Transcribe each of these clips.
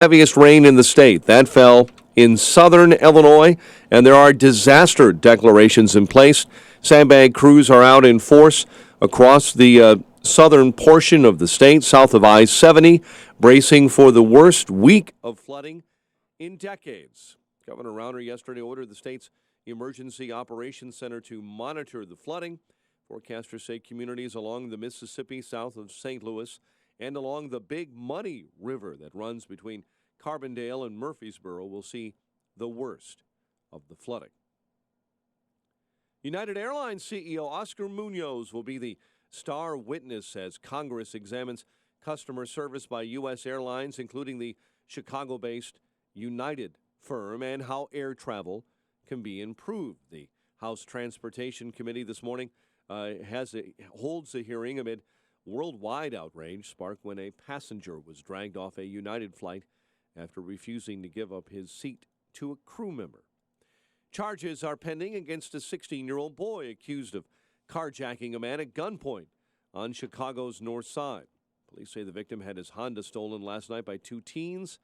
Heaviest rain in the state. That fell in southern Illinois, and there are disaster declarations in place. Sandbag crews are out in force across the southern portion of the state, south of I 70, bracing for the worst week of flooding in decades. Governor Rauner yesterday ordered the state's Emergency Operations Center to monitor the flooding. Forecasters say communities along the Mississippi south of St. Louis and along the Big Muddy River that runs between Carbondale and Murfreesboro will see the worst of the flooding. United Airlines CEO Oscar Munoz will be the star witness as Congress examines customer service by U.S. airlines, including the Chicago-based United firm, and how air travel can be improved. The House Transportation Committee this morning holds a hearing amid worldwide outrage sparked when a passenger was dragged off a United flight after refusing to give up his seat to a crew member. Charges are pending against a 16-year-old boy accused of carjacking a man at gunpoint on Chicago's north side. Police say the victim had his Honda stolen last night by two teens.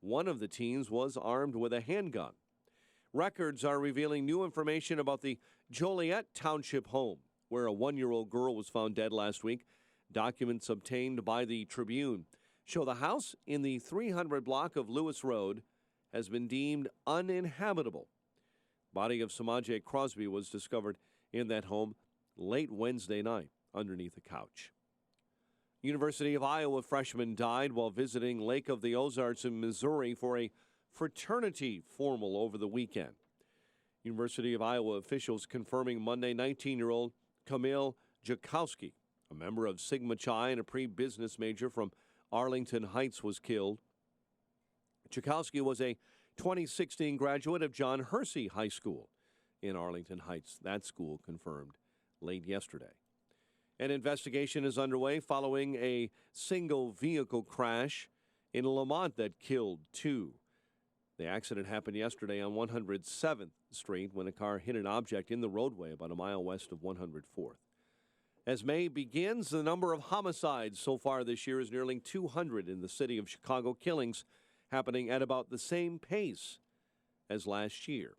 One of the teens was armed with a handgun. Records are revealing new information about the Joliet Township home, where a 1-year-old girl was found dead last week. Documents obtained by the Tribune show the house in the 300 block of Lewis Road has been deemed uninhabitable. Body of Samaje Crosby was discovered in that home late Wednesday night underneath a couch. University of Iowa freshman died while visiting Lake of the Ozarks in Missouri for a fraternity formal over the weekend. University of Iowa officials confirming Monday 19-year-old Camille Jakowski, a member of Sigma Chi and a pre-business major from Arlington Heights, was killed. Jakowski was a 2016 graduate of John Hersey High School in Arlington Heights. That school confirmed late yesterday. An investigation is underway following a single vehicle crash in Lamont that killed two. The accident happened yesterday on 107th Street when a car hit an object in the roadway about a mile west of 104th. As May begins, the number of homicides so far this year is nearly 200 in the city of Chicago, killings happening at about the same pace as last year.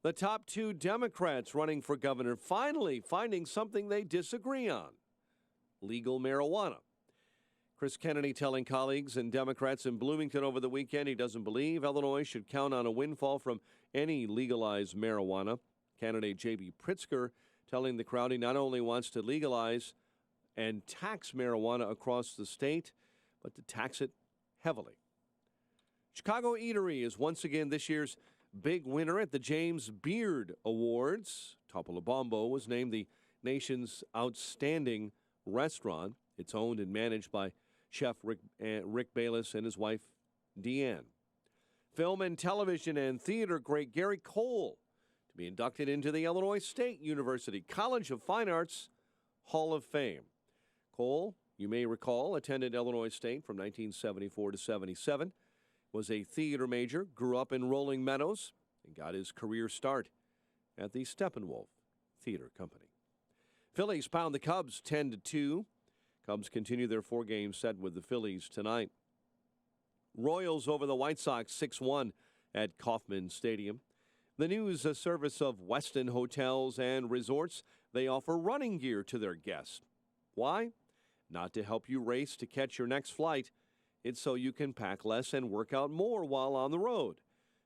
The top two Democrats running for governor finally finding something they disagree on: legal marijuana. Chris Kennedy telling colleagues and Democrats in Bloomington over the weekend he doesn't believe Illinois should count on a windfall from any legalized marijuana. Candidate J.B. Pritzker telling the crowd he not only wants to legalize and tax marijuana across the state, but to tax it heavily. Chicago Eatery is once again this year's big winner at the James Beard Awards. Topolobampo was named the nation's outstanding restaurant. It's owned and managed by Chef Rick Bayless and his wife, Deanne. Film and television and theater great Gary Cole to be inducted into the Illinois State University College of Fine Arts Hall of Fame. Cole, you may recall, attended Illinois State from 1974 to 77, was a theater major, grew up in Rolling Meadows, and got his career start at the Steppenwolf Theater Company. Phillies pound the Cubs 10-2. Cubs continue their four-game set with the Phillies tonight. Royals over the White Sox 6-1 at Kauffman Stadium. The news service of Westin Hotels and Resorts, they offer running gear to their guests. Why? Not to help you race to catch your next flight. It's so you can pack less and work out more while on the road,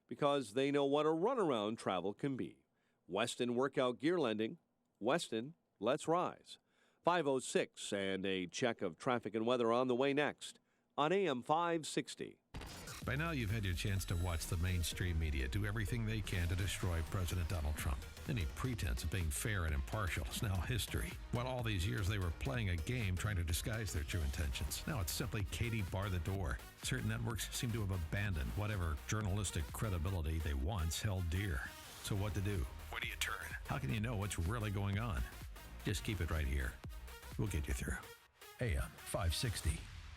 because they know what a runaround travel can be. Westin Workout Gear Lending. Westin, let's rise. 5:06 and a check of traffic and weather on the way next on AM 560. By now, you've had your chance to watch the mainstream media do everything they can to destroy President Donald Trump. Any pretense of being fair and impartial is now history. While all these years they were playing a game trying to disguise their true intentions. Now it's simply Katie bar the door. Certain networks seem to have abandoned whatever journalistic credibility they once held dear. So what to do? Where do you turn? How can you know what's really going on? Just keep it right here. We'll get you through. AM 560,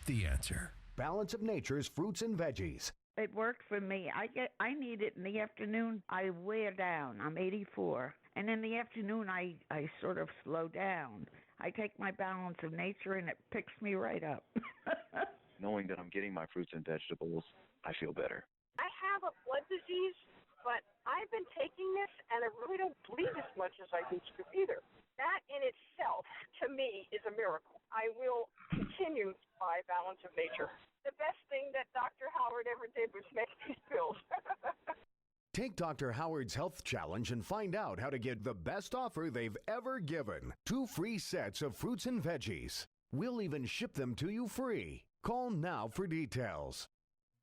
The Answer. Balance of Nature's fruits and veggies. It worked for me. I need it in the afternoon. I wear down. I'm 84. And in the afternoon, I sort of slow down. I take my Balance of Nature, and it picks me right up. Knowing that I'm getting my fruits and vegetables I feel better. I have a blood disease, but I've been taking this, and I really don't bleed as much as I used to either. That in itself, to me, is a miracle. I will continue to buy Balance of Nature. The best thing that Dr. Howard ever did was make these pills. Take Dr. Howard's Health Challenge and find out how to get the best offer they've ever given. 2 free sets of fruits and veggies. We'll even ship them to you free. Call now for details.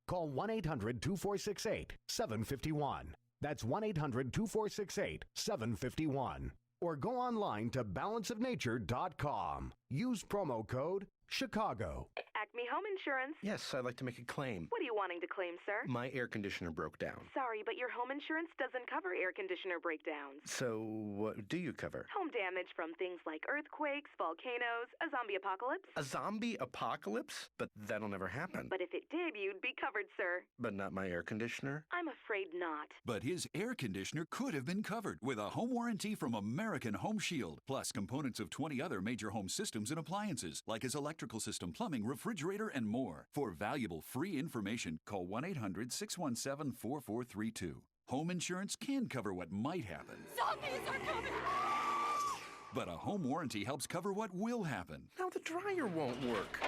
Call 1-800-2468-751. That's 1-800-2468-751. Or go online to balanceofnature.com. Use promo code Chicago. Acme Home Insurance. Yes, I'd like to make a claim. What are you wanting to claim, sir? My air conditioner broke down. Sorry, but your home insurance doesn't cover air conditioner breakdowns. So what do you cover? Home damage from things like earthquakes, volcanoes, a zombie apocalypse. A zombie apocalypse? But that'll never happen. But if it did, you'd be covered, sir. But not my air conditioner? I'm afraid not. But his air conditioner could have been covered with a home warranty from American Home Shield, plus components of 20 other major home systems and appliances, like his electrical system, plumbing, refrigerator, and more. For valuable free information, call 1-800-617-4432. Home insurance can cover what might happen. Zombies are coming! But a home warranty helps cover what will happen. Now the dryer won't work.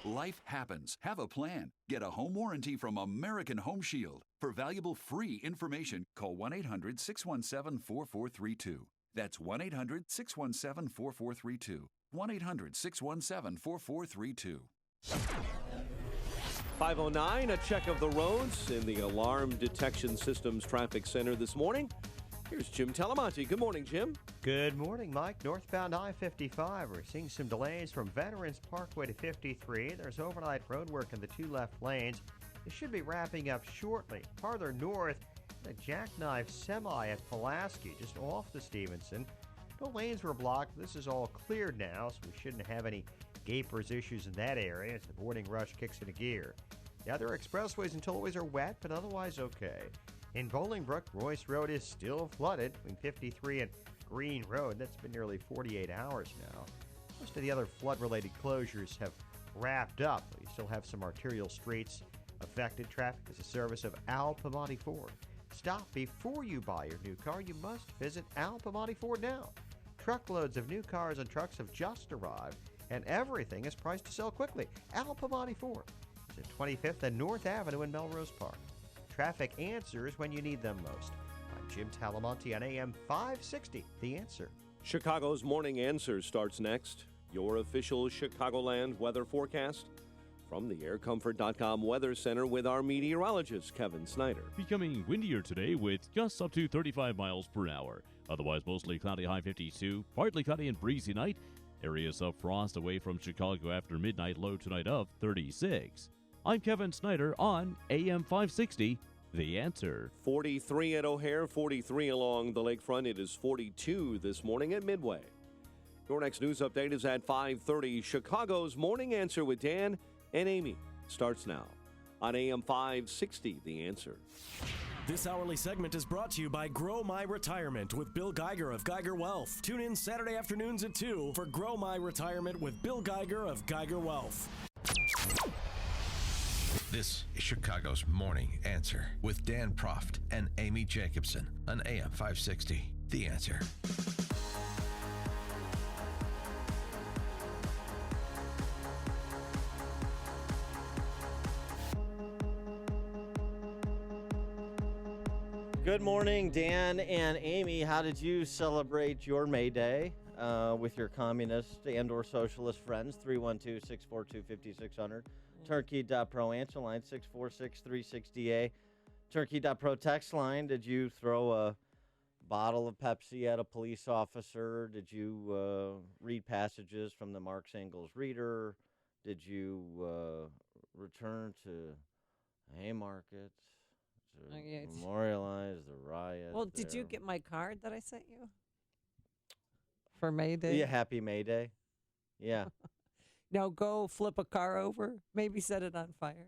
Life happens. Have a plan. Get a home warranty from American Home Shield. For valuable free information, call 1-800-617-4432. That's 1-800-617-4432. 1-800-617-4432. 5:09, a check of the roads in the Alarm Detection Systems Traffic Center this morning. Here's Jim Talamonte. Good morning, Jim. Good morning, Mike. Northbound I-55. We're seeing some delays from Veterans Parkway to 53. There's overnight road work in the 2 left lanes. It should be wrapping up shortly. Farther north, the jackknife semi at Pulaski, just off the Stevenson. No lanes were blocked. This is all cleared now, so we shouldn't have any gapers issues in that area as the boarding rush kicks into gear. The other expressways and tollways are wet, but otherwise okay. In Bolingbrook, Royce Road is still flooded between 53 and Green Road. That's been nearly 48 hours now. Most of the other flood-related closures have wrapped up. You still have some arterial streets affected. Traffic is a service of Al Pamati Ford. Stop before you buy your new car. You must visit Al Pamati Ford now. Truckloads of new cars and trucks have just arrived, and everything is priced to sell quickly. Al Pamati Ford is at 25th and North Avenue in Melrose Park. Traffic answers when you need them most. I'm Jim Talamonte on AM 560, The Answer. Chicago's Morning Answer starts next. Your official Chicagoland weather forecast from the aircomfort.com Weather Center with our meteorologist, Kevin Snyder. Becoming windier today with gusts up to 35 miles per hour. Otherwise, mostly cloudy, high 52. Partly cloudy and breezy night. Areas of frost away from Chicago after midnight, low tonight of 36. I'm Kevin Snyder on AM 560, The Answer. 43 at O'Hare, 43 along the lakefront. It is 42 this morning at Midway. Your next news update is at 5:30. Chicago's Morning Answer with Dan and Amy starts now on AM 560, The Answer. This hourly segment is brought to you by Grow My Retirement with Bill Geiger of Geiger Wealth. Tune in Saturday afternoons at 2 for Grow My Retirement with Bill Geiger of Geiger Wealth. This is Chicago's Morning Answer with Dan Proft and Amy Jacobson on AM 560, The Answer. Good morning, Dan and Amy. How did you celebrate your May Day with your communist and or socialist friends? 312-642-5600. Turnkey.pro answer line 646-360A. Turnkey.pro text line. Did you throw a bottle of Pepsi at a police officer? Did you read passages from the Marx Engels Reader? Did you return to Haymarket to memorialize the riot? Well, did you get my card that I sent you for May Day? Yeah, happy May Day. Yeah. Now go flip a car over, maybe set it on fire.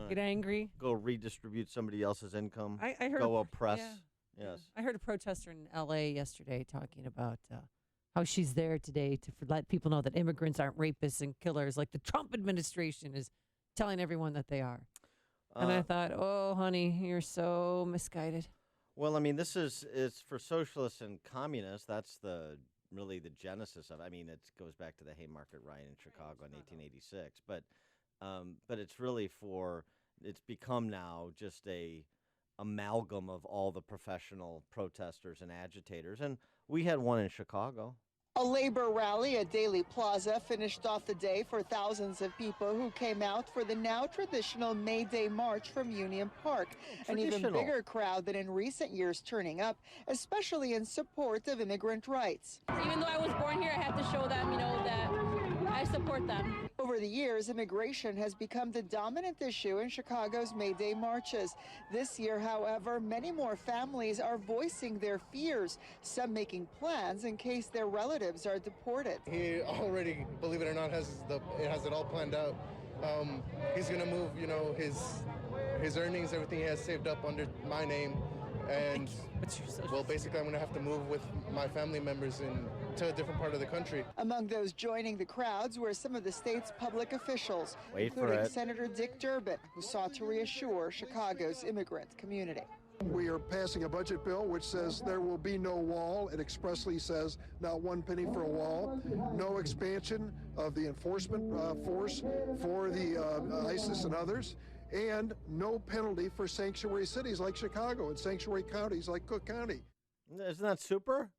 Get angry. Go redistribute somebody else's income. I heard go oppress. Yeah. Yes. I heard a protester in L.A. yesterday talking about how she's there today to let people know that immigrants aren't rapists and killers like the Trump administration is telling everyone that they are. And I thought, oh, honey, you're so misguided. Well, I mean, this is for socialists and communists. That's really the genesis of it. I mean, it goes back to the Haymarket riot in Chicago in 1886. But it's really it's become now just a amalgam of all the professional protesters and agitators. And we had one in Chicago. A labor rally at Daley Plaza finished off the day for thousands of people who came out for the now traditional May Day March from Union Park. An even bigger crowd than in recent years turning up, especially in support of immigrant rights. Even though I was born here, I have to show them, that I support them. Over the years, immigration has become the dominant issue in Chicago's May Day marches. This year, however, many more families are voicing their fears, some making plans in case their relatives are deported. He already, believe it or not, has it all planned out. He's going to move, his earnings, everything he has saved up under my name. And, well, basically, I'm going to have to move with my family members to a different part of the country. Among those joining the crowds were some of the state's public officials, including Senator Dick Durbin, who sought to reassure Chicago's immigrant community. We are passing a budget bill which says there will be no wall. It expressly says not one penny for a wall, no expansion of the enforcement force for the ISIS and others, and no penalty for sanctuary cities like Chicago and sanctuary counties like Cook County. Isn't that super?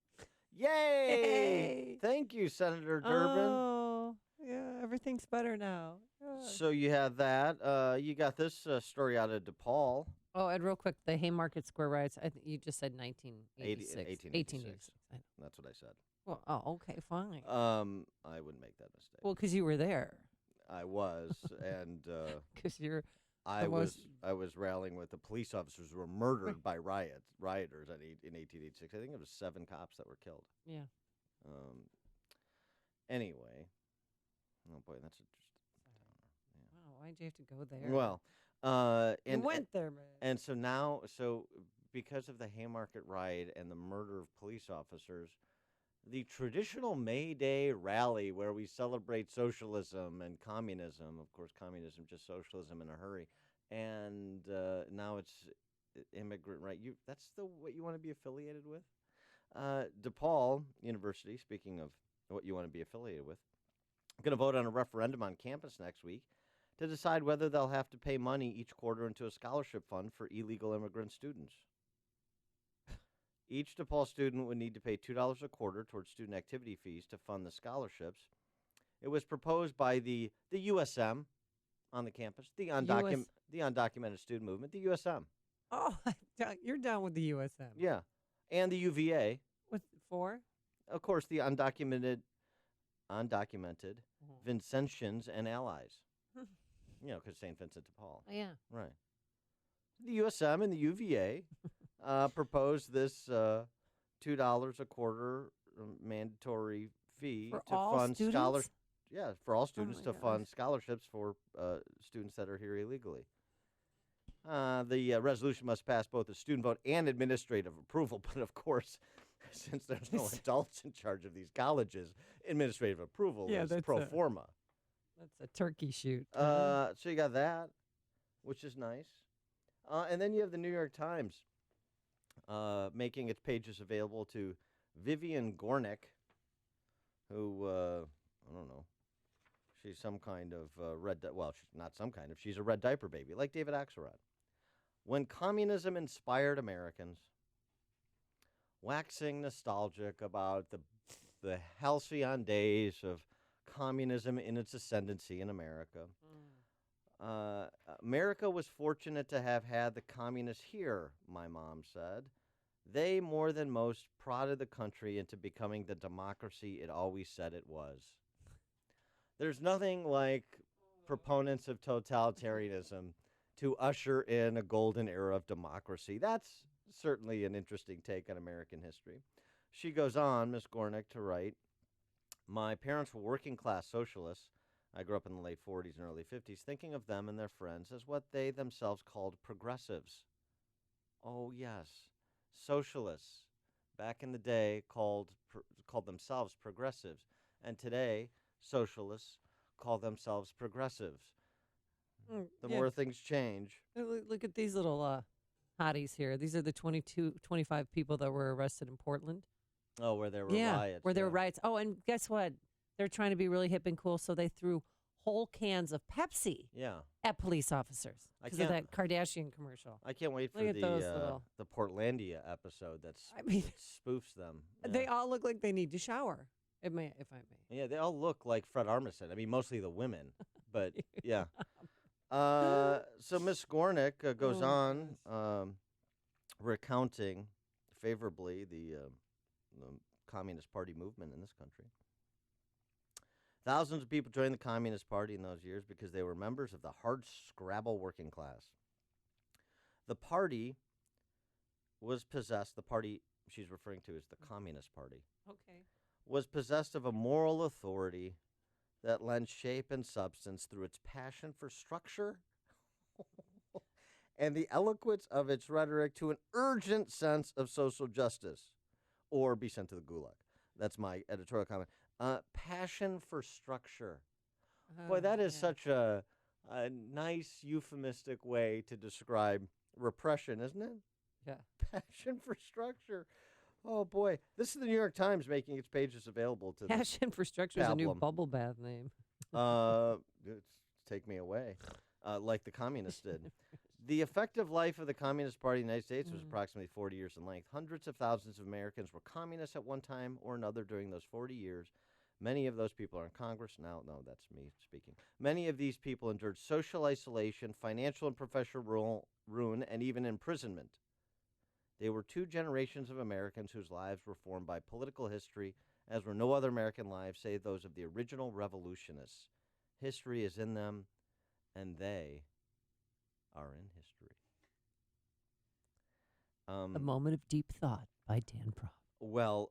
Yay! Hey. Thank you, Senator Durbin. Oh, yeah, everything's better now. Yeah. So you had that. You got this story out of DePaul. Oh, and real quick, the Haymarket Square riots, you just said 1986. 1886. That's what I said. Well, okay, fine. I wouldn't make that mistake. Well, because you were there. I was, and because you're. I was rallying with the police officers who were murdered by rioters in 1886. I think it was 7 cops that were killed. Yeah. Anyway. Oh boy, that's interesting. Wow, why'd you have to go there? Well, you went there, man. And so because of the Haymarket riot and the murder of police officers, the traditional May Day rally where we celebrate socialism and communism, of course, communism, just socialism in a hurry, and now it's immigrant right. That's what you want to be affiliated with? DePaul University, speaking of what you want to be affiliated with, going to vote on a referendum on campus next week to decide whether they'll have to pay money each quarter into a scholarship fund for illegal immigrant students. Each DePaul student would need to pay $2 a quarter towards student activity fees to fund the scholarships. It was proposed by the USM on the campus, the undocumented student movement, the USM. Oh, you're down with the USM. Yeah, and the UVA. What for? Of course, the undocumented Vincentians and allies. Because St. Vincent de Paul. Oh, yeah. Right. The USM and the UVA proposed this $2 a quarter mandatory fee for to all fund students? scholarships. Yeah, for all students my fund scholarships for students that are here illegally. The resolution must pass both a student vote and administrative approval, but of course, since there's no adults in charge of these colleges, administrative approval is pro forma. That's a turkey shoot. So you got that, which is nice. And then you have the New York Times making its pages available to Vivian Gornick, who, I don't know, she's some kind of she's not some kind of, she's a red diaper baby, like David Axelrod. When communism inspired Americans, waxing nostalgic about the halcyon days of communism in its ascendancy in America. America was fortunate to have had the communists here, my mom said. They, more than most, prodded the country into becoming the democracy it always said it was. There's nothing like proponents of totalitarianism to usher in a golden era of democracy. That's certainly an interesting take on American history. She goes on, Miss Gornick, to write, my parents were working-class socialists. I grew up in the late 40s and early 50s, thinking of them and their friends as what they themselves called progressives. Oh, yes, socialists. Back in the day, called themselves progressives. And today, socialists call themselves progressives. the more things change. Look at these little hotties here. These are the 25 people that were arrested in Portland. Oh, where there were riots. Where there were riots. Oh, and guess what? They're trying to be really hip and cool, so they threw whole cans of Pepsi at police officers because of that Kardashian commercial. I can't wait for Look at those the Portlandia episode that spoofs them. They all look like they need to shower, if I may. Yeah, they all look like Fred Armisen. I mean, mostly the women, but yeah. So Miss Gornick goes on recounting favorably the Communist Party movement in this country. Thousands of people joined the Communist Party in those years because they were members of the hard-scrabble working class. The party was possessed, the party she's referring to is the Communist Party, was possessed of a moral authority that lends shape and substance through its passion for structure and the eloquence of its rhetoric to an urgent sense of social justice, or be sent to the gulag. That's my editorial comment. Passion for structure. Boy, that is such a nice euphemistic way to describe repression, isn't it? Yeah. Passion for structure. Oh, boy. This is the New York Times making its pages available to Passion for Structure is a new bubble bath name. Take me away, like the communists did. The effective life of the Communist Party in the United States was approximately 40 years in length. Hundreds of thousands of Americans were communists at one time or another during those 40 years. Many of those people are in Congress now. No, that's me speaking. Many of these people endured social isolation, financial and professional ruin, and even imprisonment. They were two generations of Americans whose lives were formed by political history, as were no other American lives save those of the original revolutionists. History is in them, and they are in history. A moment of deep thought by Dan Proft. Well,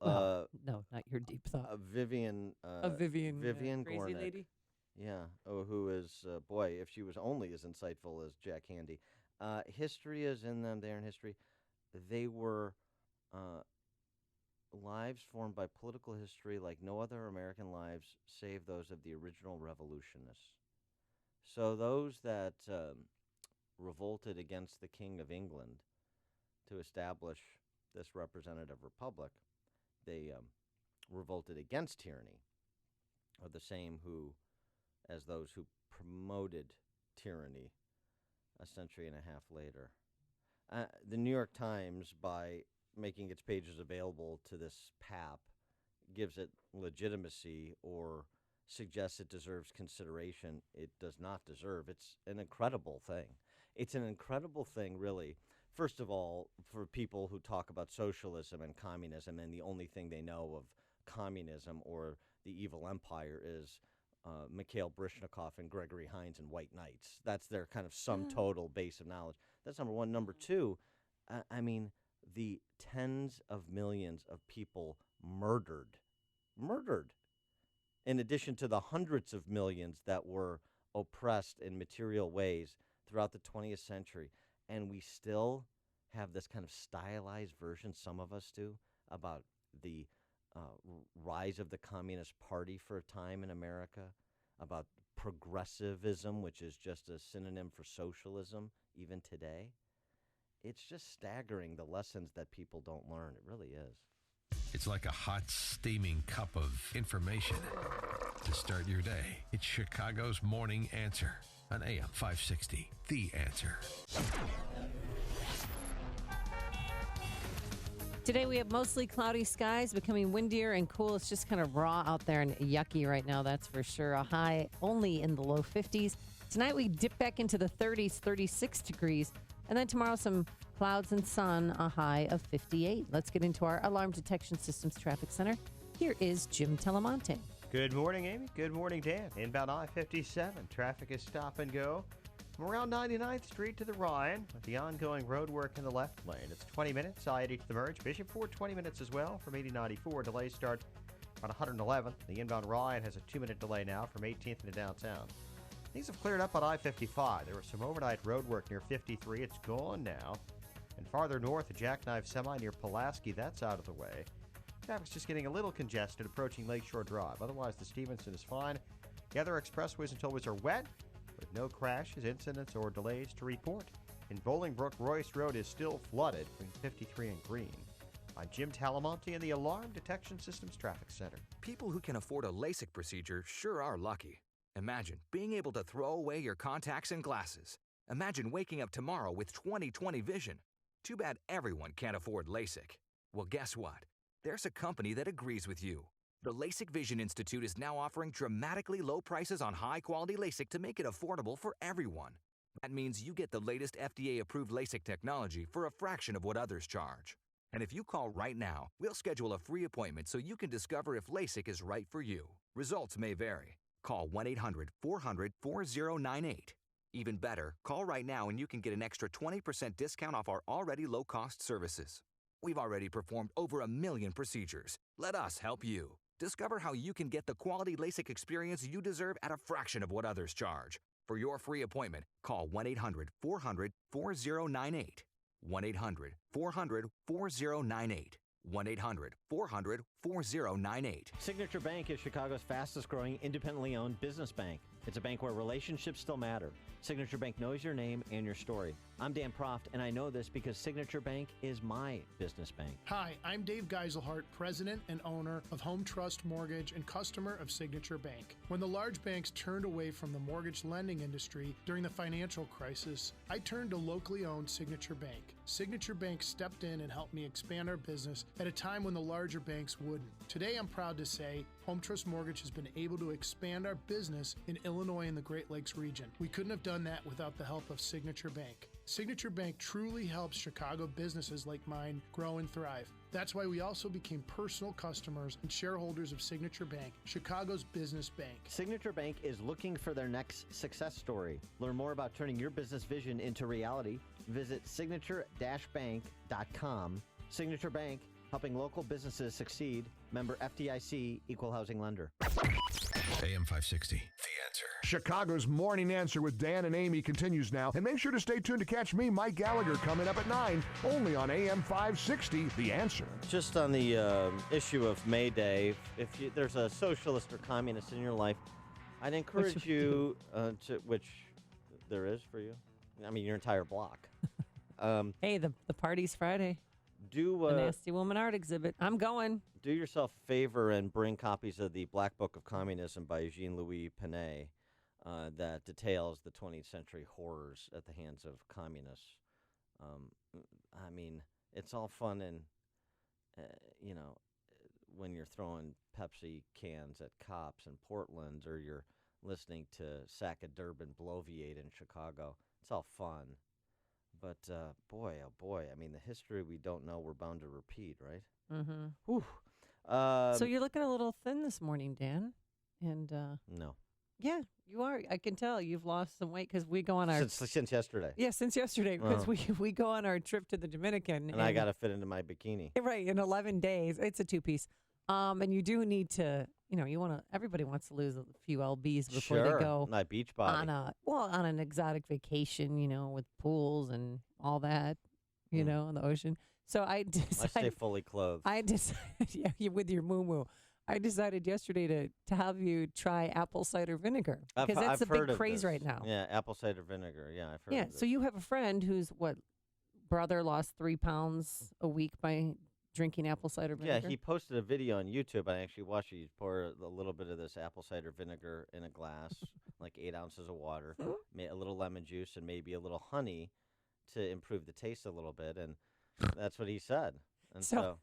no, not your deep thought. Vivian Vivian Gornick. crazy lady. Yeah. Oh, who is boy? If she was only as insightful as Jack Handy. History is in them. They're in history. They were lives formed by political history like no other American lives save those of the original revolutionists. So those that revolted against the King of England to establish this representative republic, they revolted against tyranny, are the same as those who promoted tyranny a century and a half later. The New York Times, by making its pages available to this pap, gives it legitimacy or suggests it deserves consideration. It does not deserve. It's an incredible thing. It's an incredible thing, really. First of all, for people who talk about socialism and communism, and the only thing they know of communism or the evil empire is Mikhail Baryshnikov and Gregory Hines and White Knights. That's their kind of sum total base of knowledge. That's number one. Number two, I mean, the tens of millions of people murdered, in addition to the hundreds of millions that were oppressed in material ways throughout the 20th century. And we still have this kind of stylized version, some of us do, about the rise of the Communist Party for a time in America, about progressivism, which is just a synonym for socialism, even today. It's just staggering, the lessons that people don't learn. It really is. It's like a hot, steaming cup of information to start your day. It's Chicago's Morning Answer on AM 560, The Answer. Today we have mostly cloudy skies, becoming windier and cool. It's just kind of raw out there and yucky right now, that's for sure. A high only in the low 50s. Tonight we dip back into the 30s, 36 degrees. And then tomorrow some clouds and sun, a high of 58. Let's get into our Alarm Detection Systems Traffic Center. Here is Jim Telemonte. Good morning, Amy. Good morning, Dan. Inbound I-57. Traffic is stop and go from around 99th Street to the Ryan with the ongoing road work in the left lane. It's 20 minutes, I-80 to the merge. Bishop Ford, 20 minutes as well from 8094. Delays start on 111th. The inbound Ryan has a 2-minute delay now from 18th into downtown. Things have cleared up on I-55. There was some overnight road work near 53. It's gone now. And farther north, a jackknife semi near Pulaski. That's out of the way. Traffic's just getting a little congested approaching Lakeshore Drive. Otherwise, the Stevenson is fine. The other expressways and tollways are wet. with no crashes, incidents, or delays to report. In Bolingbrook, Royce Road is still flooded between 53 and Green. I'm Jim Talamonte in the Alarm Detection Systems Traffic Center. People who can afford a LASIK procedure sure are lucky. Imagine being able to throw away your contacts and glasses. Imagine waking up tomorrow with 20/20 vision. Too bad everyone can't afford LASIK. Well, guess what? There's a company that agrees with you. The LASIK Vision Institute is now offering dramatically low prices on high-quality LASIK to make it affordable for everyone. That means you get the latest FDA-approved LASIK technology for a fraction of what others charge. And if you call right now, we'll schedule a free appointment so you can discover if LASIK is right for you. Results may vary. Call 1-800-400-4098. Even better, call right now and you can get an extra 20% discount off our already low-cost services. We've already performed over 1 million procedures. Let us help you. Discover how you can get the quality LASIK experience you deserve at a fraction of what others charge. For your free appointment, call 1-800-400-4098. 1-800-400-4098. 1-800-400-4098. Signature Bank is Chicago's fastest growing independently owned business bank. It's a bank where relationships still matter. Signature Bank knows your name and your story. I'm Dan Proft, and I know this because Signature Bank is my business bank. Hi, I'm Dave Geiselhart, president and owner of Home Trust Mortgage and customer of Signature Bank. When the large banks turned away from the mortgage lending industry during the financial crisis, I turned to locally owned Signature Bank. Signature Bank stepped in and helped me expand our business at a time when the larger banks wouldn't. Today, I'm proud to say Home Trust Mortgage has been able to expand our business in Illinois and the Great Lakes region. We couldn't have done that without the help of Signature Bank. Signature Bank truly helps Chicago businesses like mine grow and thrive. That's why we also became personal customers and shareholders of Signature Bank, Chicago's business bank. Signature Bank is looking for their next success story. Learn more about turning your business vision into reality. Visit signature-bank.com. Signature Bank, helping local businesses succeed. Member FDIC, Equal Housing Lender. AM 560, The Answer. Chicago's Morning Answer with Dan and Amy continues now. And make sure to stay tuned to catch me, Mike Gallagher, coming up at 9, only on AM 560, The Answer. Just on the issue of May Day, if there's a socialist or communist in your life, I'd encourage you to, which there is for you, I mean, your entire block. Hey, the party's Friday. Do the Nasty Woman art exhibit. I'm going. Do yourself a favor and bring copies of the Black Book of Communism by Jean-Louis Panay that details the 20th century horrors at the hands of communists. I mean, it's all fun and, when you're throwing Pepsi cans at cops in Portland or you're listening to Sack of Durbin bloviate in Chicago. It's all fun. But, boy, oh boy, I mean, the history we don't know, we're bound to repeat, right? Mm-hmm. Whew. So you're looking a little thin this morning, Dan. And No. Yeah, you are. I can tell you've lost some weight because we go on our... Since yesterday. Yeah, since yesterday, because we go on our trip to the Dominican. And I got to fit into my bikini. Right, in 11 days. It's a two-piece. And you do need to, everybody wants to lose a few lbs before they go. My beach body. On an exotic vacation, with pools and all that, in the ocean. So I decided. I stay fully clothed. I decided, with your moo-moo. I decided yesterday to have you try apple cider vinegar because that's a big craze right now. Yeah, apple cider vinegar. Yeah, I've heard of this. So you have a friend whose brother lost 3 pounds a week by drinking apple cider vinegar? Yeah, he posted a video on YouTube. I actually watched it. You pour a little bit of this apple cider vinegar in a glass, like 8 ounces of water, a little lemon juice, and maybe a little honey to improve the taste a little bit. And that's what he said. And so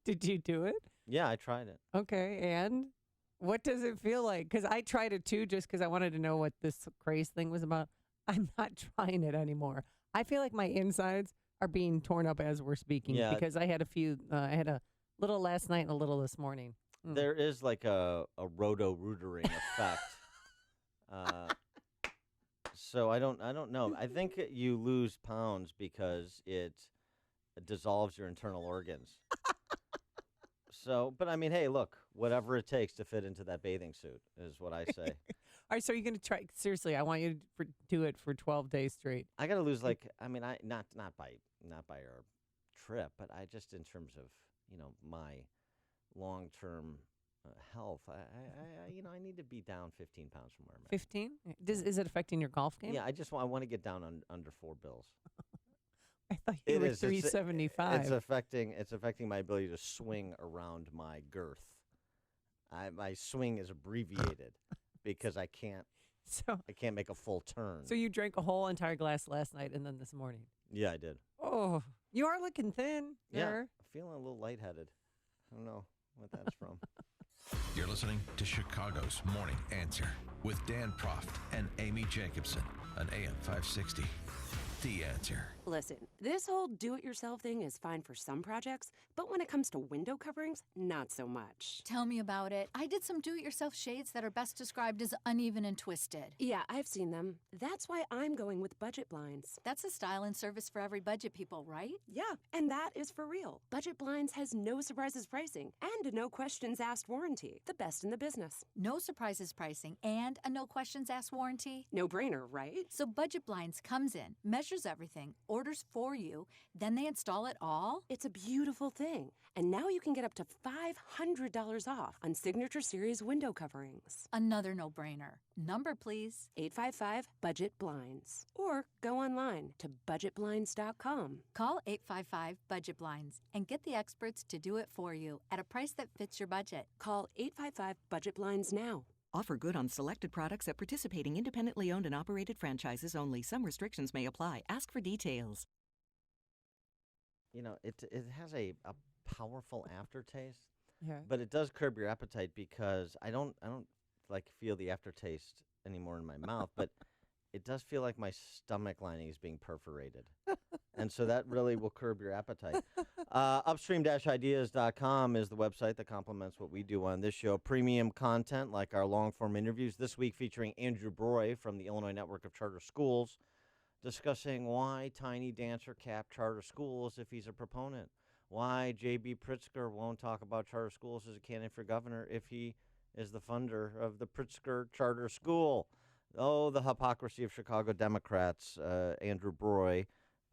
did you do it? Yeah, I tried it. Okay, and what does it feel like? Because I tried it too just because I wanted to know what this craze thing was about. I'm not trying it anymore. I feel like my insides are being torn up as we're speaking because I had I had a little last night and a little this morning. There is like a roto-rootering effect. So I don't know. I think you lose pounds because it dissolves your internal organs. So, but I mean, hey, look, whatever it takes to fit into that bathing suit is what I say. All right, so you're going to try, seriously, I want you to do it for 12 days straight. I got to lose not by our trip, but I just in terms of, my long-term health. I need to be down 15 pounds from where I'm at. 15? Is it affecting your golf game? Yeah, I want to get down under 4 bills. I thought you were 375. It's affecting my ability to swing around my girth. My swing is abbreviated because I can't make a full turn. So you drank a whole entire glass last night and then this morning? Yeah, I did. Oh, you are looking thin. Yeah, I'm feeling a little lightheaded. I don't know what that's from. You're listening to Chicago's Morning Answer with Dan Proft and Amy Jacobson on AM 560. The Answer. Listen, this whole do-it-yourself thing is fine for some projects, but when it comes to window coverings, not so much. Tell me about it. I did some do-it-yourself shades that are best described as uneven and twisted. Yeah, I've seen them. That's why I'm going with Budget Blinds. That's a style and service for every budget people, right? Yeah, and that is for real. Budget Blinds has no surprises pricing and a no questions asked warranty. The best in the business. No surprises pricing and a no questions asked warranty? No brainer, right? So Budget Blinds comes in, measures everything, orders for you, then they install it all? It's a beautiful thing. And now you can get up to $500 off on Signature Series window coverings. Another no-brainer. Number, please. 855-BUDGET-BLINDS. Or go online to budgetblinds.com. Call 855-BUDGET-BLINDS and get the experts to do it for you at a price that fits your budget. Call 855-BUDGET-BLINDS now. Offer good on selected products at participating independently owned and operated franchises only. Some restrictions may apply. Ask for details. It has a powerful aftertaste, Yeah. but it does curb your appetite because I don't feel the aftertaste anymore in my mouth, but it does feel like my stomach lining is being perforated. And so that really will curb your appetite. Upstream-ideas.com is the website that complements what we do on this show. Premium content like our long-form interviews this week featuring Andrew Broy from the Illinois Network of Charter Schools, discussing why Tiny Dancer capped charter schools if he's a proponent, why J.B. Pritzker won't talk about charter schools as a candidate for governor if he is the funder of the Pritzker Charter School. Oh, the hypocrisy of Chicago Democrats. Andrew Broy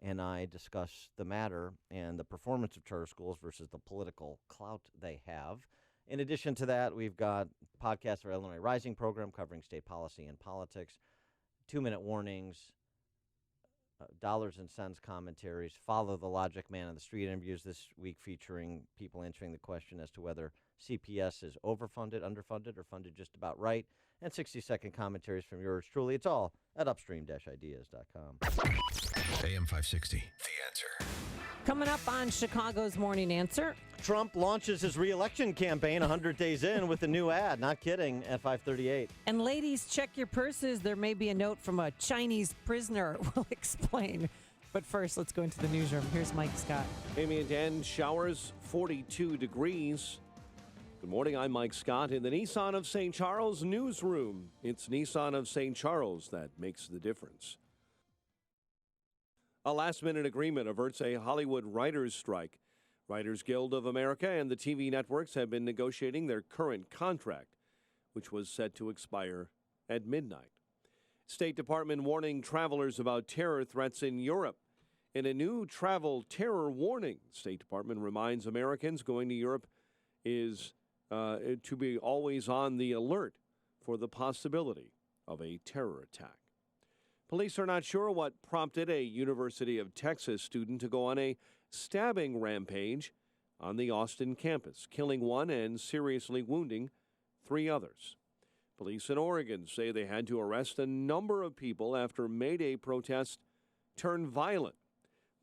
and I discuss the matter and the performance of charter schools versus the political clout they have. In addition to that, we've got podcasts for Illinois Rising program covering state policy and politics, 2-minute warnings, dollars and cents commentaries, Follow the Logic Man on the Street interviews this week featuring people answering the question as to whether CPS is overfunded, underfunded, or funded just about right, and 60-second commentaries from yours truly. It's all at upstream-ideas.com. AM 560. The Answer. Coming up on Chicago's Morning Answer. Trump launches his re-election campaign 100 days in with a new ad. Not kidding, at 5:38. And ladies, check your purses. There may be a note from a Chinese prisoner. We'll explain. But first, let's go into the newsroom. Here's Mike Scott. Amy and Dan, showers, 42 degrees. Good morning, I'm Mike Scott in the Nissan of St. Charles newsroom. It's Nissan of St. Charles that makes the difference. A last-minute agreement averts a Hollywood writers' strike. Writers Guild of America and the TV networks have been negotiating their current contract, which was set to expire at midnight. State Department warning travelers about terror threats in Europe. In a new travel terror warning, State Department reminds Americans going to Europe is to be always on the alert for the possibility of a terror attack. Police are not sure what prompted a University of Texas student to go on a stabbing rampage on the Austin campus, killing one and seriously wounding 3 others. Police in Oregon say they had to arrest a number of people after May Day protests turned violent.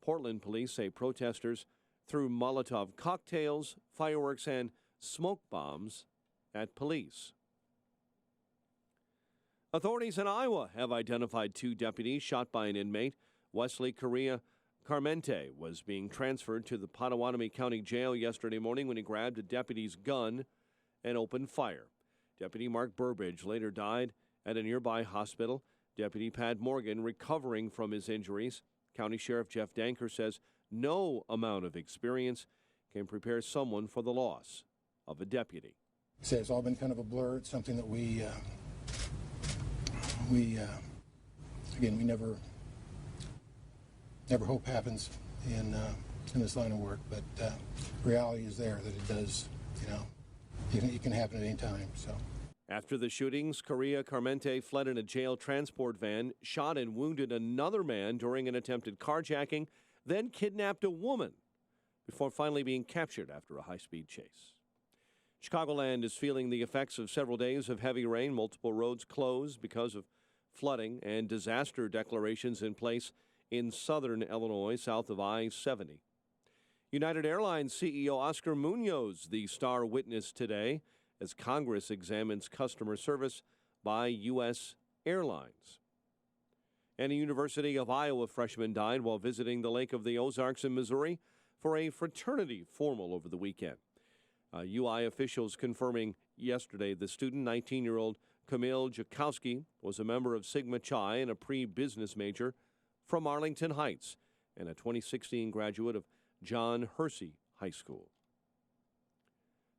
Portland police say protesters threw Molotov cocktails, fireworks, and smoke bombs at police. Authorities in Iowa have identified 2 deputies shot by an inmate. Wesley Correa Carmente was being transferred to the Pottawatomie County Jail yesterday morning when he grabbed a deputy's gun and opened fire. Deputy Mark Burbidge later died at a nearby hospital. Deputy Pat Morgan recovering from his injuries. County Sheriff Jeff Danker says no amount of experience can prepare someone for the loss of a deputy. So it's all been kind of a blur. It's something that we never hope happens in this line of work, but reality is there that it does, it can happen at any time. So. After the shootings, Correa Carmente fled in a jail transport van, shot and wounded another man during an attempted carjacking, then kidnapped a woman before finally being captured after a high-speed chase. Chicagoland is feeling the effects of several days of heavy rain. Multiple roads closed because of flooding and disaster declarations in place in southern Illinois, south of I-70. United Airlines CEO Oscar Munoz, the star witness today, as Congress examines customer service by U.S. Airlines. And a University of Iowa freshman died while visiting the Lake of the Ozarks in Missouri for a fraternity formal over the weekend. UI officials confirming yesterday the student, 19-year-old Camille Jakowski, was a member of Sigma Chi and a pre-business major from Arlington Heights and a 2016 graduate of John Hersey High School.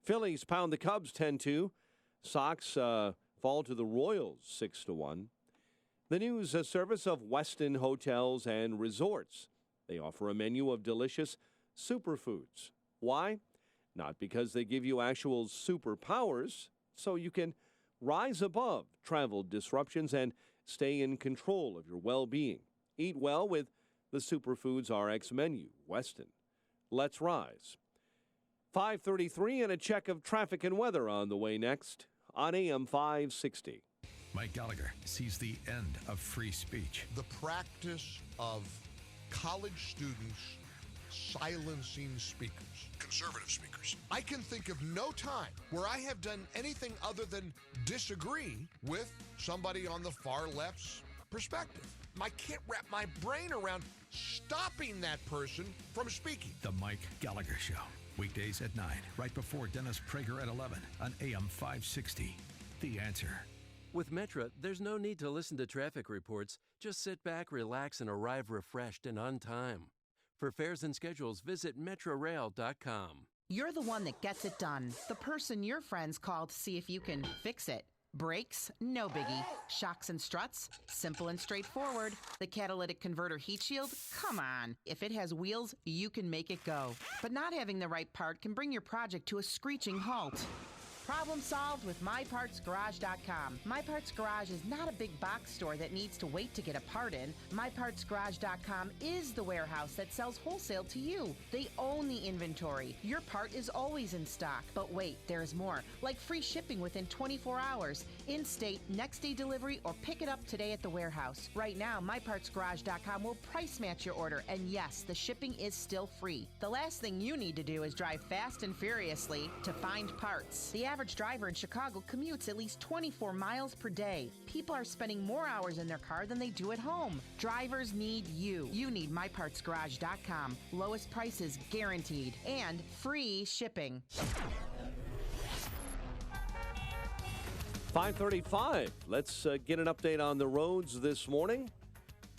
Phillies pound the Cubs 10-2. Sox fall to the Royals 6-1. The news service of Westin Hotels and Resorts. They offer a menu of delicious superfoods. Why? Not because they give you actual superpowers, so you can rise above travel disruptions and stay in control of your well-being. Eat well with the Superfoods RX menu. Westin. Let's rise. 5:33 and a check of traffic and weather on the way next on AM 560. Mike Gallagher sees the end of free speech. The practice of college students silencing speakers. Conservative speakers. I can think of no time where I have done anything other than disagree with somebody on the far left's perspective. I can't wrap my brain around stopping that person from speaking. The Mike Gallagher Show. Weekdays at 9, right before Dennis Prager at 11 on AM 560. The Answer. With Metra, there's no need to listen to traffic reports. Just sit back, relax, and arrive refreshed and on time. For fares and schedules, visit metrorail.com. You're the one that gets it done. The person your friends call to see if you can fix it. Brakes? No biggie. Shocks and struts? Simple and straightforward. The catalytic converter heat shield? Come on. If it has wheels, you can make it go. But not having the right part can bring your project to a screeching halt. Problem solved with MyPartsGarage.com. My Parts Garage is not a big box store that needs to wait to get a part in. MyPartsGarage.com is the warehouse that sells wholesale to you. They own the inventory. Your part is always in stock. But wait, there's more. Like free shipping within 24 hours. In-state, next-day delivery, or pick it up today at the warehouse. Right now, MyPartsGarage.com will price match your order. And yes, the shipping is still free. The last thing you need to do is drive fast and furiously to find parts. The average driver in Chicago commutes at least 24 miles per day. People are spending more hours in their car than they do at home. Drivers need you. You need MyPartsGarage.com. Lowest prices guaranteed and free shipping. 5:35. Let's get an update on the roads this morning.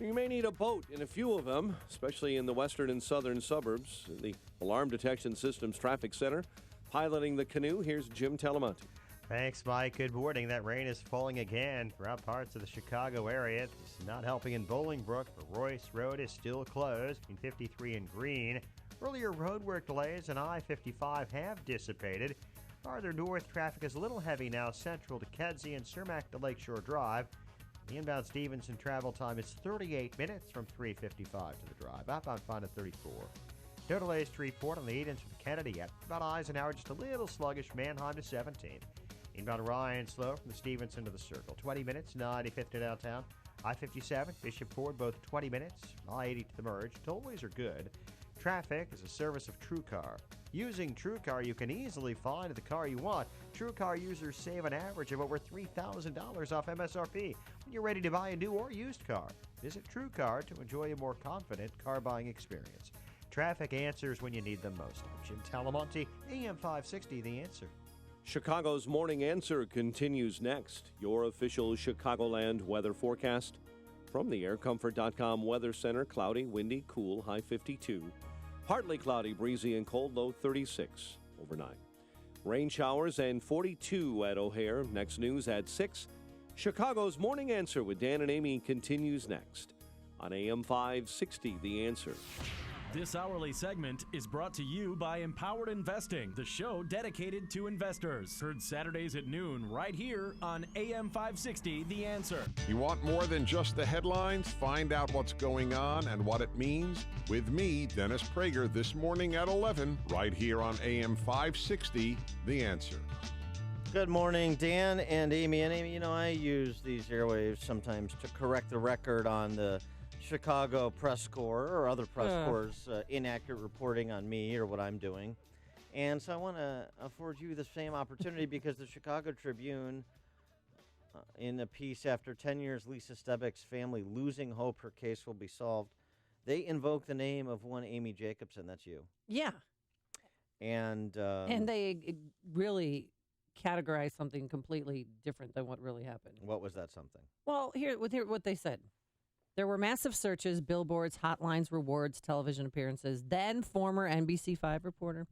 You may need a boat in a few of them, especially in the western and southern suburbs. The Alarm Detection Systems Traffic Center piloting the canoe. Here's Jim Talamonte. Thanks, Mike. Good morning. That rain is falling again throughout parts of the Chicago area. It's not helping in Bolingbrook, but Royce Road is still closed between 53 and Green. Earlier roadwork delays on I-55 have dissipated. Farther north, traffic is a little heavy now central to Kedzie and Cermak to Lakeshore Drive. The inbound Stevenson travel time is 38 minutes from 355 to the drive. Outbound fine at 34. No delays to report on the 8-inch from Kennedy yet. About Eisenhower, just a little sluggish. Manheim to 17. Inbound Ryan slow from the Stevenson to the Circle. 20 minutes, 95th to downtown. I-57, Bishop Ford, both 20 minutes. I-80 to the merge. Tollways are good. Traffic is a service of TrueCar. Using TrueCar, you can easily find the car you want. TrueCar users save an average of over $3,000 off MSRP when you're ready to buy a new or used car. Visit TrueCar to enjoy a more confident car buying experience. Traffic answers when you need them most. I'm Jim Talamonte, AM 560, The Answer. Chicago's Morning Answer continues next. Your official Chicagoland weather forecast from the AirComfort.com Weather Center. Cloudy, windy, cool, high 52. Partly cloudy, breezy, and cold, low 36 overnight. Rain showers and 42 at O'Hare. Next news at 6. Chicago's Morning Answer with Dan and Amy continues next on AM 560, The Answer. This hourly segment is brought to you by Empowered Investing, the show dedicated to investors. Heard Saturdays at noon right here on AM 560, The Answer. You want more than just the headlines? Find out what's going on and what it means with me, Dennis Prager, this morning at 11, right here on AM 560, The Answer. Good morning, Dan and Amy. And Amy, I use these airwaves sometimes to correct the record on the Chicago press corps or other press corps' inaccurate reporting on me or what I'm doing. And so I want to afford you the same opportunity because the Chicago Tribune, in a piece after 10 years, Lisa Stebick's family losing hope her case will be solved, they invoke the name of one Amy Jacobson. That's you. Yeah. And they really categorize something completely different than what really happened. What was that something? Well, here what they said. There were massive searches, billboards, hotlines, rewards, television appearances. Then former NBC5 reporter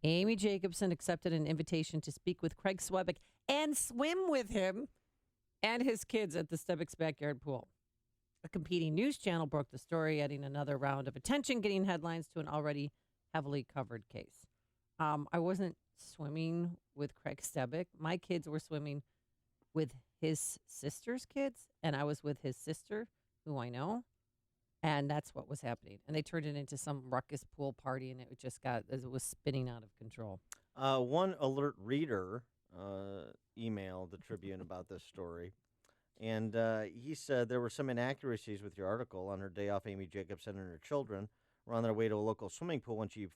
Amy Jacobson accepted an invitation to speak with Craig Swebick and swim with him and his kids at the Stebick's backyard pool. A competing news channel broke the story, adding another round of attention, getting headlines to an already heavily covered case. I wasn't swimming with Craig Stebick. My kids were swimming with his sister's kids, and I was with his sister, who I know, and that's what was happening. And they turned it into some ruckus pool party, and it was spinning out of control. One alert reader emailed the Tribune about this story, and he said there were some inaccuracies with your article. On her day off, Amy Jacobson and her children were on their way to a local swimming pool when she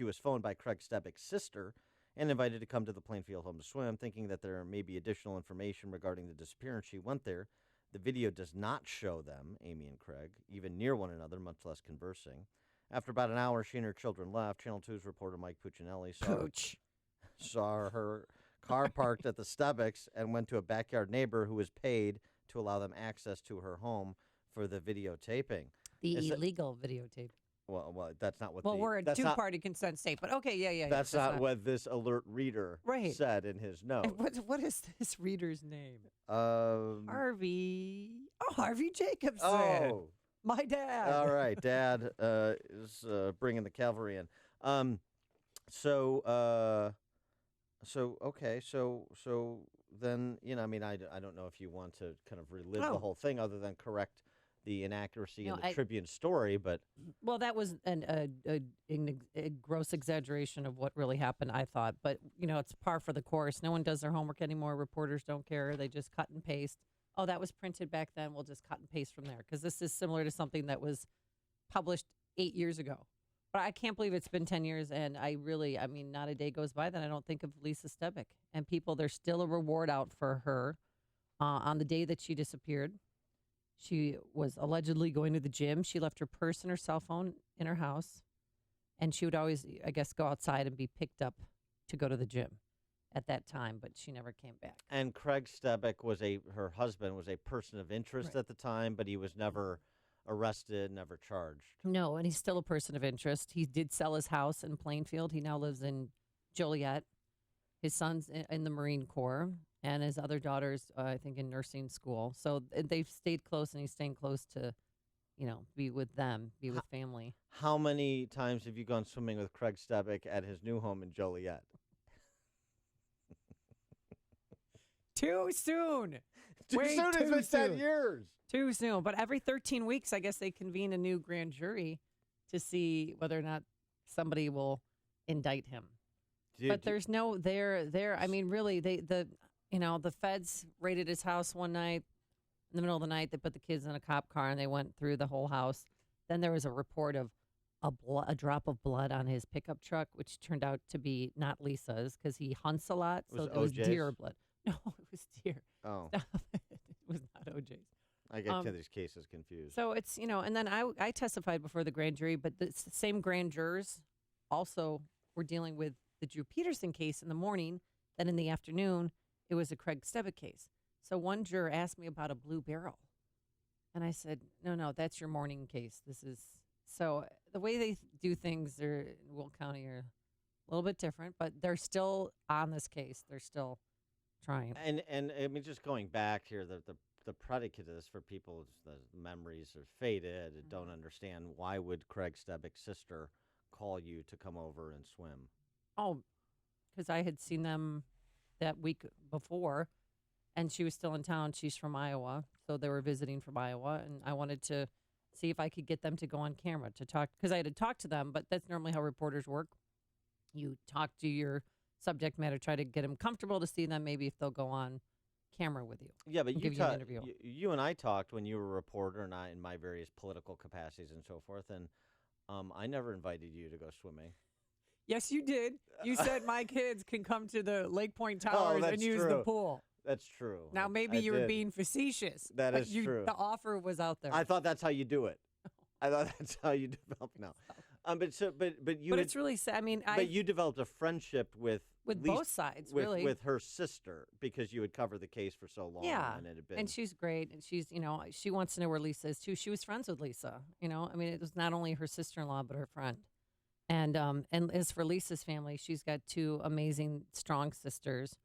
was phoned by Craig Stebick's sister and invited to come to the Plainfield home to swim, thinking that there may be additional information regarding the disappearance. She went there. The video does not show them, Amy and Craig, even near one another, much less conversing. After about an hour, she and her children left. Channel 2's reporter Mike Puccinelli saw her car parked at the Stebick's and went to a backyard neighbor who was paid to allow them access to her home for the videotaping. The illegal videotape. Well, that's not what. We're a two-party consent state, but okay, yeah. That's not what this alert reader said in his note. What is this reader's name? Harvey. Harvey Jacobson. Oh, my dad. All right, Dad is bringing the cavalry in. So then I don't know if you want to kind of relive the whole thing other than correct the inaccuracy in the Tribune story, but that was a gross exaggeration of what really happened, I thought. But it's par for the course. No one does their homework anymore. Reporters don't care. They just cut and paste. Oh, that was printed back then. We'll just cut and paste from there because this is similar to something that was published 8 years ago. But I can't believe it's been 10 years, and not a day goes by that I don't think of Lisa Stebick. And there's still a reward out for her on the day that she disappeared. She was allegedly going to the gym. She left her purse and her cell phone in her house, and she would always, I guess, go outside and be picked up to go to the gym at that time, but she never came back. And Craig Stebick her husband was a person of interest at the time, but he was never arrested, never charged. No, and he's still a person of interest. He did sell his house in Plainfield. He now lives in Joliet. His son's in the Marine Corps. And his other daughter's, I think, in nursing school. So they've stayed close, and he's staying close to, be with them, be with family. How many times have you gone swimming with Craig Stebick at his new home in Joliet? Too soon. Too soon? It's been 10 years. Too soon. But every 13 weeks, I guess they convene a new grand jury to see whether or not somebody will indict him. But there's no there. I mean, really, the feds raided his house one night. In the middle of the night, they put the kids in a cop car, and they went through the whole house. Then there was a report of a drop of blood on his pickup truck, which turned out to be not Lisa's because he hunts a lot. So it was deer blood. No, it was deer. Oh. It was not OJ's. I get these cases confused. So it's, and then I testified before the grand jury, but the same grand jurors also were dealing with the Drew Peterson case in the morning. Then in the afternoon, it was a Craig Stebick case. So one juror asked me about a blue barrel. And I said, no, that's your morning case. So the way they do things in Will County are a little bit different, but they're still on this case. They're still trying. And I mean, just going back here, the the predicate of this for people, the memories are faded, and don't understand, why would Craig Stebick's sister call you to come over and swim? Oh, because I had seen them that week before, and she was still in town. She's from Iowa, so they were visiting from Iowa, and I wanted to see if I could get them to go on camera to talk, because I had to talk to them, but that's normally how reporters work. You talk to your subject matter, try to get them comfortable to see them, maybe if they'll go on camera with you. Yeah, but give you an interview. You and I talked when you were a reporter, and I in my various political capacities and so forth, and I never invited you to go swimming. Yes, you did. You said my kids can come to the Lake Point Towers and use the pool. That's true. Now, maybe you were being facetious. That but is true. The offer was out there. I thought that's how you do it. I thought that's how you develop now. But it's really sad. I mean, but you developed a friendship with both sides, really, with her sister, because you had covered the case for so long. Yeah, and it had been. And she's great, and she's she wants to know where Lisa is too. She was friends with Lisa. I mean, it was not only her sister-in-law but her friend. And as for Lisa's family, she's got two amazing, strong sisters,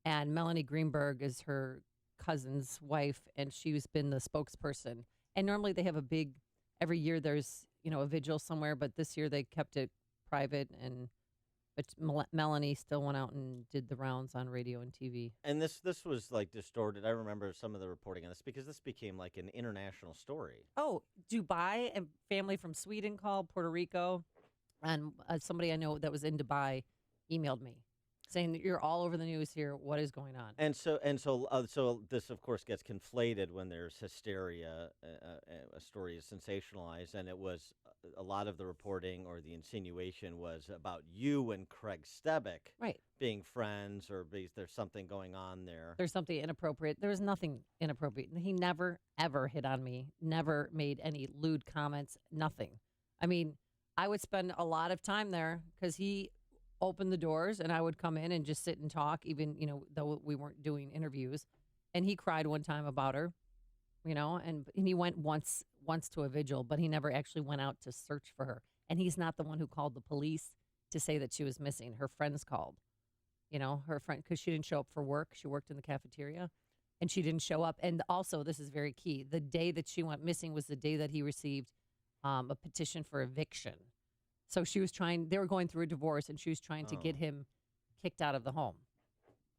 and Melanie Greenberg is her cousin's wife, and she's been the spokesperson. And normally they have every year there's a vigil somewhere, but this year they kept it private, but Melanie still went out and did the rounds on radio and TV. And this was like distorted. I remember some of the reporting on this because this became like an international story. Oh, Dubai, and family from Sweden called, Puerto Rico, and somebody I know that was in Dubai emailed me saying that you're all over the news here. What is going on? And so this, of course, gets conflated when there's hysteria. A story is sensationalized, and it was a lot of the reporting or the insinuation was about you and Craig Stebick being friends, or there's something going on there. There's something inappropriate. There was nothing inappropriate. He never, ever hit on me, never made any lewd comments, nothing. I mean, I would spend a lot of time there because he opened the doors and I would come in and just sit and talk, even, though we weren't doing interviews. And he cried one time about her, and he went once to a vigil, but he never actually went out to search for her. And he's not the one who called the police to say that she was missing. Her friends called, her friend, because she didn't show up for work. She worked in the cafeteria and she didn't show up. And also, this is very key, the day that she went missing was the day that he received a petition for eviction. So they were going through a divorce, and she was trying to get him kicked out of the home,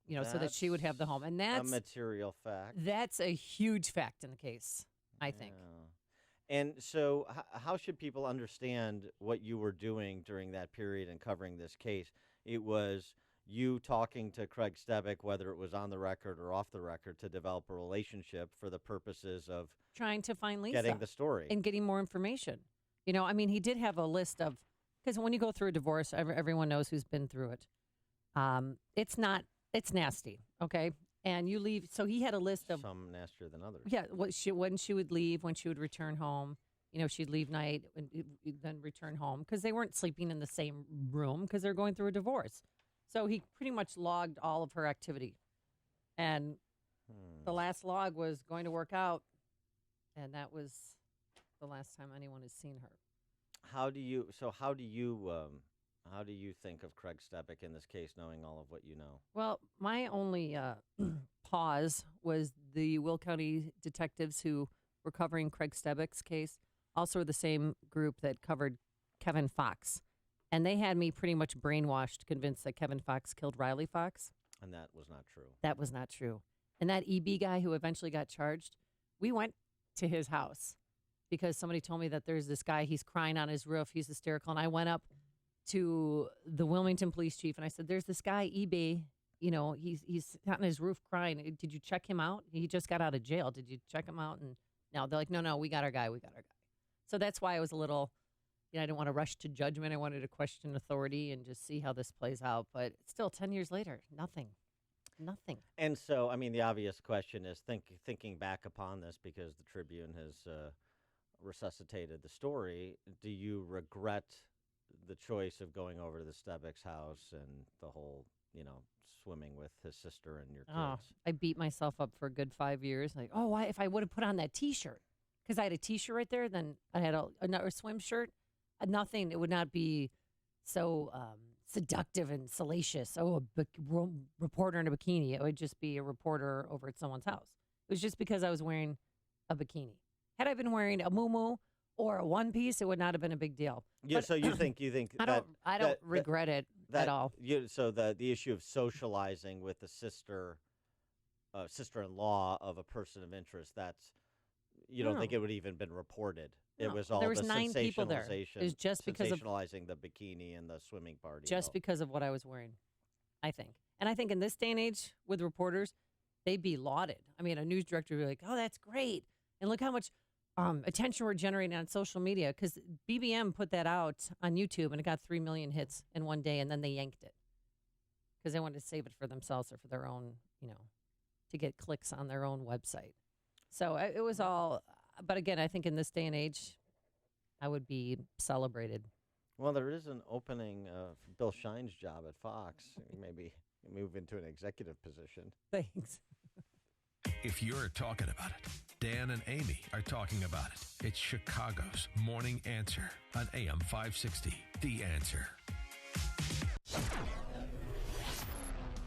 so that she would have the home. And that's a material fact. That's a huge fact in the case, I think. And so how should people understand what you were doing during that period and covering this case? It was you talking to Craig Stebick, whether it was on the record or off the record, to develop a relationship for the purposes of trying to find Lisa. Getting the story. And getting more information. He did have a list of, because when you go through a divorce, everyone knows who's been through it. It's nasty, okay? And you leave, so he had a list of. Some nastier than others. Yeah, when she would leave, when she would return home, she'd leave night and then return home, because they weren't sleeping in the same room because they're going through a divorce. So he pretty much logged all of her activity. And the last log was going to work out, and that was the last time anyone has seen her. How do you think of Craig Stebick in this case, knowing all of what you know? Well, my only pause was the Will County detectives who were covering Craig Stebick's case, also the same group that covered Kevin Fox. And they had me pretty much brainwashed, convinced that Kevin Fox killed Riley Fox. And that was not true. That was not true. And that EB guy who eventually got charged, we went to his house because somebody told me that there's this guy, he's crying on his roof, he's hysterical. And I went up to the Wilmington police chief and I said, there's this guy, EB, he's on his roof crying. Did you check him out? He just got out of jail. Did you check him out? And no, they're like, no, we got our guy. So that's why I was a little, I didn't want to rush to judgment. I wanted to question authority and just see how this plays out. But still, 10 years later, nothing. And so, the obvious question is thinking back upon this, because the Tribune has resuscitated the story, do you regret the choice of going over to the Stebick's house and the whole, swimming with his sister and your kids? Oh, I beat myself up for a good 5 years. Like, why? If I would have put on that T-shirt, because I had a T-shirt right there, then I had another swim shirt. Nothing. It would not be so seductive and salacious. A reporter in a bikini. It would just be a reporter over at someone's house. It was just because I was wearing a bikini. Had I been wearing a muumuu or a one piece, it would not have been a big deal. Yeah, But so you think I don't regret it at all. So the issue of socializing with the sister-in-law of a person of interest, you don't think it would even been reported. No. It was all There was the 9 people there. sensationalization. It was just because of- sensationalizing the bikini and the swimming party. Just because of what I was wearing, I think. And I think in this day and age with reporters, they'd be lauded. I mean, a news director would be like, oh, that's great. And look how much attention we're generating on social media. Because BBM put that out on YouTube, and it got 3 million hits in one day, and then they yanked it. Because they wanted to save it for themselves or for their own, to get clicks on their own website. So it was all, but again, I think in this day and age, I would be celebrated. Well, there is an opening for Bill Shine's job at Fox. Maybe move into an executive position. Thanks. If you're talking about it, Dan and Amy are talking about it. It's Chicago's Morning Answer on AM 560. The Answer.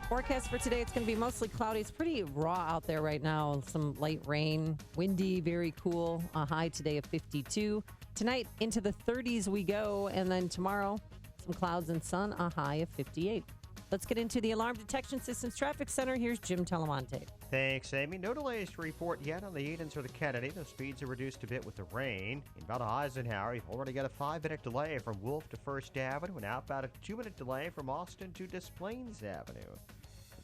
Forecast for today, it's going to be mostly cloudy. It's pretty raw out there right now. Some light rain, windy, very cool. A high today of 52. Tonight, into the 30s we go. And then tomorrow, some clouds and sun, a high of 58. Let's get into the Alarm Detection Systems Traffic Center. Here's Jim Telemonte. Thanks, Amy. No delays to report yet on the Edens or the Kennedy. The speeds are reduced a bit with the rain. Inbound to Eisenhower, you've already got a 5-minute delay from Wolf to First Avenue, and outbound a 2-minute delay from Austin to Des Plaines Avenue.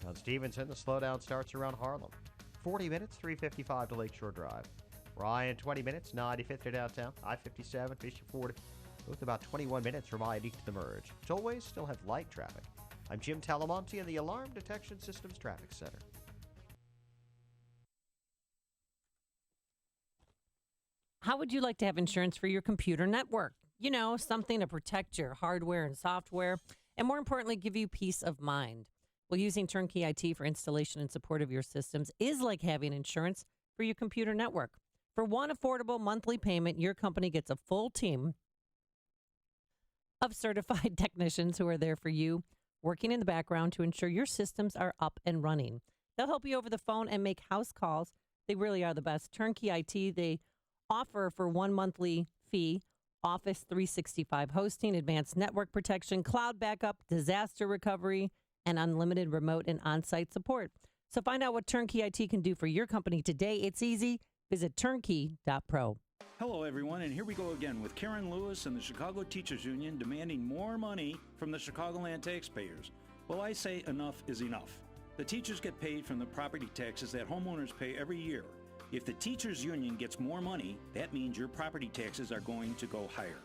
On Stevenson, the slowdown starts around Harlem. 40 minutes, 3:55 to Lakeshore Drive. Ryan, 20 minutes, 95th to downtown. I-57, Bishop Ford, both about 21 minutes from I-80 to the merge. Tollways still have light traffic. I'm Jim Talamonte in the Alarm Detection Systems Traffic Center. How would you like to have insurance for your computer network? Something to protect your hardware and software, and more importantly, give you peace of mind. Well, using Turnkey IT for installation and support of your systems is like having insurance for your computer network. For one affordable monthly payment, your company gets a full team of certified technicians who are there for you, working in the background to ensure your systems are up and running. They'll help you over the phone and make house calls. They really are the best. Turnkey IT, they offer for one monthly fee, Office 365 hosting, advanced network protection, cloud backup, disaster recovery, and unlimited remote and on-site support. So find out what Turnkey IT can do for your company today. It's easy. Visit turnkey.pro. Hello, everyone, and here we go again with Karen Lewis and the Chicago Teachers Union demanding more money from the Chicagoland taxpayers. Well, I say enough is enough. The teachers get paid from the property taxes that homeowners pay every year. If the Teachers Union gets more money, that means your property taxes are going to go higher.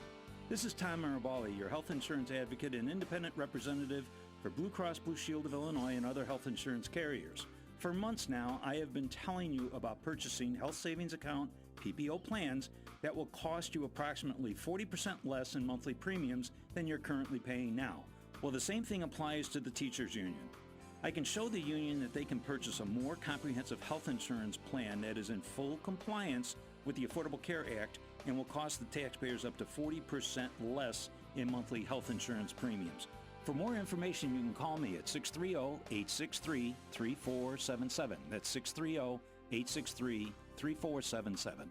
This is Tom Marabali, your health insurance advocate and independent representative for Blue Cross Blue Shield of Illinois and other health insurance carriers. For months now, I have been telling you about purchasing health savings account PPO plans that will cost you approximately 40% less in monthly premiums than you're currently paying now. Well, the same thing applies to the Teachers Union. I can show the union that they can purchase a more comprehensive health insurance plan that is in full compliance with the Affordable Care Act and will cost the taxpayers up to 40% less in monthly health insurance premiums. For more information, you can call me at 630-863-3477. That's 630-863-3477.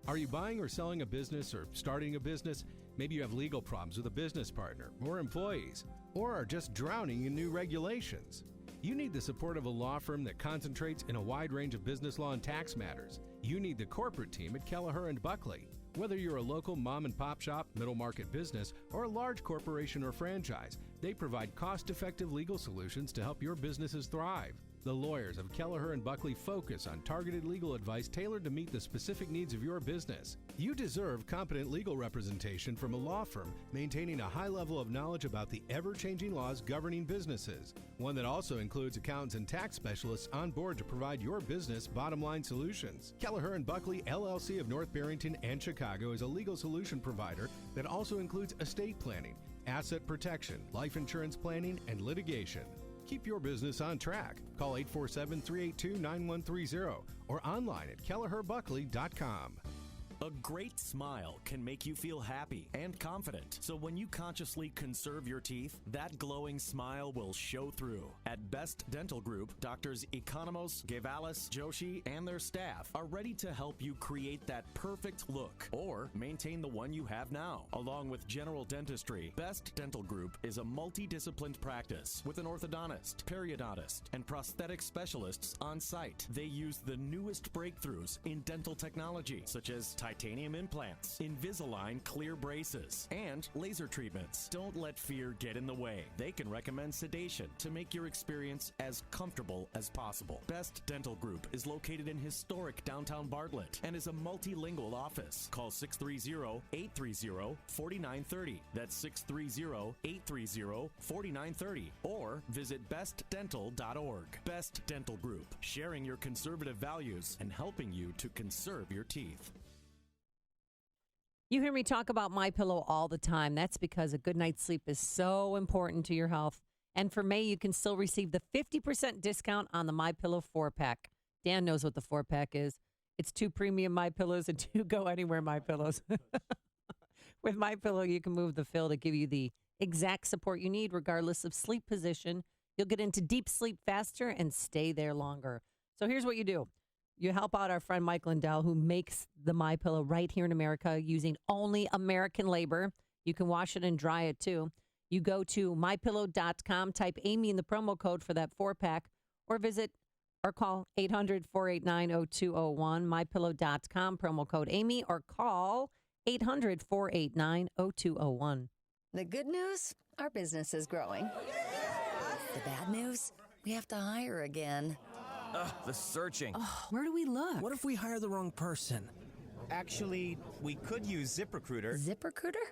Are you buying or selling a business or starting a business? Maybe you have legal problems with a business partner or employees, or are just drowning in new regulations. You need the support of a law firm that concentrates in a wide range of business law and tax matters. You need the corporate team at Kelleher and Buckley. Whether you're a local mom and pop shop, middle market business, or a large corporation or franchise, they provide cost-effective legal solutions to help your businesses thrive. The lawyers of Kelleher and Buckley focus on targeted legal advice tailored to meet the specific needs of your business. You deserve competent legal representation from a law firm maintaining a high level of knowledge about the ever-changing laws governing businesses. One that also includes accountants and tax specialists on board to provide your business bottom-line solutions. Kelleher and Buckley, LLC of North Barrington and Chicago is a legal solution provider that also includes estate planning, asset protection, life insurance planning, and litigation. Keep your business on track. Call 847-382-9130 or online at kelleherbuckley.com. A great smile can make you feel happy and confident. So when you consciously conserve your teeth, that glowing smile will show through. At Best Dental Group, Doctors Economos, Gavalis, Joshi, and their staff are ready to help you create that perfect look or maintain the one you have now. Along with general dentistry, Best Dental Group is a multidisciplined practice with an orthodontist, periodontist, and prosthetic specialists on site. They use the newest breakthroughs in dental technology, such as titanium implants, Invisalign clear braces, and laser treatments. Don't let fear get in the way. They can recommend sedation to make your experience as comfortable as possible. Best Dental Group is located in historic downtown Bartlett and is a multilingual office. Call 630-830-4930. That's 630-830-4930. Or visit bestdental.org. Best Dental Group, sharing your conservative values and helping you to conserve your teeth. You hear me talk about MyPillow all the time. That's because a good night's sleep is so important to your health. And for May, you can still receive the 50% discount on the MyPillow 4-pack. Dan knows what the 4-pack is. It's 2 premium MyPillows and 2 Go Anywhere MyPillows. With MyPillow, you can move the fill to give you the exact support you need, regardless of sleep position. You'll get into deep sleep faster and stay there longer. So here's what you do. You help out our friend Mike Lindell, who makes the MyPillow right here in America using only American labor. You can wash it and dry it, too. You go to MyPillow.com, type Amy in the promo code for that 4-pack, or visit or call 800-489-0201, MyPillow.com, promo code Amy, or call 800-489-0201. The good news? Our business is growing. The bad news? We have to hire again. Ugh, the searching. Oh, where do we look? What if we hire the wrong person? Actually, we could use ZipRecruiter. ZipRecruiter?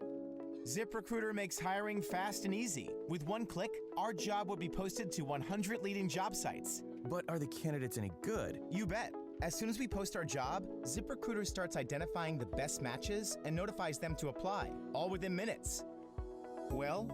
ZipRecruiter makes hiring fast and easy. With one click, our job would be posted to 100 leading job sites. But are the candidates any good? You bet. As soon as we post our job, ZipRecruiter starts identifying the best matches and notifies them to apply, all within minutes. Well,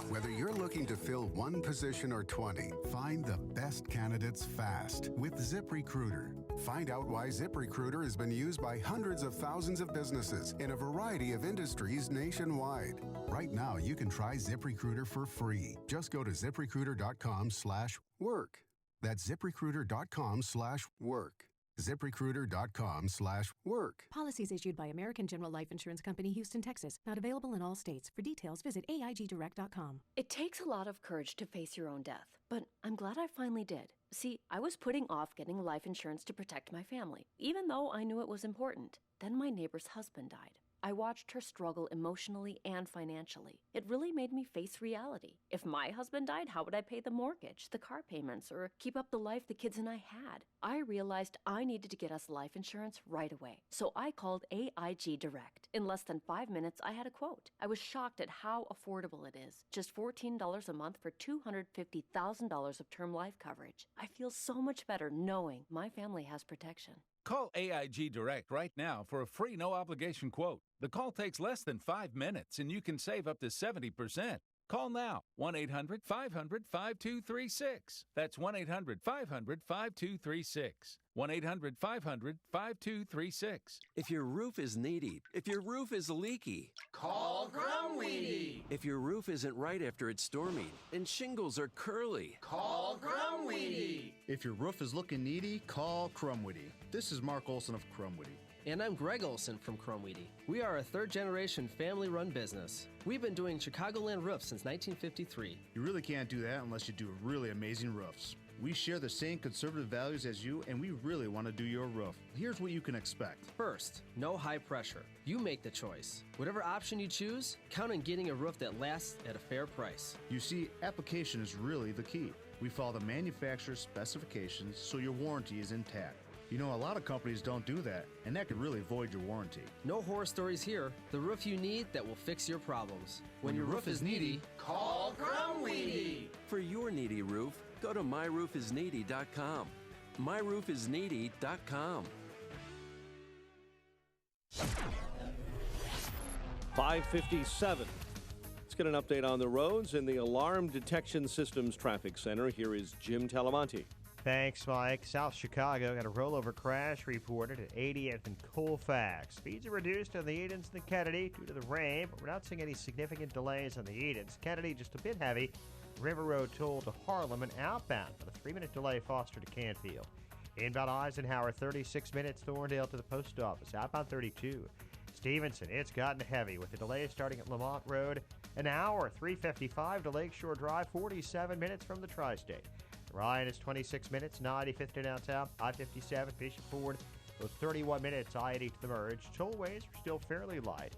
whether you're looking to fill one position or 20, find the best candidates fast with ZipRecruiter. Find out why ZipRecruiter has been used by hundreds of thousands of businesses in a variety of industries nationwide. Right now, you can try ZipRecruiter for free. Just go to ZipRecruiter.com/work. That's ZipRecruiter.com/work. ZipRecruiter.com/work. Policies issued by American General Life Insurance Company, Houston, Texas. Not available in all states. For details, visit AIGdirect.com. It takes a lot of courage to face your own death, but I'm glad I finally did. See, I was putting off getting life insurance to protect my family, even though I knew it was important. Then my neighbor's husband died. I watched her struggle emotionally and financially. It really made me face reality. If my husband died, how would I pay the mortgage, the car payments, or keep up the life the kids and I had? I realized I needed to get us life insurance right away. So I called AIG Direct. In less than 5 minutes, I had a quote. I was shocked at how affordable it is. Just $14 a month for $250,000 of term life coverage. I feel so much better knowing my family has protection. Call AIG Direct right now for a free no-obligation quote. The call takes less than 5 minutes, and you can save up to 70%. Call now, 1-800-500-5236. That's 1-800-500-5236. 1-800-500-5236. If your roof is needy, if your roof is leaky, call Grumweedy. If your roof isn't right after it's storming and shingles are curly, call Grumweedy. If your roof is looking needy, call Crumweedy. This is Mark Olson of Crumweedy. And I'm Greg Olson from Crumweedy. We are a third-generation family-run business. We've been doing Chicagoland roofs since 1953. You really can't do that unless you do really amazing roofs. We share the same conservative values as you, and we really want to do your roof. Here's what you can expect. First, no high pressure. You make the choice. Whatever option you choose, count on getting a roof that lasts at a fair price. You see, application is really the key. We follow the manufacturer's specifications so your warranty is intact. You know, a lot of companies don't do that, and that could really void your warranty. No horror stories here. The roof you need that will fix your problems. When your roof is needy, call Grumweedy. For your needy roof, go to myroofisneedy.com. myroofisneedy.com. 5:57. Let's get an update on the roads in the Alarm Detection Systems Traffic Center. Here is Jim Talamonte. Thanks, Mike. South Chicago got a rollover crash reported at 80th and Colfax. Speeds are reduced on the Edens and the Kennedy due to the rain, but we're not seeing any significant delays on the Edens. Kennedy just a bit heavy. River Road toll to Harlem and outbound, but a 3-minute delay Foster to Canfield. Inbound Eisenhower, 36 minutes Thorndale to the post office. Outbound 32. Stevenson, it's gotten heavy with the delay starting at Lamont Road. An hour, 3:55 to Lakeshore Drive, 47 minutes from the Tri-State. Ryan is 26 minutes, 95th to downtown, I-57, Bishop Ford, those 31 minutes, I-80 to the merge. Tollways are still fairly light.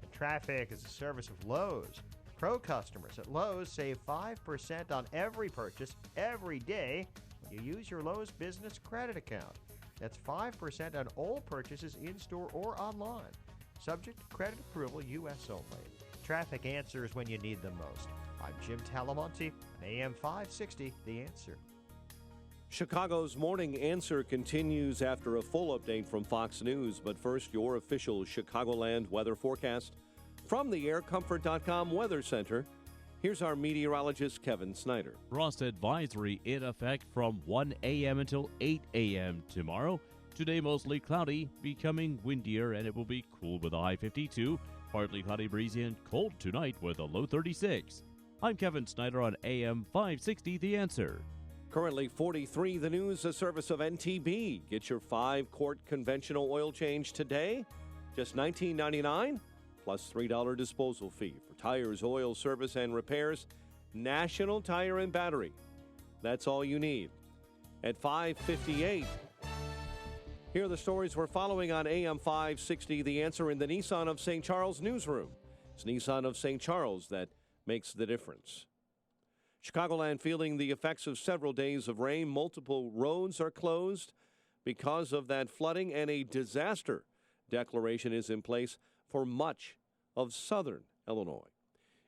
And traffic is a service of Lowe's. Pro customers at Lowe's save 5% on every purchase every day when you use your Lowe's Business Credit Account. That's 5% on all purchases in-store or online. Subject to credit approval, U.S. only. Traffic answers when you need them most. I'm Jim Talamonte, on AM 560, The Answer. Chicago's Morning Answer continues after a full update from Fox News. But first, your official Chicagoland weather forecast from the AirComfort.com Weather Center. Here's our meteorologist, Kevin Snyder. Frost advisory in effect from 1 a.m. until 8 a.m. tomorrow. Today, mostly cloudy, becoming windier, and it will be cool with a high 52. Partly cloudy, breezy, and cold tonight with a low 36. I'm Kevin Snyder on AM 560, The Answer. Currently 43, the news, a service of NTB. Get your 5-quart conventional oil change today, just $19.99, plus $3 disposal fee. For tires, oil, service, and repairs, National Tire and Battery. That's all you need. At 5:58, here are the stories we're following on AM 560, The Answer in the Nissan of St. Charles newsroom. It's Nissan of St. Charles that makes the difference. Chicagoland feeling the effects of several days of rain. Multiple roads are closed because of that flooding, and a disaster declaration is in place for much of southern Illinois.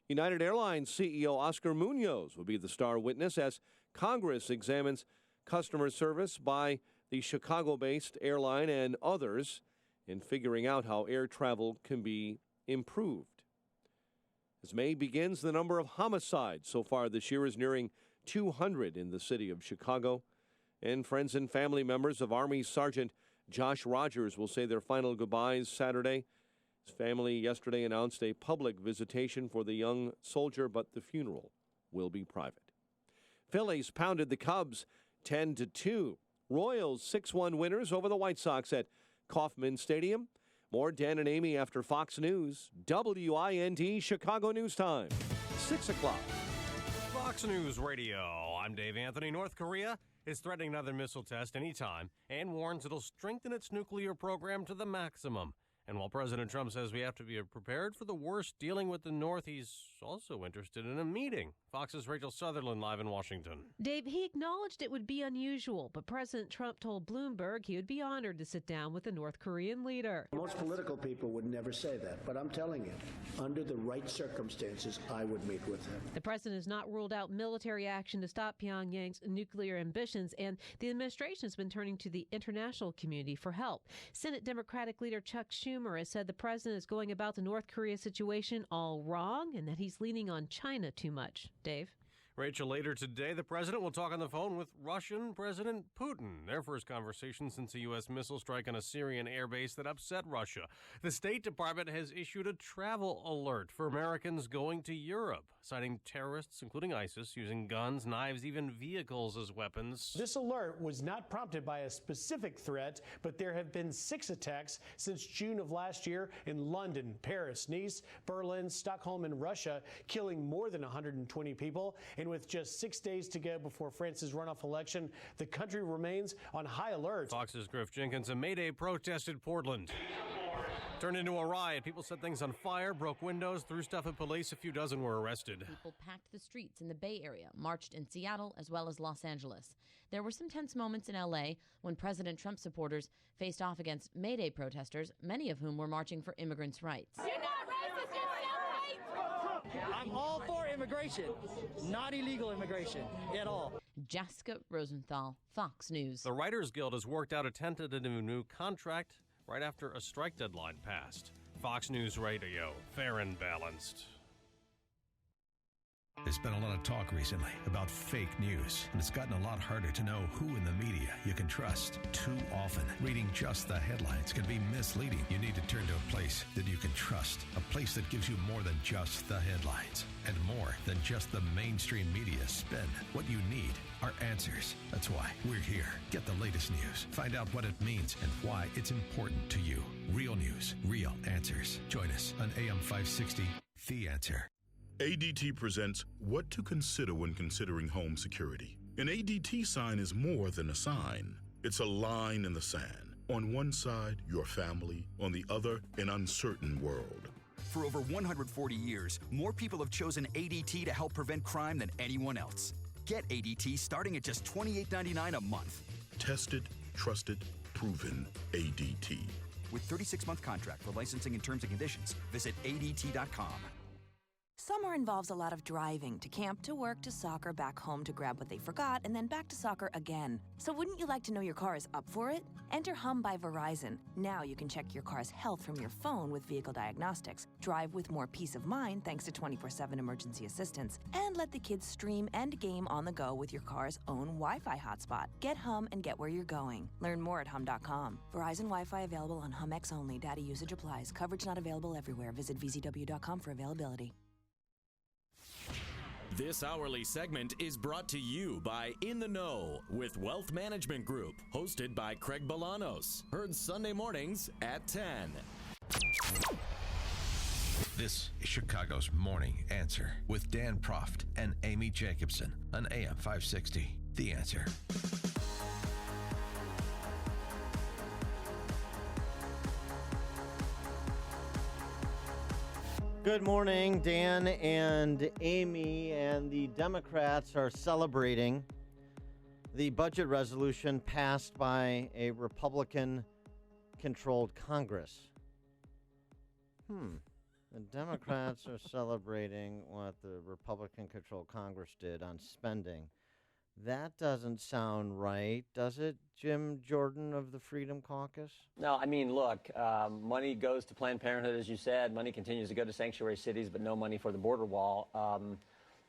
United Airlines CEO Oscar Munoz will be the star witness as Congress examines customer service by the Chicago-based airline and others in figuring out how air travel can be improved. As May begins, the number of homicides so far this year is nearing 200 in the city of Chicago. And friends and family members of Army Sergeant Josh Rogers will say their final goodbyes Saturday. His family yesterday announced a public visitation for the young soldier, but the funeral will be private. Phillies pounded the Cubs 10-2. Royals 6-1 winners over the White Sox at Kauffman Stadium. More Dan and Amy after Fox News. WIND Chicago News Time, 6 o'clock. Fox News Radio. I'm Dave Anthony. North Korea is threatening another missile test anytime and warns it'll strengthen its nuclear program to the maximum. And while President Trump says we have to be prepared for the worst dealing with the North, he's also interested in a meeting. Fox's Rachel Sutherland live in Washington. Dave, he acknowledged it would be unusual, but President Trump told Bloomberg he would be honored to sit down with the North Korean leader. Most political people would never say that, but I'm telling you, under the right circumstances, I would meet with him. The president has not ruled out military action to stop Pyongyang's nuclear ambitions, and the administration has been turning to the international community for help. Senate Democratic leader Chuck Schumer has said the president is going about the North Korea situation all wrong and that he's leaning on China too much. Dave? Rachel, later today, the president will talk on the phone with Russian President Putin. Their first conversation since a U.S. missile strike on a Syrian airbase that upset Russia. The State Department has issued a travel alert for Americans going to Europe, citing terrorists, including ISIS, using guns, knives, even vehicles as weapons. This alert was not prompted by a specific threat, but there have been 6 attacks since June of last year in London, Paris, Nice, Berlin, Stockholm, and Russia, killing more than 120 people. And with just 6 days to go before France's runoff election, the country remains on high alert. Fox's Griff Jenkins. A May Day protest in Portland turned into a riot. People set things on fire, broke windows, threw stuff at police. A few dozen were arrested. People packed the streets in the Bay Area, marched in Seattle as well as Los Angeles. There were some tense moments in L.A. when President Trump supporters faced off against May Day protesters, many of whom were marching for immigrants' rights. You're not racist, you're self-hate! I'm all for immigration, not illegal immigration at all. Jessica Rosenthal, Fox News. The Writers Guild has worked out a tentative new contract right after a strike deadline passed. Fox News Radio, fair and balanced. There's been a lot of talk recently about fake news, and it's gotten a lot harder to know who in the media you can trust. Too often, reading just the headlines can be misleading. You need to turn to a place that you can trust, a place that gives you more than just the headlines and more than just the mainstream media spin. What you need are answers. That's why we're here. Get the latest news. Find out what it means and why it's important to you. Real news, real answers. Join us on AM 560, The Answer. ADT presents What to Consider When Considering Home Security. An ADT sign is more than a sign. It's a line in the sand. On one side, your family. On the other, an uncertain world. For over 140 years, more people have chosen ADT to help prevent crime than anyone else. Get ADT starting at just $28.99 a month. Tested, trusted, proven ADT. With 36-month contract for licensing and terms and conditions, visit ADT.com. Summer involves a lot of driving, to camp, to work, to soccer, back home to grab what they forgot, and then back to soccer again. So wouldn't you like to know your car is up for it? Enter Hum by Verizon. Now you can check your car's health from your phone with vehicle diagnostics, drive with more peace of mind thanks to 24/7 emergency assistance, and let the kids stream and game on the go with your car's own Wi-Fi hotspot. Get Hum and get where you're going. Learn more at hum.com. Verizon Wi-Fi available on HumX only. Data usage applies. Coverage not available everywhere. Visit vzw.com for availability. This hourly segment is brought to you by In the Know with Wealth Management Group, hosted by Craig Bolanos. Heard Sunday mornings at 10. This is Chicago's Morning Answer with Dan Proft and Amy Jacobson on AM 560. The Answer. Good morning, Dan and Amy, and the Democrats are celebrating the budget resolution passed by a Republican-controlled Congress. The Democrats are celebrating what the Republican-controlled Congress did on spending. That doesn't sound right, does it, Jim Jordan of the Freedom Caucus? No, I mean, look, money goes to Planned Parenthood, as you said. Money continues to go to sanctuary cities, but no money for the border wall.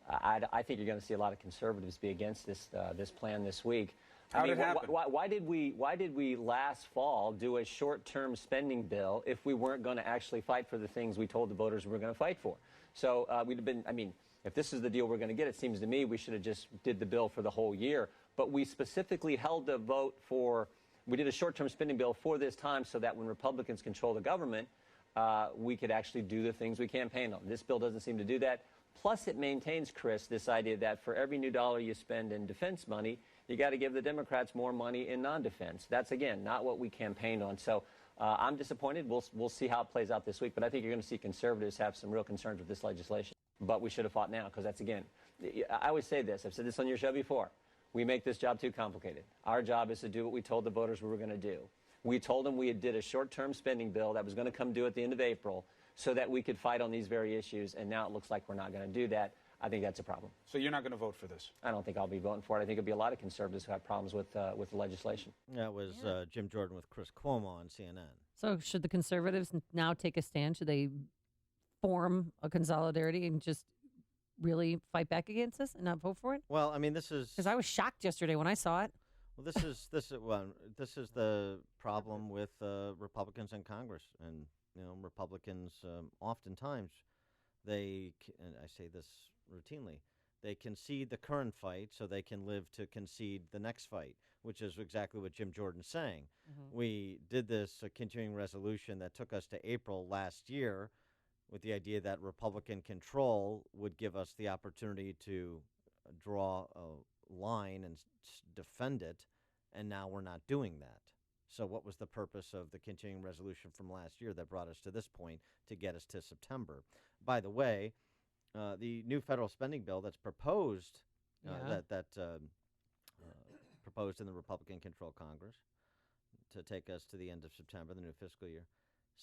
I think you're going to see a lot of conservatives be against this plan this week. How did it happen? Why did we last fall do a short-term spending bill if we weren't going to actually fight for the things we told the voters we were going to fight for? So we'd have been, I mean, if this is the deal we're going to get, it seems to me we should have just did the bill for the whole year. But we specifically held the vote for, we did a short-term spending bill for this time so that when Republicans control the government, we could actually do the things we campaigned on. This bill doesn't seem to do that. Plus, it maintains, Chris, this idea that for every new dollar you spend in defense money, you got to give the Democrats more money in non-defense. That's, again, not what we campaigned on. So I'm disappointed. We'll see how it plays out this week. But I think you're going to see conservatives have some real concerns with this legislation. But we should have fought now because that's, again, I always say this. I've said this on your show before. We make this job too complicated. Our job is to do what we told the voters we were going to do. We told them we did a short-term spending bill that was going to come due at the end of April so that we could fight on these very issues, and now it looks like we're not going to do that. I think that's a problem. So you're not going to vote for this? I don't think I'll be voting for it. I think there'll be a lot of conservatives who have problems with the legislation. That was Jim Jordan with Chris Cuomo on CNN. So should the conservatives now take a stand? Should they form a consolidarity and just really fight back against this and not vote for it? Well, I mean, this is because I was shocked yesterday when I saw it. Well, this is the problem with Republicans in Congress, and Republicans oftentimes and I say this routinely, they concede the current fight so they can live to concede the next fight, which is exactly what Jim Jordan's saying. Mm-hmm. We did this continuing resolution that took us to April last year with the idea that Republican control would give us the opportunity to draw a line and defend it, and now we're not doing that. So what was the purpose of the continuing resolution from last year that brought us to this point to get us to September? By the way, the new federal spending bill that's proposed, proposed in the Republican-controlled Congress to take us to the end of September, the new fiscal year,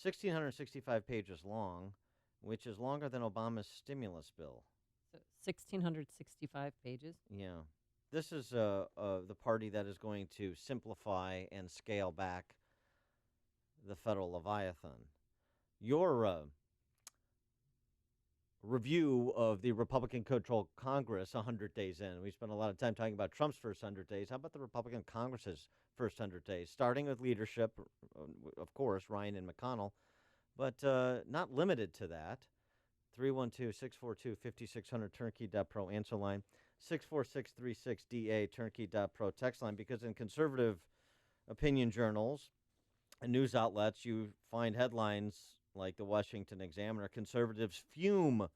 1,665 pages long, which is longer than Obama's stimulus bill. So 1,665 pages? Yeah. This is the party that is going to simplify and scale back the federal Leviathan. Your review of the Republican-controlled Congress 100 days in. We spent a lot of time talking about Trump's first 100 days. How about the Republican Congress's first 100 days? Starting with leadership, of course, Ryan and McConnell, but not limited to that. 312-642-5600, turnkey.pro answer line. 64636DA, turnkey.pro text line. Because in conservative opinion journals and news outlets, you find headlines like the Washington Examiner, conservatives fume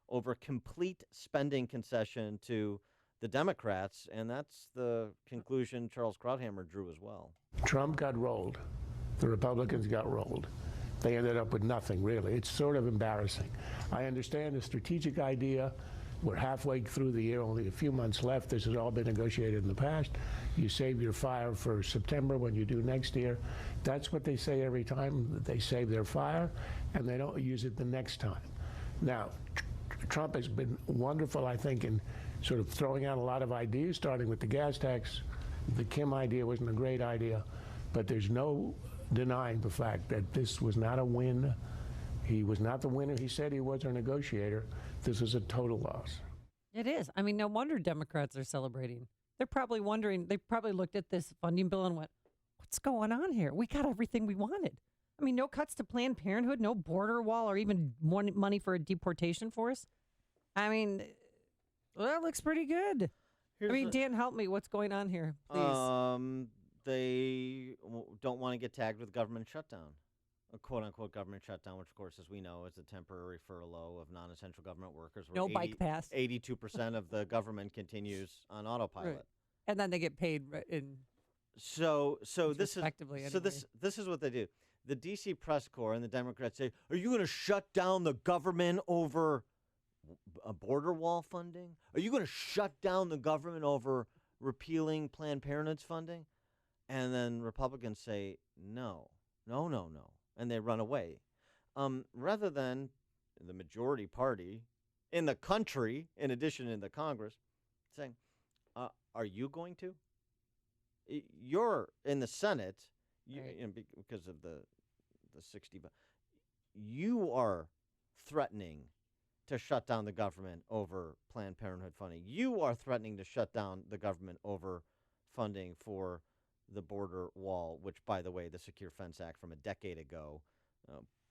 over complete spending concession to the Democrats, and that's the conclusion Charles Krauthammer drew as well. Trump got rolled. The Republicans got rolled. They ended up with nothing, really. It's sort of embarrassing. I understand the strategic idea. We're halfway through the year, only a few months left. This has all been negotiated in the past. You save your fire for September when you do next year. That's what they say every time, that they save their fire, and they don't use it the next time. Now, Trump has been wonderful, I think, in sort of throwing out a lot of ideas, starting with the gas tax. The Kim idea wasn't a great idea, but there's no denying the fact that this was not a win. He was not the winner he said he was, or negotiator. This is a total loss. It is. I mean, no wonder Democrats are celebrating. They're probably wondering, they probably looked at this funding bill and went, what's going on here? We got everything we wanted. I mean, no cuts to Planned Parenthood, no border wall, or even more money for a deportation force. I mean, well, that looks pretty good. Dan, help me. What's going on here, please? They don't want to get tagged with government shutdown, a quote-unquote government shutdown, which, of course, as we know, is a temporary furlough of non-essential government workers. No bike pass. 82% of the government continues on autopilot. Right. And then they get paid in So this is anyway. this is what they do. The D.C. press corps and the Democrats say, "Are you going to shut down the government over a border wall funding? Are you going to shut down the government over repealing Planned Parenthood's funding?" And then Republicans say, no, and they run away. Rather than the majority party in the country, in addition in the Congress, saying, are you going to? You're in the Senate, because of the 60. You are threatening to shut down the government over Planned Parenthood funding. You are threatening to shut down the government over funding for the border wall, which, by the way, the Secure Fence Act from a decade ago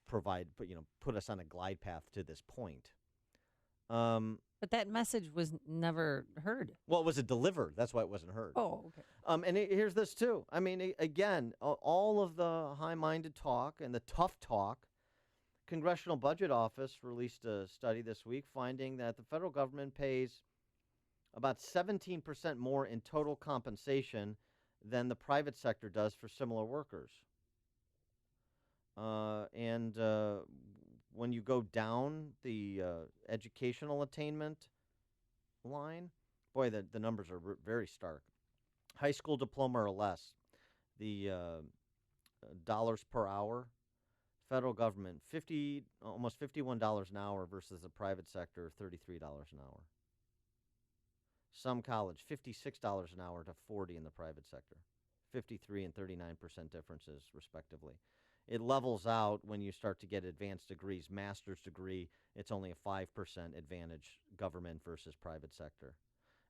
put us on a glide path to this point. But that message was never heard. Well, was it delivered? That's why it wasn't heard. Oh, okay. And here's this, too. I mean, again, all of the high-minded talk and the tough talk. Congressional Budget Office released a study this week finding that the federal government pays about 17% more in total compensation than the private sector does for similar workers. And when you go down the educational attainment line, boy, the numbers are very stark. High school diploma or less, the dollars per hour, federal government, almost $51 an hour versus the private sector, $33 an hour. Some college, $56 an hour to $40 in the private sector, 53 and 39% differences, respectively. It levels out when you start to get advanced degrees. Master's degree, it's only a 5% advantage, government versus private sector.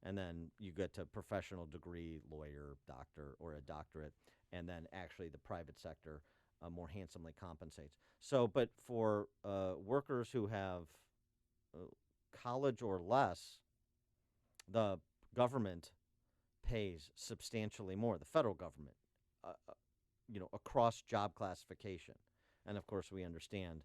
And then you get to professional degree, lawyer, doctor, or a doctorate, and then actually the private sector more handsomely compensates. So, but for workers who have college or less, the government pays substantially more, the federal government, across job classification. And, of course, we understand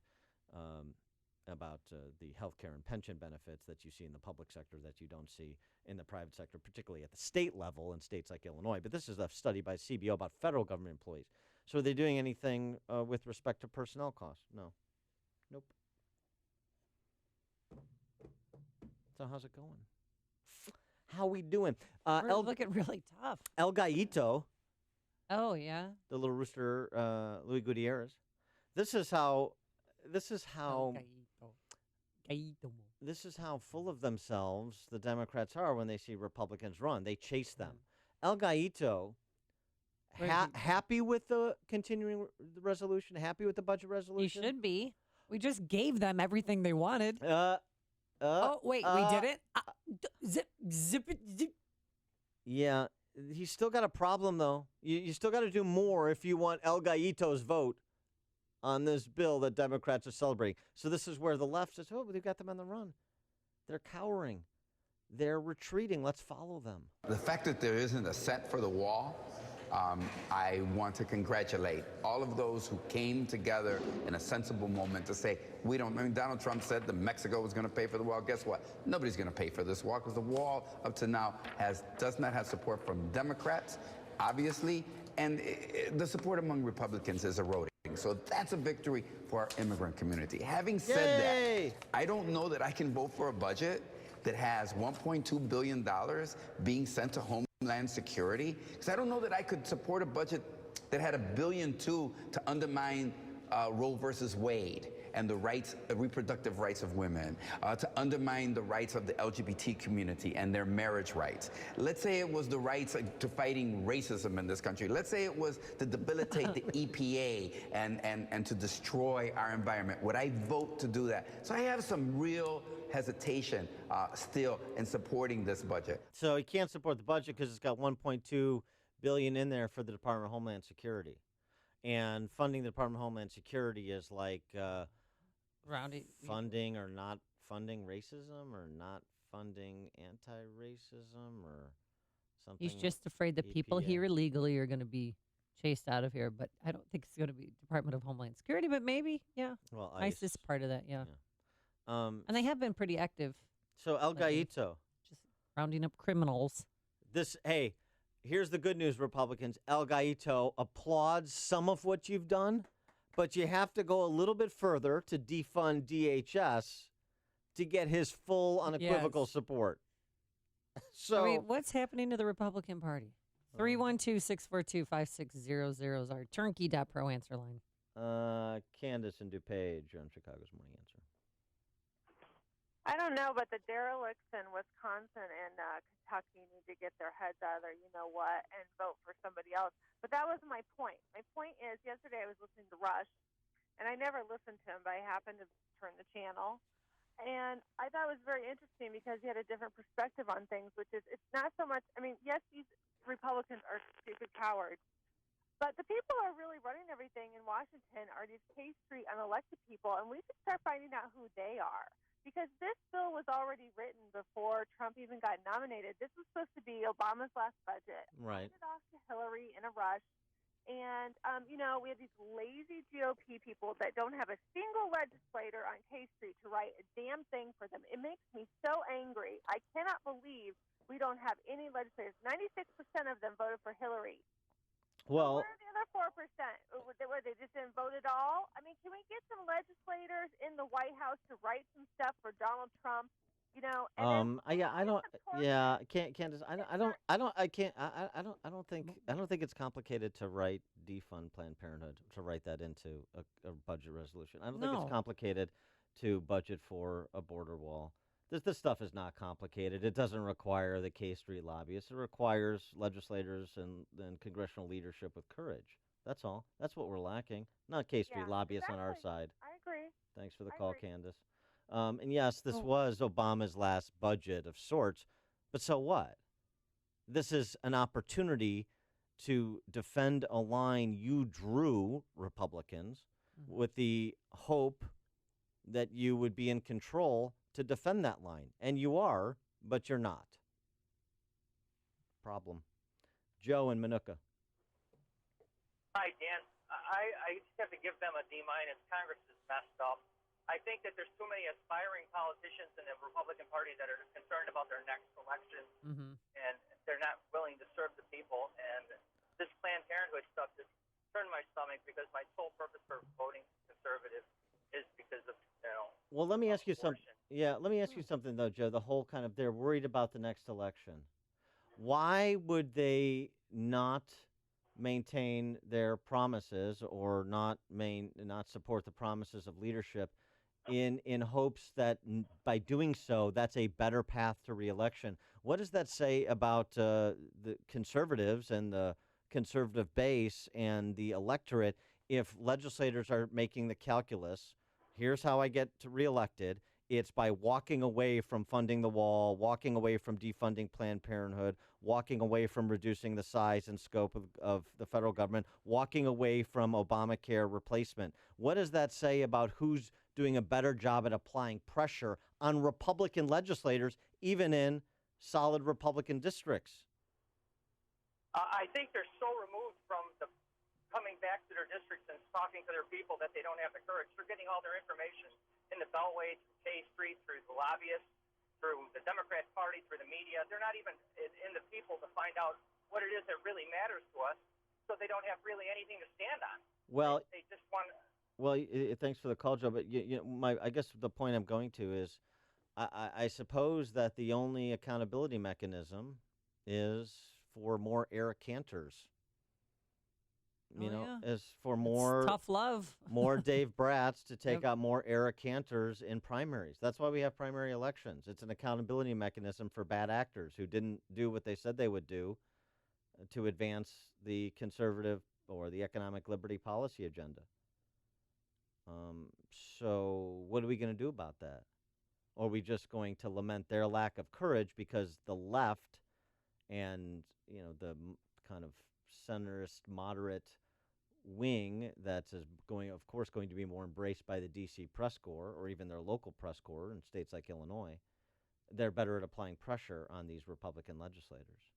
about the health care and pension benefits that you see in the public sector that you don't see in the private sector, particularly at the state level in states like Illinois. But this is a study by CBO about federal government employees. So are they doing anything with respect to personnel costs? No. Nope. So how's it going? How we doing? We're looking really tough. El Gallito. Oh, yeah. The little rooster, Luis Gutierrez. This is how This is how full of themselves the Democrats are when they see Republicans run. They chase them. El Gallito, happy with the continuing resolution, happy with the budget resolution? He should be. We just gave them everything they wanted. Oh, wait, we did it? Zip it, zip. Yeah, he's still got a problem, though. You still got to do more if you want El Gallito's vote on this bill that Democrats are celebrating. So this is where the left says, oh, they've got them on the run. They're cowering. They're retreating. Let's follow them. The fact that there isn't a cent for the wall, I want to congratulate all of those who came together in a sensible moment to say, we don't, I mean, Donald Trump said that Mexico was going to pay for the wall. Guess what? Nobody's going to pay for this wall because the wall up to now does not have support from Democrats, obviously, and the support among Republicans is eroding. So that's a victory for our immigrant community. Having said that, I don't know that I can vote for a budget that has $1.2 billion being sent to Homeland Security, because I don't know that I could support a budget that had $1.2 billion to undermine Roe versus Wade and the rights, reproductive rights of women, to undermine the rights of the LGBT community and their marriage rights. Let's say it was the rights to fighting racism in this country. Let's say it was to debilitate the EPA and to destroy our environment. Would I vote to do that? So I have some real hesitation still in supporting this budget. So he can't support the budget because it's got $1.2 billion in there for the Department of Homeland Security. And funding the Department of Homeland Security is like funding or not funding racism or not funding anti-racism or something. He's just afraid that people here illegally are going to be chased out of here, but I don't think it's going to be Department of Homeland Security, but maybe, yeah. Well, ICE is part of that, yeah. And they have been pretty active. So El Gallito. Just rounding up criminals. Hey, here's the good news, Republicans. El Gallito applauds some of what you've done, but you have to go a little bit further to defund DHS to get his full unequivocal support. So, I mean, what's happening to the Republican Party? 312-642-5600 is our turnkey.pro answer line. Candace and DuPage on Chicago's Morning Answer. I don't know, but the derelicts in Wisconsin and Kentucky need to get their heads out of their you-know-what and vote for somebody else. But that wasn't my point. My point is, yesterday I was listening to Rush, and I never listened to him, but I happened to turn the channel. And I thought it was very interesting because he had a different perspective on things, which is it's not so much, I mean, yes, these Republicans are stupid cowards, but the people who are really running everything in Washington are these K Street unelected people, and we should start finding out who they are. Because this bill was already written before Trump even got nominated. This was supposed to be Obama's last budget. Right. Handed off to Hillary in a rush. And, we have these lazy GOP people that don't have a single legislator on K Street to write a damn thing for them. It makes me so angry. I cannot believe we don't have any legislators. 96% of them voted for Hillary. Well, where are the other 4%? They just didn't vote at all? I mean, can we get some legislators in the White House to write some stuff for Donald Trump? Candace, I don't think it's complicated to write defund Planned Parenthood, to write that into a budget resolution. I don't think it's complicated to budget for a border wall. This stuff is not complicated. It doesn't require the K Street lobbyists. It requires legislators and congressional leadership with courage. That's all. That's what we're lacking. Not K Street lobbyists on our side. I agree. Thanks for the call, Candace. And yes, this was Obama's last budget of sorts, but so what? This is an opportunity to defend a line you drew, Republicans, with the hope that you would be in control to defend that line. And you are, but you're not. Problem. Joe in Minooka. Hi, Dan. I just have to give them a D-. Congress is messed up. I think that there's too many aspiring politicians in the Republican Party that are concerned about their next election, and they're not willing to serve the people. And this Planned Parenthood stuff just turned my stomach because my sole purpose for voting conservative is because of, Well, let me ask you something. Yeah, let me ask you something, though, Joe. The whole kind of, they're worried about the next election. Why would they not maintain their promises or not support the promises of leadership in hopes that by doing so, that's a better path to reelection? What does that say about the conservatives and the conservative base and the electorate if legislators are making the calculus, here's how I get reelected. It's by walking away from funding the wall, walking away from defunding Planned Parenthood, walking away from reducing the size and scope of the federal government, walking away from Obamacare replacement. What does that say about who's doing a better job at applying pressure on Republican legislators, even in solid Republican districts? I think they're so removed from the coming back to their districts and talking to their people that they don't have the courage. They're getting all their information in the Beltway, through K Street, through the lobbyists, through the Democrat Party, through the media. They're not even in the people to find out what it is that really matters to us, so they don't have really anything to stand on. Well, they just want. Well, thanks for the call, Joe. But I guess the point I'm going to is, I suppose that the only accountability mechanism is for more Eric Cantors. Is for more tough love, more Dave Bratz to take out more Eric Cantors in primaries. That's why we have primary elections. It's an accountability mechanism for bad actors who didn't do what they said they would do to advance the conservative or the economic liberty policy agenda. So what are we going to do about that? Or are we just going to lament their lack of courage because the left and the kind of centrist, moderate wing that's going to be more embraced by the D.C. press corps or even their local press corps in states like Illinois, they're better at applying pressure on these Republican legislators.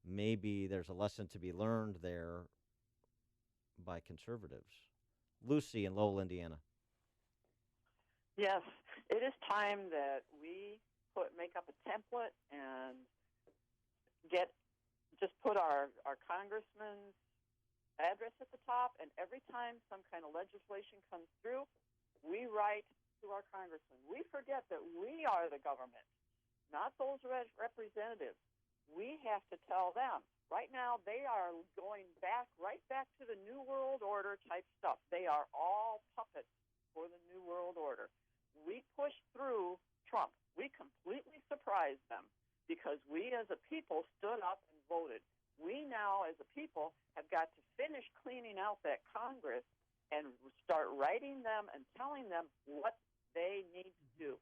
Maybe there's a lesson to be learned there by conservatives. Lucy in Lowell, Indiana. Yes, it is time that we make up a template and just put our congressman's address at the top, and every time some kind of legislation comes through, we write to our congressman. We forget that we are the government, not those representatives. We have to tell them. Right now, they are going right back to the New World Order type stuff. They are all puppets for the New World Order. We pushed through Trump. We completely surprised them because we as a people stood up and voted. We now as a people have got to finish cleaning out that Congress and start writing them and telling them what they need to do.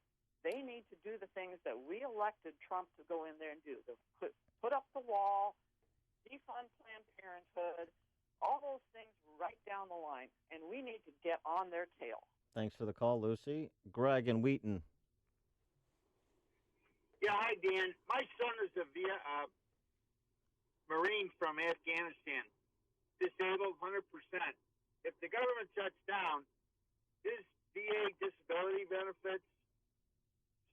They need to do the things that we elected Trump to go in there and do. Put up the wall, defund Planned Parenthood, all those things right down the line, and we need to get on their tail. Thanks for the call, Lucy. Greg in Wheaton. Yeah, hi, Dan. My son is a Marine from Afghanistan, disabled 100%. If the government shuts down, his VA disability benefits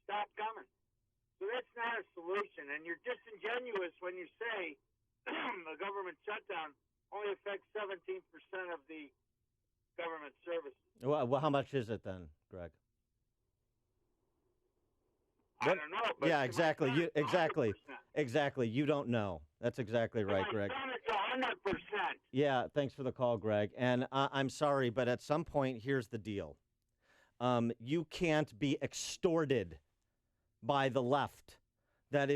stop coming. So that's not a solution. And you're disingenuous when you say the government shutdown only affects 17% of the government services. Well, how much is it then, Greg? I don't know. But yeah, exactly. Exactly. You don't know. That's exactly right, Greg. It's 100%. Yeah, thanks for the call, Greg. And I'm sorry, but at some point, here's the deal. You can't be extorted by the left that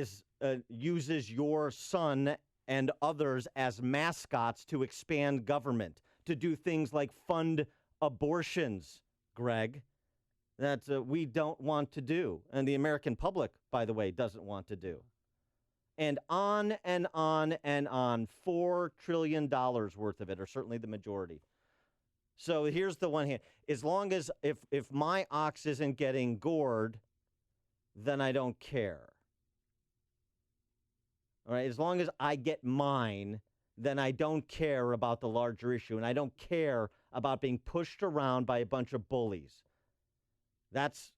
uses your son and others as mascots to expand government, to do things like fund abortions, Greg, that we don't want to do. And the American public, by the way, doesn't want to do. And on and on and on, $4 trillion worth of it, or certainly the majority. So here's the one hand. As long as if my ox isn't getting gored, then I don't care. All right, as long as I get mine, then I don't care about the larger issue, and I don't care about being pushed around by a bunch of bullies.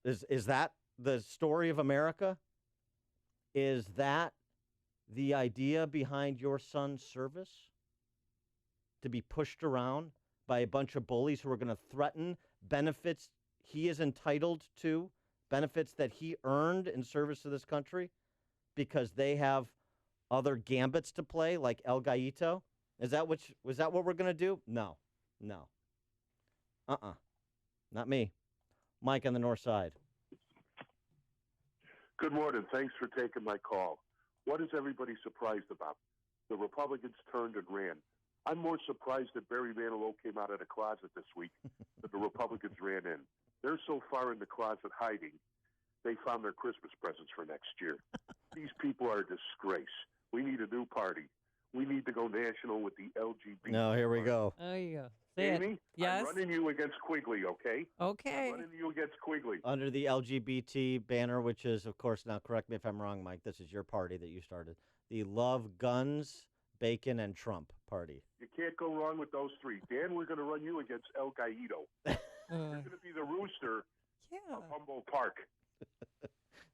Is that the story of America? Is that the idea behind your son's service? To be pushed around by a bunch of bullies who are going to threaten benefits he is entitled to, benefits that he earned in service to this country, because they have other gambits to play, like El Gallito? Was that what we're going to do? No. Not me. Mike on the north side. Good morning. Thanks for taking my call. What is everybody surprised about? The Republicans turned and ran. I'm more surprised that Barry Manilow came out of the closet this week that the Republicans ran in. They're so far in the closet hiding, they found their Christmas presents for next year. These people are a disgrace. We need a new party. We need to go national with the LGBT. No, here we go. There you go. Say Amy, it. Yes. I'm running you against Quigley, okay? Okay. I'm running you against Quigley. Under the LGBT banner, which is, of course, now correct me if I'm wrong, Mike, this is your party that you started. The Love Guns, Bacon, and Trump party. You can't go wrong with those three. Dan, we're going to run you against El Gallo. You're going to be the rooster of Humboldt Park.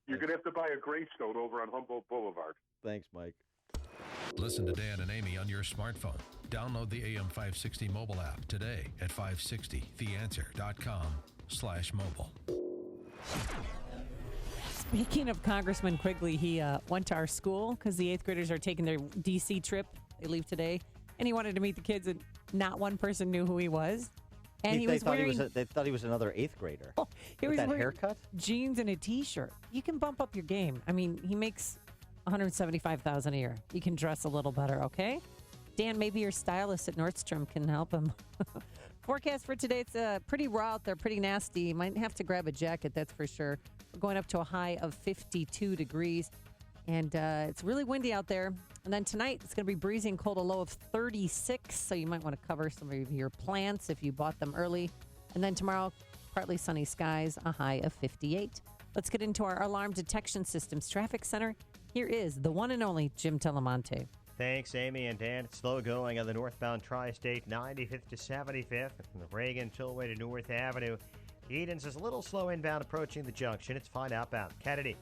You're going to have to buy a gravestone over on Humboldt Boulevard. Thanks, Mike. Listen to Dan and Amy on your smartphone. Download the AM 560 mobile app today at 560theanswer.com/mobile. Speaking of Congressman Quigley, he went to our school because the 8th graders are taking their D.C. trip. They leave today. And he wanted to meet the kids, and not one person knew who he was. And he was wearing... They thought he was another 8th grader. Oh, he was that wearing haircut? Jeans and a T-shirt. You can bump up your game. I mean, he makes $175,000 a year. You can dress a little better, okay? Dan, maybe your stylist at Nordstrom can help him. Forecast for today, it's pretty raw out there, pretty nasty. You might have to grab a jacket, that's for sure. We're going up to a high of 52 degrees, and it's really windy out there. And then tonight, it's going to be breezy and cold, a low of 36, so you might want to cover some of your plants if you bought them early. And then tomorrow, partly sunny skies, a high of 58. Let's get into our alarm detection systems traffic center. Here is the one and only Jim Telemonte. Thanks, Amy and Dan. It's slow going on the northbound Tri-State 95th to 75th from the Reagan Tollway to North Avenue. Edens is a little slow inbound approaching the junction. It's fine outbound. Kennedy,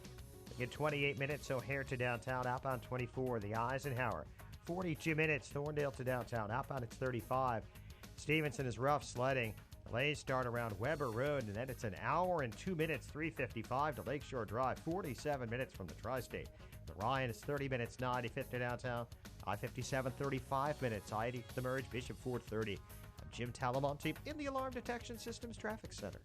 get 28 minutes. O'Hare to downtown, outbound 24. The Eisenhower, 42 minutes. Thorndale to downtown, outbound it's 35. Stevenson is rough sledding. Delays start around Weber Road, and then it's an hour and 2 minutes, 3:55 to Lakeshore Drive, 47 minutes from the Tri-State. The Ryan is 30 minutes, 95th to downtown. I-57, 35 minutes. I-80 to the Merge, Bishop Ford 30. I'm Jim Talamonte in the Alarm Detection Systems Traffic Center.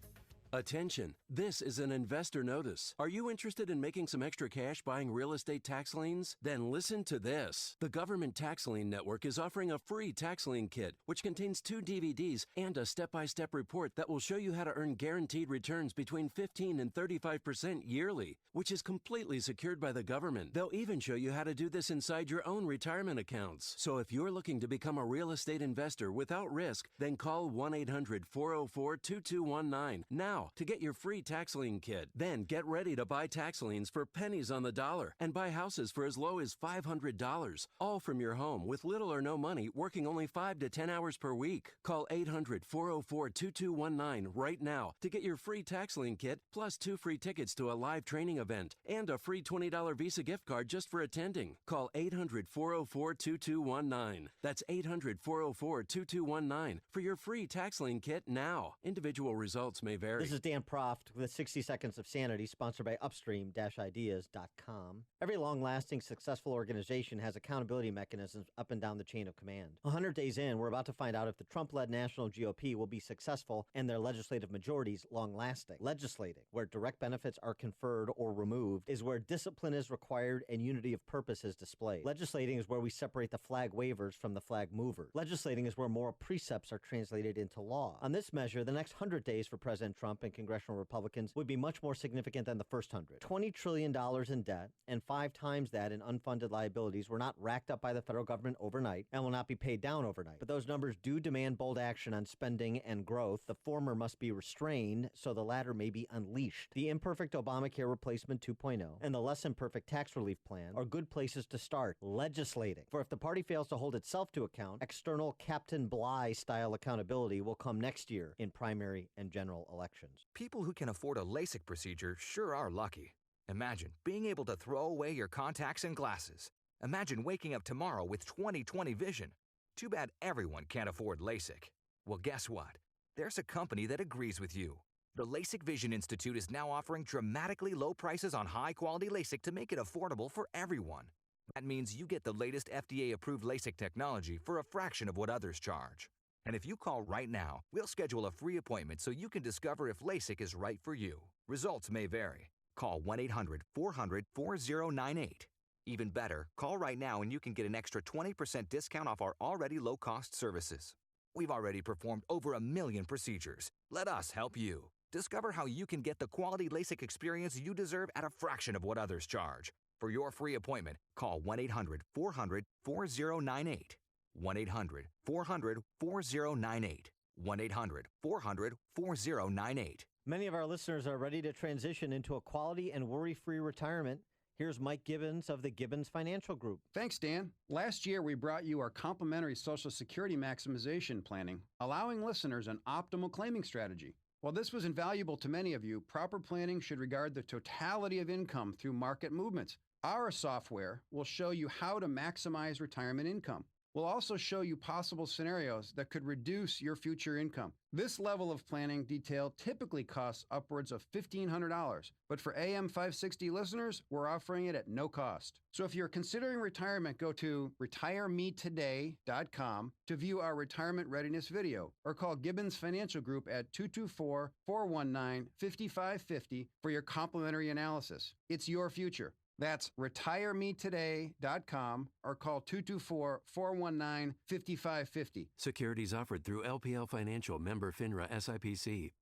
Attention, this is an investor notice. Are you interested in making some extra cash buying real estate tax liens? Then listen to this. The Government Tax Lien Network is offering a free tax lien kit, which contains 2 DVDs and a step-by-step report that will show you how to earn guaranteed returns between 15 and 35% yearly, which is completely secured by the government. They'll even show you how to do this inside your own retirement accounts. So if you're looking to become a real estate investor without risk, then call 1-800-404-2219 now to get your free tax lien kit. Then get ready to buy tax liens for pennies on the dollar and buy houses for as low as $500, all from your home with little or no money, working only 5 to 10 hours per week. Call 800-404-2219 right now to get your free tax lien kit plus 2 free tickets to a live training event and a free $20 Visa gift card just for attending. Call 800-404-2219. That's 800-404-2219 for your free tax lien kit now. Individual results may vary. This is Dan Proft with 60 Seconds of Sanity, sponsored by Upstream-Ideas.com. Every long-lasting, successful organization has accountability mechanisms up and down the chain of command. 100 days in, we're about to find out if the Trump-led national GOP will be successful and their legislative majorities long-lasting. Legislating, where direct benefits are conferred or removed, is where discipline is required and unity of purpose is displayed. Legislating is where we separate the flag wavers from the flag movers. Legislating is where moral precepts are translated into law. On this measure, the next 100 days for President Trump and congressional Republicans would be much more significant than the first 100. $20 trillion in debt and 5 times that in unfunded liabilities were not racked up by the federal government overnight and will not be paid down overnight. But those numbers do demand bold action on spending and growth. The former must be restrained so the latter may be unleashed. The imperfect Obamacare replacement 2.0 and the less imperfect tax relief plan are good places to start legislating. For if the party fails to hold itself to account, external Captain Bligh-style accountability will come next year in primary and general elections. People who can afford a LASIK procedure sure are lucky. Imagine being able to throw away your contacts and glasses. Imagine waking up tomorrow with 20/20 vision. Too bad everyone can't afford LASIK. Well, guess what? There's a company that agrees with you. The LASIK Vision Institute is now offering dramatically low prices on high-quality LASIK to make it affordable for everyone. That means you get the latest FDA-approved LASIK technology for a fraction of what others charge. And if you call right now, we'll schedule a free appointment so you can discover if LASIK is right for you. Results may vary. Call 1-800-400-4098. Even better, call right now and you can get an extra 20% discount off our already low-cost services. We've already performed over 1 million procedures. Let us help you. Discover how you can get the quality LASIK experience you deserve at a fraction of what others charge. For your free appointment, call 1-800-400-4098. 1-800-400-4098. 1-800-400-4098. Many of our listeners are ready to transition into a quality and worry-free retirement. Here's Mike Gibbons of the Gibbons Financial Group. Thanks, Dan. Last year, we brought you our complimentary Social Security maximization planning, allowing listeners an optimal claiming strategy. While this was invaluable to many of you, proper planning should regard the totality of income through market movements. Our software will show you how to maximize retirement income. We'll also show you possible scenarios that could reduce your future income. This level of planning detail typically costs upwards of $1,500, but for AM 560 listeners, we're offering it at no cost. So if you're considering retirement, go to retiremetoday.com to view our retirement readiness video, or call Gibbons Financial Group at 224-419-5550 for your complimentary analysis. It's your future. That's retiremetoday.com or call 224-419-5550. Securities offered through LPL Financial, member FINRA SIPC.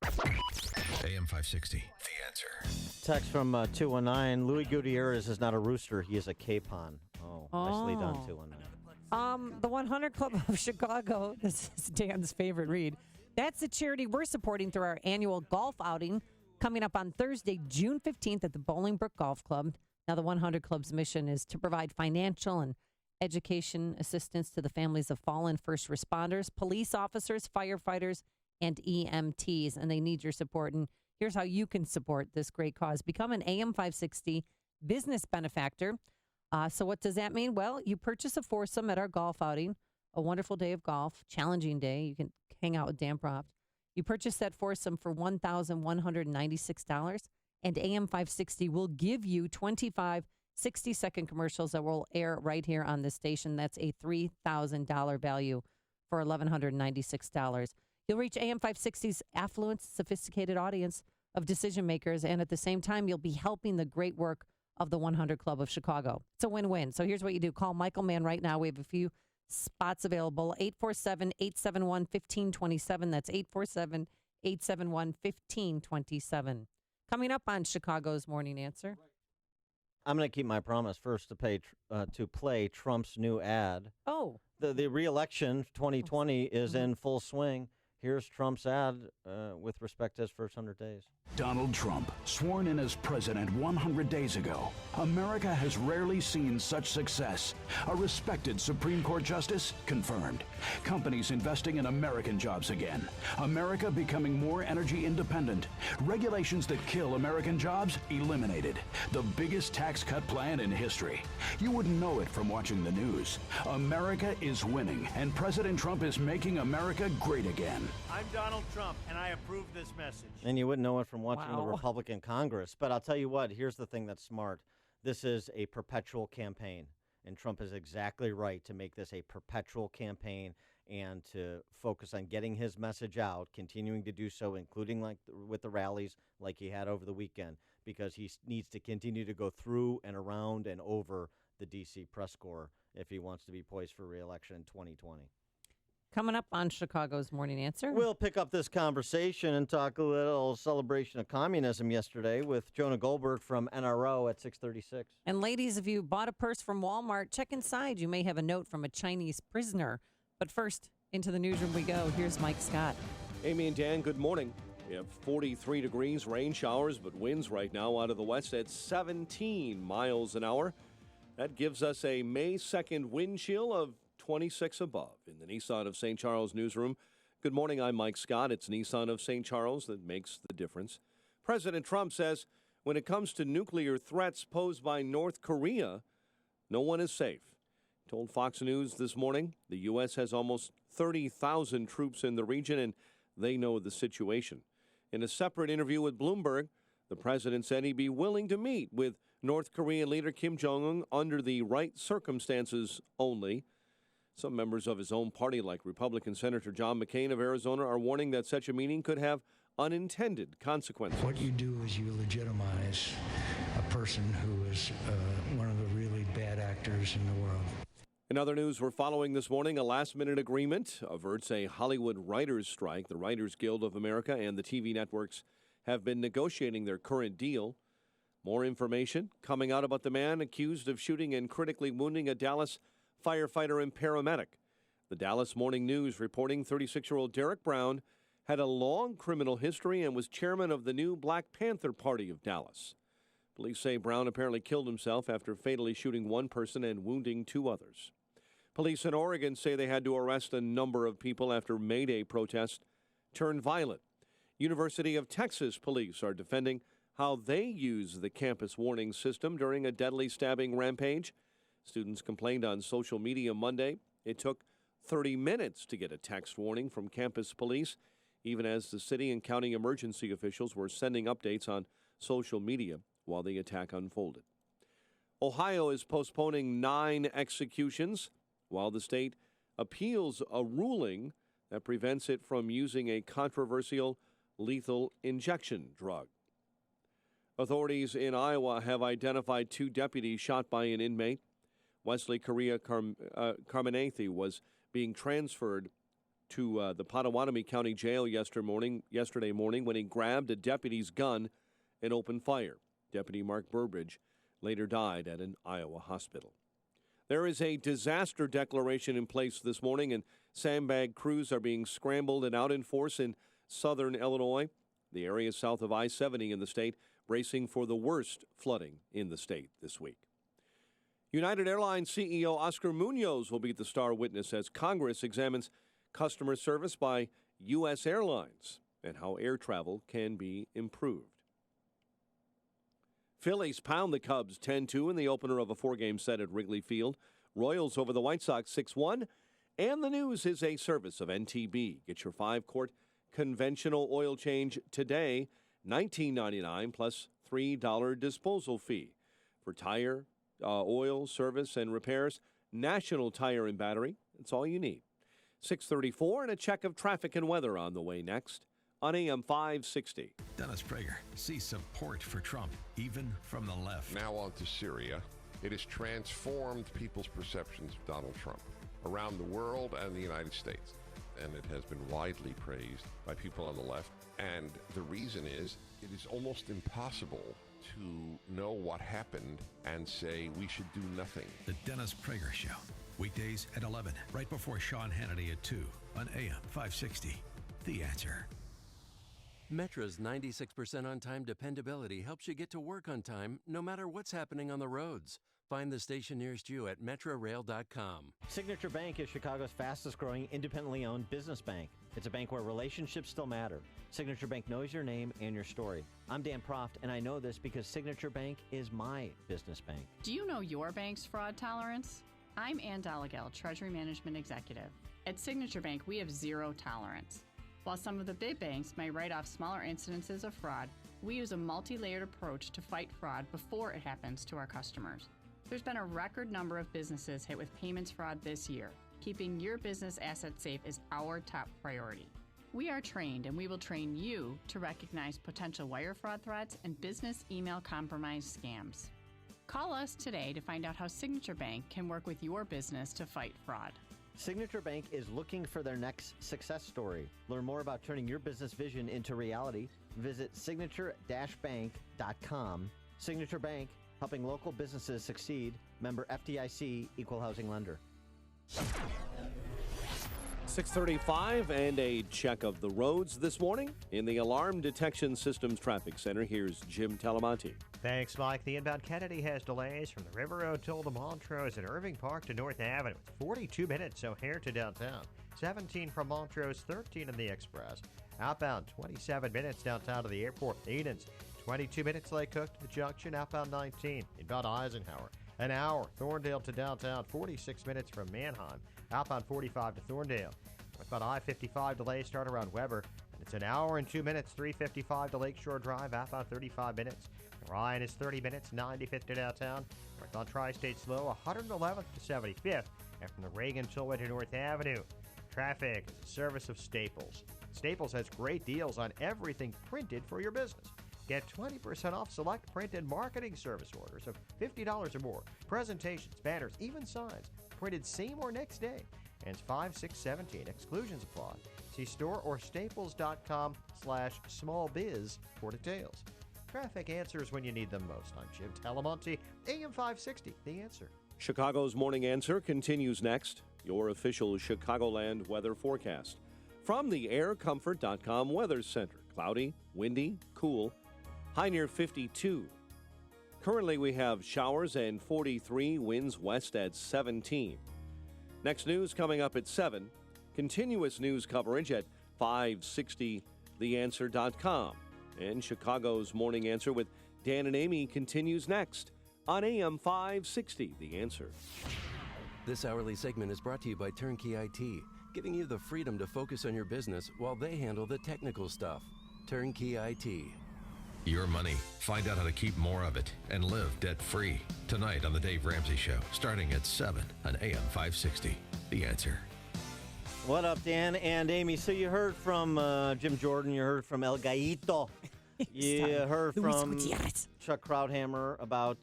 AM 560, The Answer. Text from 219. Louis Gutierrez is not a rooster. He is a capon. Oh, nicely done, 219. The 100 Club of Chicago, this is Dan's favorite read. That's the charity we're supporting through our annual golf outing coming up on Thursday, June 15th at the Bolingbrook Golf Club. Now, the 100 Club's mission is to provide financial and education assistance to the families of fallen first responders, police officers, firefighters, and EMTs, and they need your support. And here's how you can support this great cause. Become an AM 560 business benefactor. So what does that mean? Well, you purchase a foursome at our golf outing, a wonderful day of golf, challenging day. You can hang out with Dan Proft. You purchase that foursome for $1,196. And AM 560 will give you 25 60-second commercials that will air right here on this station. That's a $3,000 value for $1,196. You'll reach AM 560's affluent, sophisticated audience of decision makers, and at the same time, you'll be helping the great work of the 100 Club of Chicago. It's a win-win. So here's what you do. Call Michael Mann right now. We have a few spots available. 847-871-1527. That's 847-871-1527. Coming up on Chicago's Morning Answer. I'm going to keep my promise first to play Trump's new ad. Oh. The re-election 2020 is in full swing. Here's Trump's ad with respect to his first 100 days. Donald Trump, sworn in as president 100 days ago. America has rarely seen such success. A respected Supreme Court justice? Confirmed. Companies investing in American jobs again. America becoming more energy independent. Regulations that kill American jobs? Eliminated. The biggest tax cut plan in history. You wouldn't know it from watching the news. America is winning, and President Trump is making America great again. I'm Donald Trump, and I approve this message. And you wouldn't know it from watching the Republican Congress. But I'll tell you what, here's the thing that's smart. This is a perpetual campaign, and Trump is exactly right to make this a perpetual campaign and to focus on getting his message out, continuing to do so, including with the rallies like he had over the weekend, because he needs to continue to go through and around and over the D.C. press corps if he wants to be poised for re-election in 2020. Coming up on Chicago's Morning Answer. We'll pick up this conversation and talk a little celebration of communism yesterday with Jonah Goldberg from NRO at 6:36. And ladies, if you bought a purse from Walmart, check inside. You may have a note from a Chinese prisoner. But first, into the newsroom we go. Here's Mike Scott. Amy and Dan, good morning. We have 43 degrees, rain showers, but winds right now out of the west at 17 miles an hour. That gives us a May 2nd wind chill of 26 above. In the Nissan of St. Charles newsroom, good morning, I'm Mike Scott. It's Nissan of St. Charles that makes the difference. President Trump says when it comes to nuclear threats posed by North Korea, no one is safe. He told Fox News this morning the U.S. has almost 30,000 troops in the region, and they know the situation. In a separate interview with Bloomberg, the president said he'd be willing to meet with North Korean leader Kim Jong-un under the right circumstances only. Some members of his own party, like Republican Senator John McCain of Arizona, are warning that such a meeting could have unintended consequences. What you do is you legitimize a person who is one of the really bad actors in the world. In other news we're following this morning, a last-minute agreement averts a Hollywood writers' strike. The Writers Guild of America and the TV networks have been negotiating their current deal. More information coming out about the man accused of shooting and critically wounding a Dallas firefighter and paramedic. The Dallas Morning News reporting 36-year-old Derek Brown had a long criminal history and was chairman of the new Black Panther Party of Dallas. Police say Brown apparently killed himself after fatally shooting one person and wounding 2 others. Police in Oregon say they had to arrest a number of people after May Day protests turned violent. University of Texas police are defending how they use the campus warning system during a deadly stabbing rampage. Students complained on social media Monday. It took 30 minutes to get a text warning from campus police, even as the city and county emergency officials were sending updates on social media while the attack unfolded. Ohio is postponing 9 executions while the state appeals a ruling that prevents it from using a controversial lethal injection drug. Authorities in Iowa have identified 2 deputies shot by an inmate. Wesley Correa Carmenathi was being transferred to the Potawatomi County Jail yesterday morning when he grabbed a deputy's gun and opened fire. Deputy Mark Burbridge later died at an Iowa hospital. There is a disaster declaration in place this morning, and sandbag crews are being scrambled and out in force in southern Illinois, the area south of I-70 in the state, bracing for the worst flooding in the state this week. United Airlines CEO Oscar Munoz will be the star witness as Congress examines customer service by U.S. Airlines and how air travel can be improved. Phillies pound the Cubs 10-2 in the opener of a 4-game set at Wrigley Field. Royals over the White Sox 6-1. And the news is a service of NTB. Get your 5-quart conventional oil change today, $19.99 plus $3 disposal fee. For tire, oil, service, and repairs, National Tire and Battery. That's all you need. 6:34 and a check of traffic and weather on the way next on AM 560. Dennis Prager sees support for Trump, even from the left. Now on to Syria. It has transformed people's perceptions of Donald Trump around the world and the United States. And it has been widely praised by people on the left. And the reason is, it is almost impossible to know what happened and say we should do nothing. The Dennis Prager Show. Weekdays at 11, right before Sean Hannity at 2 on AM 560. The Answer. Metra's 96% on-time dependability helps you get to work on time, no matter what's happening on the roads. Find the station nearest you at metrorail.com. Signature Bank is Chicago's fastest-growing, independently owned business bank. It's a bank where relationships still matter. Signature Bank knows your name and your story. I'm Dan Proft, and I know this because Signature Bank is my business bank. Do you know your bank's fraud tolerance? I'm Ann Dollagall, Treasury Management Executive. At Signature Bank, we have 0 tolerance. While some of the big banks may write off smaller incidences of fraud, we use a multi-layered approach to fight fraud before it happens to our customers. There's been a record number of businesses hit with payments fraud this year. Keeping your business assets safe is our top priority. We are trained, and we will train you to recognize potential wire fraud threats and business email compromise scams. Call us today to find out how Signature Bank can work with your business to fight fraud. Signature Bank is looking for their next success story. Learn more about turning your business vision into reality. Visit signature-bank.com. Signature Bank, helping local businesses succeed. Member FDIC, Equal Housing Lender. 6:35 and a check of the roads this morning in the Alarm Detection Systems Traffic Center. Here's Jim Talamonte. Thanks, Mike. The inbound Kennedy has delays from the River Road to the Montrose and Irving Park to North Avenue. It's 42 minutes O'Hare to downtown. 17 from Montrose, 13 in the Express. Outbound 27 minutes downtown to the airport. Edens 22 minutes Lake Cook to the junction. Outbound 19. Inbound Eisenhower. An hour. Thorndale to downtown. 46 minutes from Manheim. Outbound 45 to Thorndale. About I-55 delays start around Weber. And it's an hour and 2 minutes. 355 to Lakeshore Drive. Outbound 35 minutes. Ryan is 30 minutes. 95th to downtown. North on Tri-State slow. 111th to 75th. And from the Reagan Tollway to North Avenue. Traffic is a service of Staples. Staples has great deals on everything printed for your business. Get 20% off select print and marketing service orders of $50 or more. Presentations, banners, even signs. Printed same or next day. And it's 5/6/17. Exclusions apply. Macy's store or staples.com/smallbiz for details. Traffic answers when you need them most. I'm Jim Talamonte, AM 560, The Answer. Chicago's Morning Answer continues next. Your official Chicagoland weather forecast. From the aircomfort.com Weather Center. Cloudy, windy, cool, high near 52. Currently we have showers and 43, winds west at 17. Next news coming up at 7. Continuous news coverage at 560theanswer.com. And Chicago's Morning Answer with Dan and Amy continues next on AM 560, The Answer. This hourly segment is brought to you by Turnkey IT, giving you the freedom to focus on your business while they handle the technical stuff. Turnkey IT. Your money. Find out how to keep more of it and live debt-free. Tonight on The Dave Ramsey Show, starting at 7 on AM 560. The Answer. What up, Dan and Amy? So you heard from Jim Jordan, you heard from El Gallito, you heard from Chuck Krauthammer about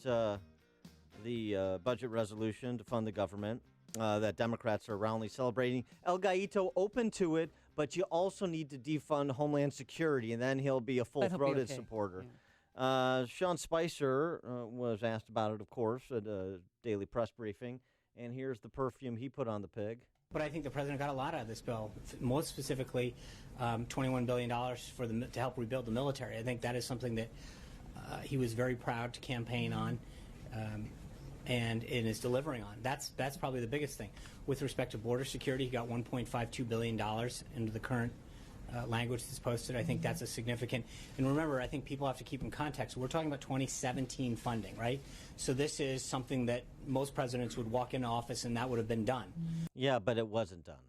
the budget resolution to fund the government that Democrats are roundly celebrating. El Gallito open to it, but you also need to defund Homeland Security, and then he'll be a full-throated supporter. Yeah. Sean Spicer was asked about it, of course, at a daily press briefing, and here's the perfume he put on the pig. But I think the president got a lot out of this bill, most specifically $21 billion to help rebuild the military. I think that is something that he was very proud to campaign on and is delivering on. That's probably the biggest thing. With respect to border security, he got $1.52 billion into the current language that's posted. I think that's a significant. And remember, I think people have to keep in context. We're talking about 2017 funding, right? So this is something that most presidents would walk into office and that would have been done. Yeah, but it wasn't done.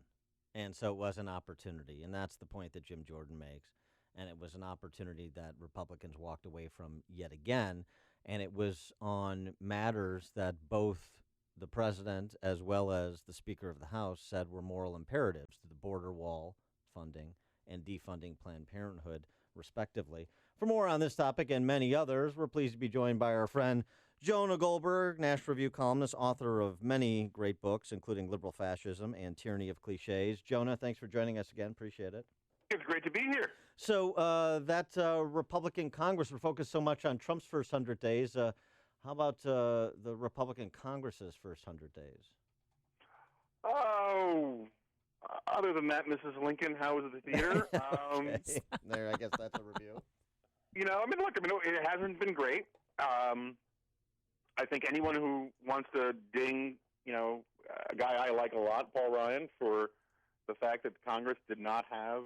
And so it was an opportunity. And that's the point that Jim Jordan makes. And it was an opportunity that Republicans walked away from yet again. And it was on matters that both the president as well as the Speaker of the House said were moral imperatives to the border wall funding and defunding Planned Parenthood, respectively. For more on this topic and many others, we're pleased to be joined by our friend Jonah Goldberg, National Review columnist, author of many great books, including Liberal Fascism and Tyranny of Cliches. Jonah, thanks for joining us again. Appreciate it. It's great to be here. So that Republican Congress, we're focused so much on Trump's first 100 days. How about the Republican Congress's first 100 days? Oh, other than that, Mrs. Lincoln, how was the theater? There, I guess that's a review. It hasn't been great. I think anyone who wants to ding, a guy I like a lot, Paul Ryan, for the fact that Congress did not have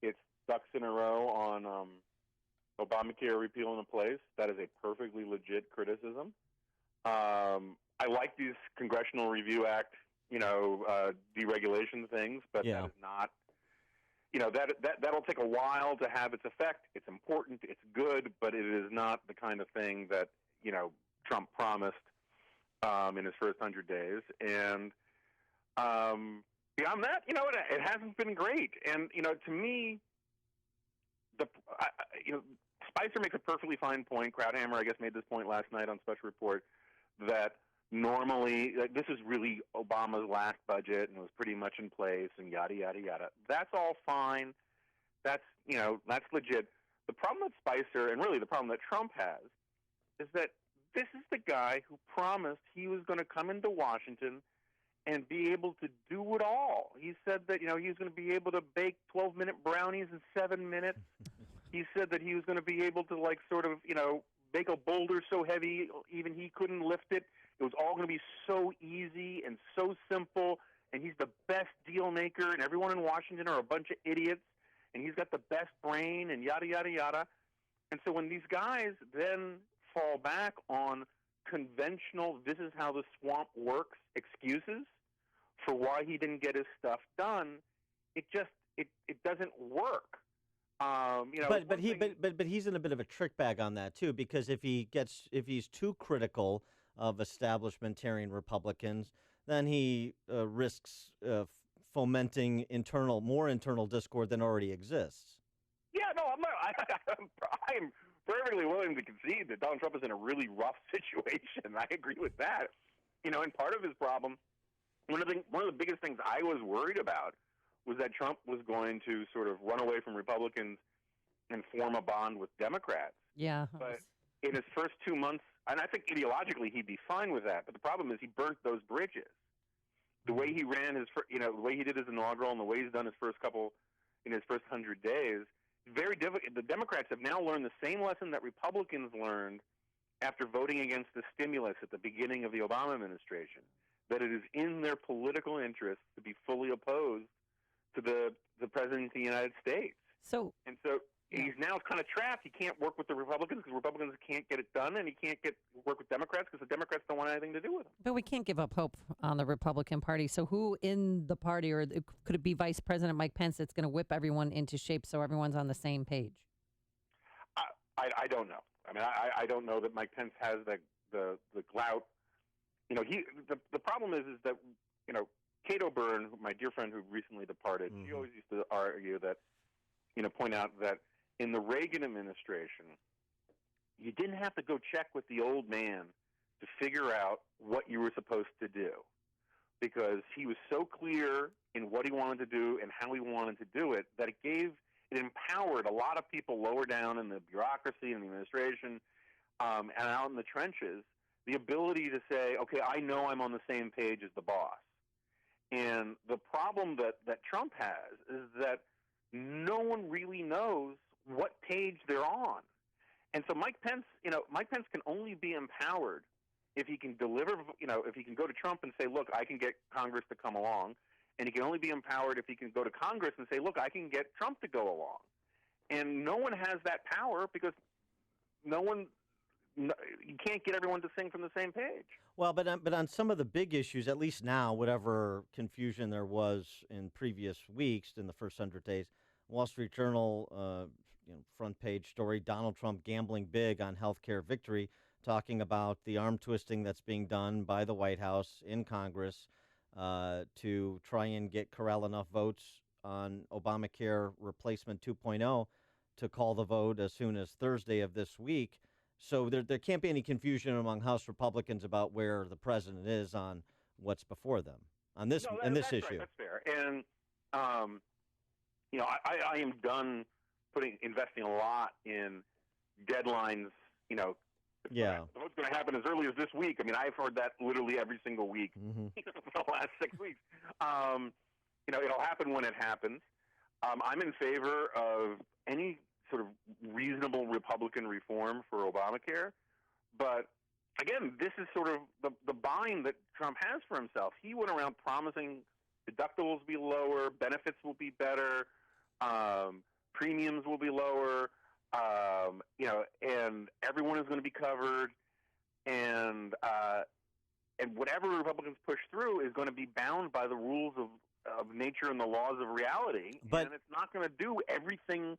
its ducks in a row on Obamacare repeal in place, that is a perfectly legit criticism. I like these Congressional Review Act deregulation things, but that is not, that'll take a while to have its effect. It's important, it's good, but it is not the kind of thing that, Trump promised in his first 100 days. And beyond that, it hasn't been great. And, to me, Spicer makes a perfectly fine point. Krauthammer, I guess, made this point last night on Special Report, that normally, this is really Obama's last budget, and it was pretty much in place, and yada, yada, yada. That's all fine. That's legit. The problem with Spicer, and really the problem that Trump has, is that this is the guy who promised he was going to come into Washington and be able to do it all. He said that, he was going to be able to bake 12-minute brownies in 7 minutes. He said that he was going to be able to, make a boulder so heavy even he couldn't lift it. It was all going to be so easy and so simple, and he's the best deal maker, and everyone in Washington are a bunch of idiots, and he's got the best brain, and yada, yada, yada. And so when these guys then fall back on conventional, this is how the swamp works excuses for why he didn't get his stuff done, it doesn't work. But he's in a bit of a trick bag on that too, because if he's too critical of establishmentarian Republicans, then he risks fomenting more internal discord than already exists. Yeah, no, I'm perfectly willing to concede that Donald Trump is in a really rough situation. I agree with that. And part of his problem, one of the biggest things I was worried about was that Trump was going to sort of run away from Republicans and form a bond with Democrats. Yeah. But in his first 2 months, and I think ideologically he'd be fine with that, but the problem is he burnt those bridges. The way he ran the way he did his inaugural and the way he's done his first 100 days, very difficult. The Democrats have now learned the same lesson that Republicans learned after voting against the stimulus at the beginning of the Obama administration, that it is in their political interest to be fully opposed to the President of the United States. So he's now kind of trapped. He can't work with the Republicans because Republicans can't get it done, and he can't work with Democrats because the Democrats don't want anything to do with him. But we can't give up hope on the Republican Party. So who in the party, or could it be Vice President Mike Pence that's going to whip everyone into shape so everyone's on the same page? I don't know. I mean, I don't know that Mike Pence has the clout. You know, the problem is that, you know, Kate O'Byrne, my dear friend who recently departed, she always used to argue that, you know, point out that in the Reagan administration, you didn't have to go check with the old man to figure out what you were supposed to do, because he was so clear in what he wanted to do and how he wanted to do it that it empowered a lot of people lower down in the bureaucracy and the administration and out in the trenches the ability to say, okay, I know I'm on the same page as the boss. And the problem that Trump has is that no one really knows what page they're on. And so Mike Pence can only be empowered if he can deliver, you know, if he can go to Trump and say, look, I can get Congress to come along. And he can only be empowered if he can go to Congress and say, look, I can get Trump to go along. And no one has that power because you can't get everyone to sing from the same page. Well, but on some of the big issues, at least now, whatever confusion there was in previous weeks in the first 100 days, Wall Street Journal front page story, Donald Trump gambling big on healthcare victory, talking about the arm twisting that's being done by the White House in Congress to try and corral enough votes on Obamacare replacement 2.0 to call the vote as soon as Thursday of this week. So there can't be any confusion among House Republicans about where the president is on what's before them on this issue. Right, that's fair. And you know, I am done investing a lot in deadlines. You know, what's going to happen as early as this week. I mean, I've heard that literally every single week for the last 6 weeks. You know, it'll happen when it happens. I'm in favor of any sort of reasonable Republican reform for Obamacare. But again, this is sort of the bind that Trump has for himself. He went around promising deductibles will be lower, benefits will be better, premiums will be lower, you know, and everyone is going to be covered, and whatever Republicans push through is going to be bound by the rules of nature and the laws of reality, and it's not going to do everything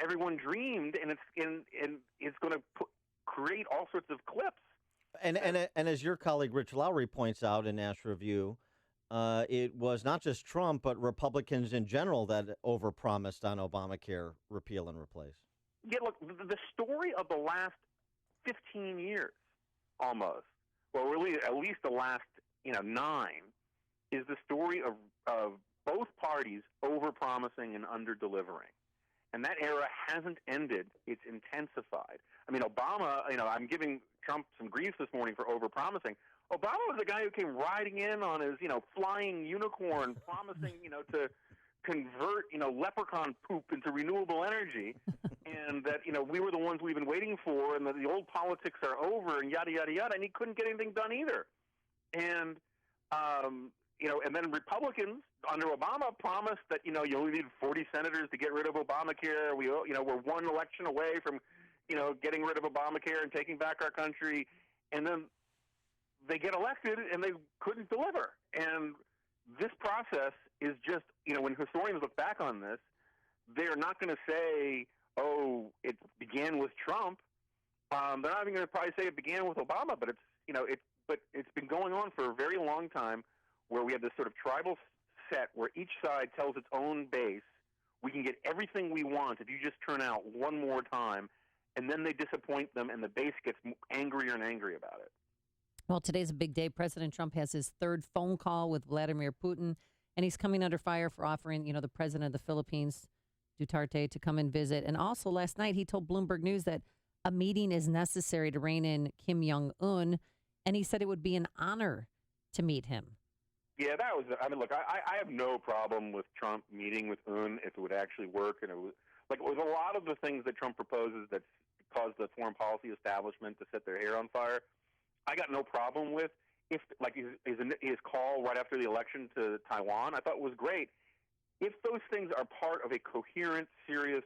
everyone dreamed, and it's going to create all sorts of clips. And as your colleague Rich Lowry points out in Nash Review, it was not just Trump, but Republicans in general that overpromised on Obamacare repeal and replace. Yeah, look, the story of the last 15 years, almost, well, really at least the last 9, is the story of both parties overpromising and underdelivering. And that era hasn't ended; it's intensified. I mean, Obama. I'm giving Trump some grief this morning for overpromising. Obama was the guy who came riding in on his, flying unicorn, promising, to convert, leprechaun poop into renewable energy, and that, we were the ones we've been waiting for, and that the old politics are over, and yada, yada, yada, and he couldn't get anything done either. And, and then Republicans under Obama promised that, you only need 40 senators to get rid of Obamacare. We're one election away from, getting rid of Obamacare and taking back our country. And then they get elected and they couldn't deliver. And this process is just, when historians look back on this, they're not going to say, oh, it began with Trump. They're not even going to probably say it began with Obama, but it's been going on for a very long time, where we have this sort of tribal set where each side tells its own base, we can get everything we want if you just turn out one more time, and then they disappoint them, and the base gets angrier and angrier about it. Well, today's a big day. President Trump has his third phone call with Vladimir Putin and he's coming under fire for offering, the president of the Philippines, Duterte, to come and visit. And also last night, he told Bloomberg News that a meeting is necessary to rein in Kim Jong-un, and he said it would be an honor to meet him. Yeah, that was. I mean, look, I have no problem with Trump meeting with Un if it would actually work, and it was with a lot of the things that Trump proposes that caused the foreign policy establishment to set their hair on fire. I got no problem with if his call right after the election to Taiwan. I thought was great. If those things are part of a coherent, serious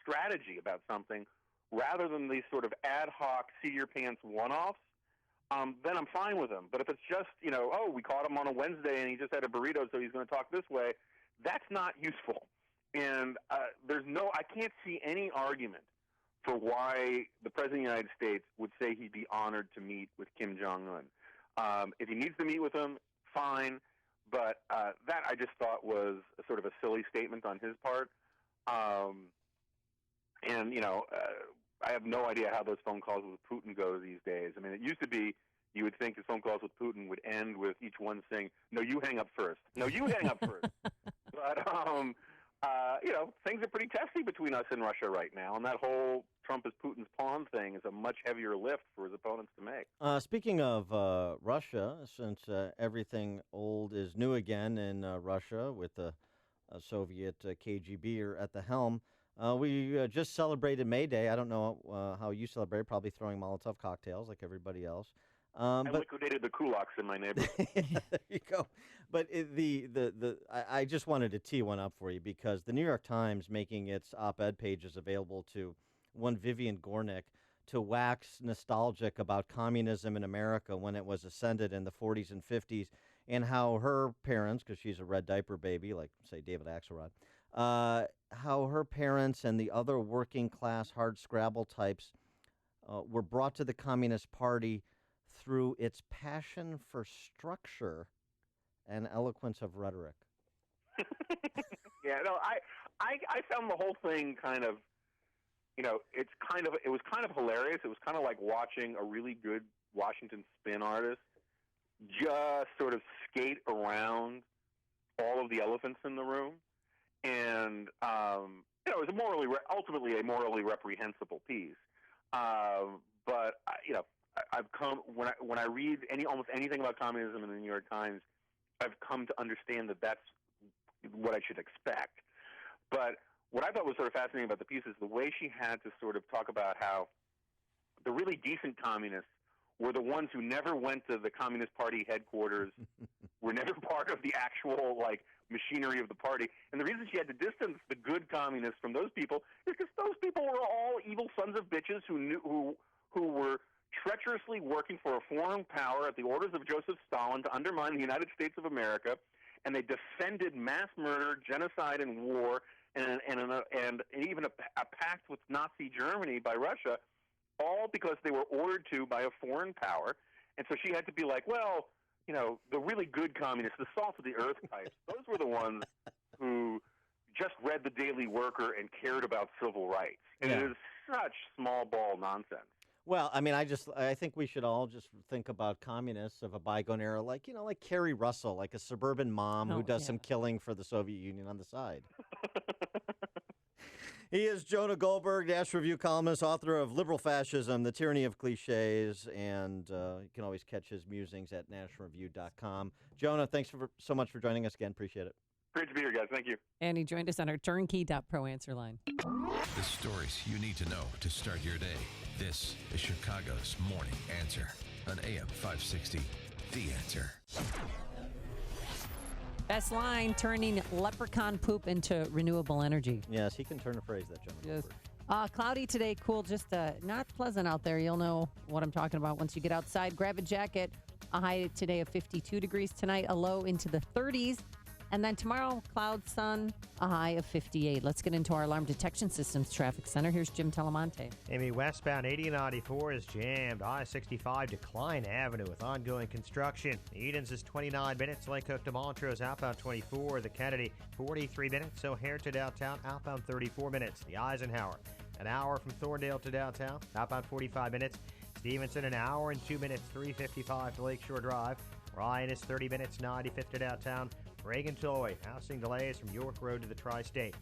strategy about something, rather than these sort of ad hoc, seat-your-pants one-offs, then I'm fine with them. But if it's just, we caught him on a Wednesday and he just had a burrito, so he's going to talk this way, that's not useful. And I can't see any argument for why the President of the United States would say he'd be honored to meet with Kim Jong-un. If he needs to meet with him, fine. But that I just thought was a sort of a silly statement on his part. I have no idea how those phone calls with Putin go these days. I mean, it used to be you would think the phone calls with Putin would end with each one saying, "No, you hang up first. No, you hang up first." But, things are pretty testy between us and Russia right now. And that whole Trump is Putin's pawn thing is a much heavier lift for his opponents to make. Speaking of Russia, since everything old is new again in Russia with the Soviet KGB at the helm, we just celebrated May Day. I don't know how you celebrate, probably throwing Molotov cocktails like everybody else. I liquidated the kulaks in my neighborhood. There you go. But I just wanted to tee one up for you because the New York Times making its op-ed pages available to one Vivian Gornick to wax nostalgic about communism in America when it was ascended in the 40s and 50s and how her parents, because she's a red diaper baby, like, say, David Axelrod, how her parents and the other working class hard scrabble types were brought to the Communist Party through its passion for structure and eloquence of rhetoric. Yeah, no, I found the whole thing kind of, it was kind of hilarious. It was kind of like watching a really good Washington spin artist just sort of skate around all of the elephants in the room. And, it was ultimately a morally reprehensible piece. But I've come when I read almost anything about communism in the New York Times, I've come to understand that that's what I should expect. But what I thought was sort of fascinating about the piece is the way she had to sort of talk about how the really decent communists were the ones who never went to the Communist Party headquarters, were never part of the actual machinery of the party. And the reason she had to distance the good communists from those people is because those people were all evil sons of bitches who were treacherously working for a foreign power at the orders of Joseph Stalin to undermine the United States of America, and they defended mass murder, genocide, and war, and even a pact with Nazi Germany by Russia, all because they were ordered to by a foreign power. And so she had to be like, well, the really good communists, the salt of the earth types, those were the ones who just read the Daily Worker and cared about civil rights. And it is such small ball nonsense. Well, I mean, I think we should all just think about communists of a bygone era, like Carrie Russell, like a suburban mom who does some killing for the Soviet Union on the side. He is Jonah Goldberg, National Review columnist, author of Liberal Fascism, The Tyranny of Cliches, and you can always catch his musings at nationalreview.com. Jonah, thanks so much for joining us again. Appreciate it. Great to be here, guys. Thank you. And he joined us on our turnkey.pro answer line. The stories you need to know to start your day. This is Chicago's Morning Answer on AM 560, The Answer. Best line, turning leprechaun poop into renewable energy. Yes, he can turn a phrase, that Jonah Goldberg. Cloudy today, cool, just not pleasant out there. You'll know what I'm talking about once you get outside. Grab a jacket. A high today of 52 degrees tonight, a low into the 30s. And then tomorrow, cloud, sun, a high of 58. Let's get into our alarm detection systems traffic center. Here's Jim Talamonte. Amy, westbound 8094 is jammed. I-65 to Klein Avenue with ongoing construction. Edens is 29 minutes. Lake Hook to Montrose outbound 24. The Kennedy 43 minutes. O'Hare to downtown outbound 34 minutes. The Eisenhower an hour from Thorndale to downtown outbound 45 minutes. Stevenson an hour and 2 minutes. 3:55 to Lakeshore Drive. Ryan is 30 minutes, 95th to downtown. Reagan Toy, housing delays from York Road to the Tri-State.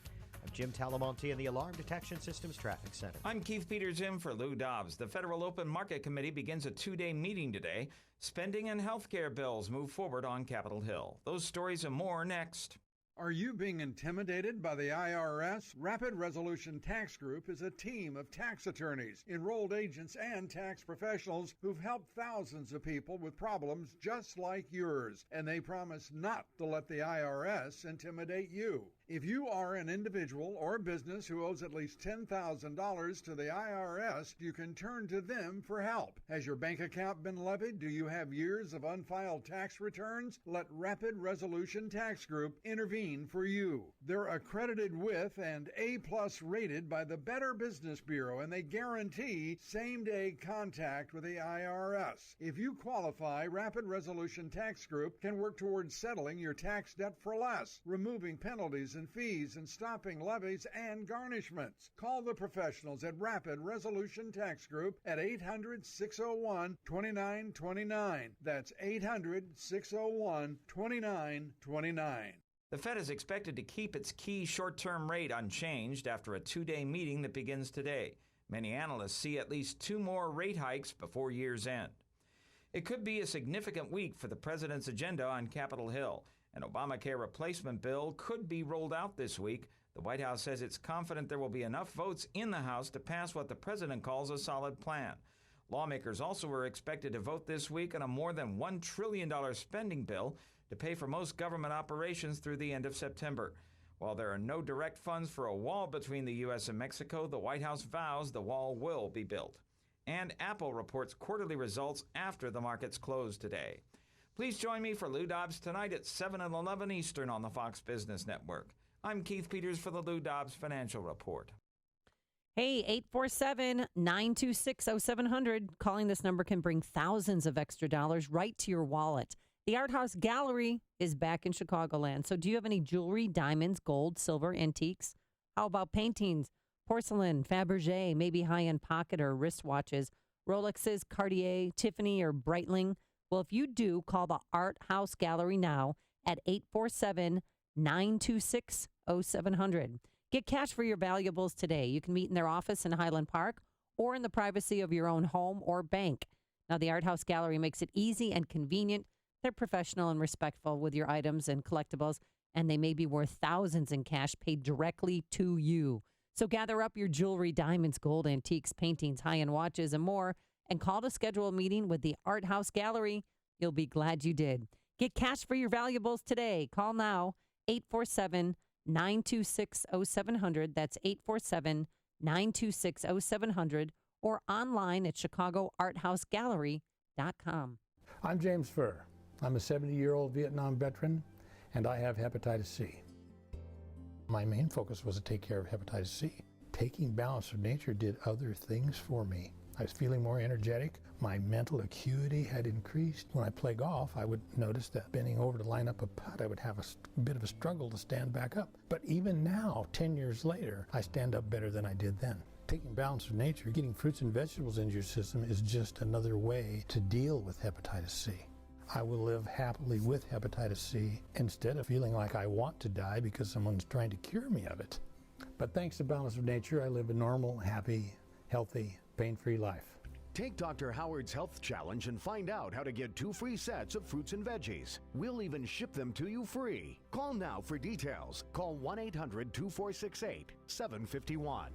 I'm Jim Talamonte in the Alarm Detection Systems Traffic Center. I'm Keith Peters in for Lou Dobbs. The Federal Open Market Committee begins a 2-day meeting today. Spending and health care bills move forward on Capitol Hill. Those stories and more next. Are you being intimidated by the IRS? Rapid Resolution Tax Group is a team of tax attorneys, enrolled agents, and tax professionals who've helped thousands of people with problems just like yours, and they promise not to let the IRS intimidate you. If you are an individual or business who owes at least $10,000 to the IRS, you can turn to them for help. Has your bank account been levied? Do you have years of unfiled tax returns? Let Rapid Resolution Tax Group intervene for you. They're accredited with and A+ rated by the Better Business Bureau, and they guarantee same-day contact with the IRS. If you qualify, Rapid Resolution Tax Group can work towards settling your tax debt for less, removing penalties and fees, and stopping levies and garnishments. Call the professionals at Rapid Resolution Tax Group at 800-601-2929. That's 800-601-2929. The Fed is expected to keep its key short-term rate unchanged after a 2-day meeting that begins today. Many analysts see at least 2 more rate hikes before year's end. It could be a significant week for the president's agenda on Capitol Hill. An Obamacare replacement bill could be rolled out this week. The White House says it's confident there will be enough votes in the House to pass what the president calls a solid plan. Lawmakers also are expected to vote this week on a more than $1 trillion spending bill to pay for most government operations through the end of September. While there are no direct funds for a wall between the U.S. and Mexico, the White House vows the wall will be built. And Apple reports quarterly results after the markets close today. Please join me for Lou Dobbs tonight at 7 and 11 Eastern on the Fox Business Network. I'm Keith Peters for the Lou Dobbs Financial Report. Hey, 847-926-0700. Calling this number can bring thousands of extra dollars right to your wallet. The Art House Gallery is back in Chicagoland. So do you have any jewelry, diamonds, gold, silver, antiques? How about paintings, porcelain, Fabergé, maybe high-end pocket or wristwatches, Rolexes, Cartier, Tiffany, or Breitling? Well, if you do, call the Art House Gallery now at 847-926-0700. Get cash for your valuables today. You can meet in their office in Highland Park or in the privacy of your own home or bank. Now, the Art House Gallery makes it easy and convenient. They're professional and respectful with your items and collectibles, and they may be worth thousands in cash paid directly to you. So gather up your jewelry, diamonds, gold, antiques, paintings, high-end watches, and more, and call to schedule a meeting with the Art House Gallery. You'll be glad you did. Get cash for your valuables today. Call now, 847-926-0700. That's 847-926-0700, or online at ChicagoArtHouseGallery.com. I'm James Furr. I'm a 70-year-old Vietnam veteran, and I have hepatitis C. My main focus was to take care of hepatitis C. Taking Balance of Nature did other things for me. I was feeling more energetic. My mental acuity had increased. When I play golf, I would notice that bending over to line up a putt, I would have a bit of a struggle to stand back up. But even now, 10 years later, I stand up better than I did then. Taking Balance of Nature, getting fruits and vegetables into your system is just another way to deal with hepatitis C. I will live happily with hepatitis C instead of feeling like I want to die because someone's trying to cure me of it. But thanks to Balance of Nature, I live a normal, happy, healthy, pain-free life. Take Dr. Howard's Health Challenge and find out how to get 2 free sets of fruits and veggies. We'll even ship them to you free. Call now for details. Call 1-800-246-8751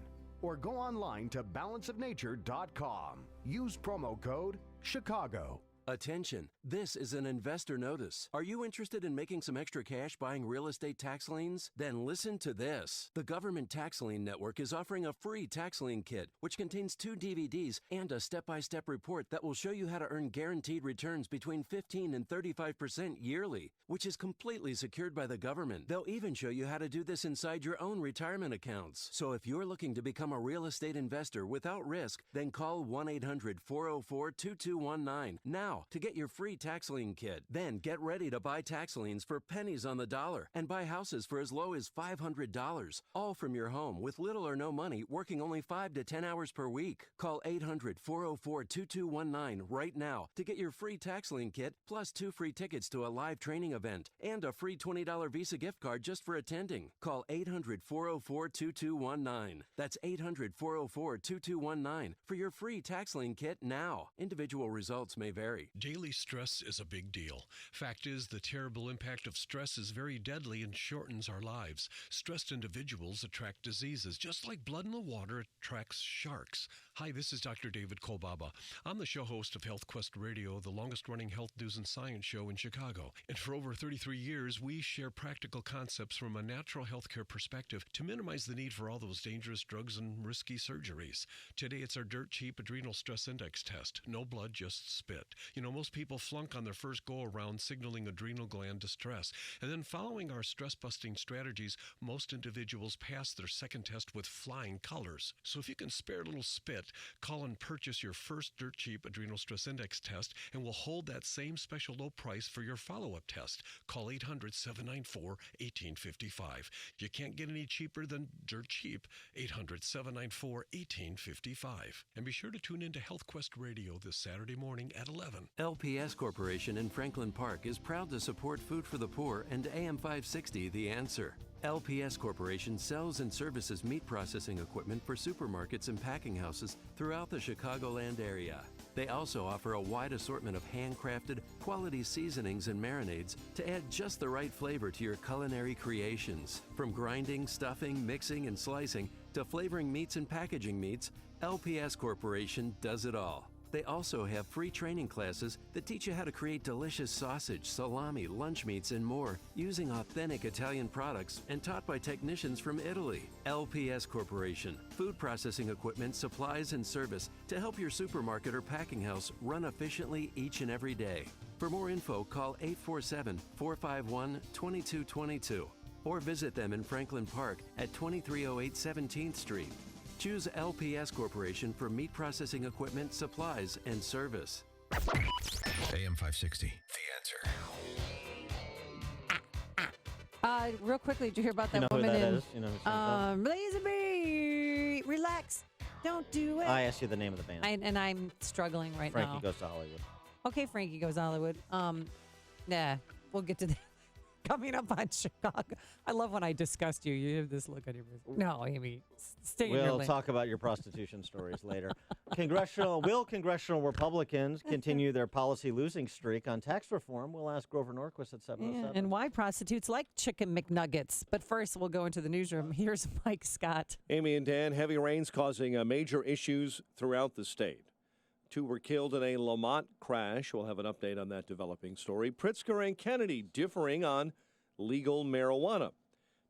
or go online to balanceofnature.com. Use promo code CHICAGO. Attention, this is an investor notice. Are you interested in making some extra cash buying real estate tax liens? Then listen to this. The Government Tax Lien Network is offering a free tax lien kit, which contains 2 DVDs and a step-by-step report that will show you how to earn guaranteed returns between 15 and 35% yearly, which is completely secured by the government. They'll even show you how to do this inside your own retirement accounts. So if you're looking to become a real estate investor without risk, then call 1-800-404-2219 now now to get your free tax lien kit. Then get ready to buy tax liens for pennies on the dollar and buy houses for as low as $500, all from your home with little or no money, working only 5 to 10 hours per week. Call 800-404-2219 right now to get your free tax lien kit plus 2 free tickets to a live training event and a free $20 Visa gift card just for attending. Call 800-404-2219. That's 800-404-2219 for your free tax lien kit now. Individual results may vary. Daily stress is a big deal. Fact is, the terrible impact of stress is very deadly and shortens our lives. Stressed individuals attract diseases, just like blood in the water attracts sharks. Hi, this is Dr. David Kolbaba. I'm the show host of Health Quest Radio, the longest-running health news and science show in Chicago. And for over 33 years, we share practical concepts from a natural healthcare perspective to minimize the need for all those dangerous drugs and risky surgeries. Today, it's our dirt-cheap adrenal stress index test. No blood, just spit. You know, most people flunk on their first go-around signaling adrenal gland distress. And then following our stress-busting strategies, most individuals pass their second test with flying colors. So if you can spare a little spit, call and purchase your first dirt-cheap adrenal stress index test, and we'll hold that same special low price for your follow-up test. Call 800-794-1855. You can't get any cheaper than dirt cheap. 800-794-1855. And be sure to tune into Health Quest Radio this Saturday morning at 11. LPS Corporation in Franklin Park is proud to support Food for the Poor and AM 560 The Answer. LPS Corporation sells and services meat processing equipment for supermarkets and packing houses throughout the Chicagoland area. They also offer a wide assortment of handcrafted, quality seasonings and marinades to add just the right flavor to your culinary creations. From grinding, stuffing, mixing, and slicing to flavoring meats and packaging meats, LPS Corporation does it all. They also have free training classes that teach you how to create delicious sausage, salami, lunch meats, and more using authentic Italian products and taught by technicians from Italy. LPS Corporation, food processing equipment, supplies, and service to help your supermarket or packing house run efficiently each and every day. For more info, call 847-451-2222 or visit them in Franklin Park at 2308 17th Street. Choose LPS Corporation for meat processing equipment, supplies, and service. AM 560, The Answer. Real quickly, did you hear about that You know woman who that in is? You know who sings that? Lazenby? Relax. Don't do it. I asked you the name of the band. I'm struggling right now. Frankie Goes to Hollywood. Okay, Frankie Goes to Hollywood. Nah, we'll get to that. Coming up on Chicago. I love when I disgust you. You have this look on your face. No, Amy, stay in your We'll lane. talk about your prostitution stories later. Congressional Republicans continue their policy losing streak on tax reform? We'll ask Grover Norquist at 7:07. Yeah, and why prostitutes like chicken McNuggets. But first, we'll go into the newsroom. Here's Mike Scott. Amy and Dan, heavy rains causing major issues throughout the state. 2 were killed in a Lamont crash. We'll have an update on that developing story. Pritzker and Kennedy differing on legal marijuana.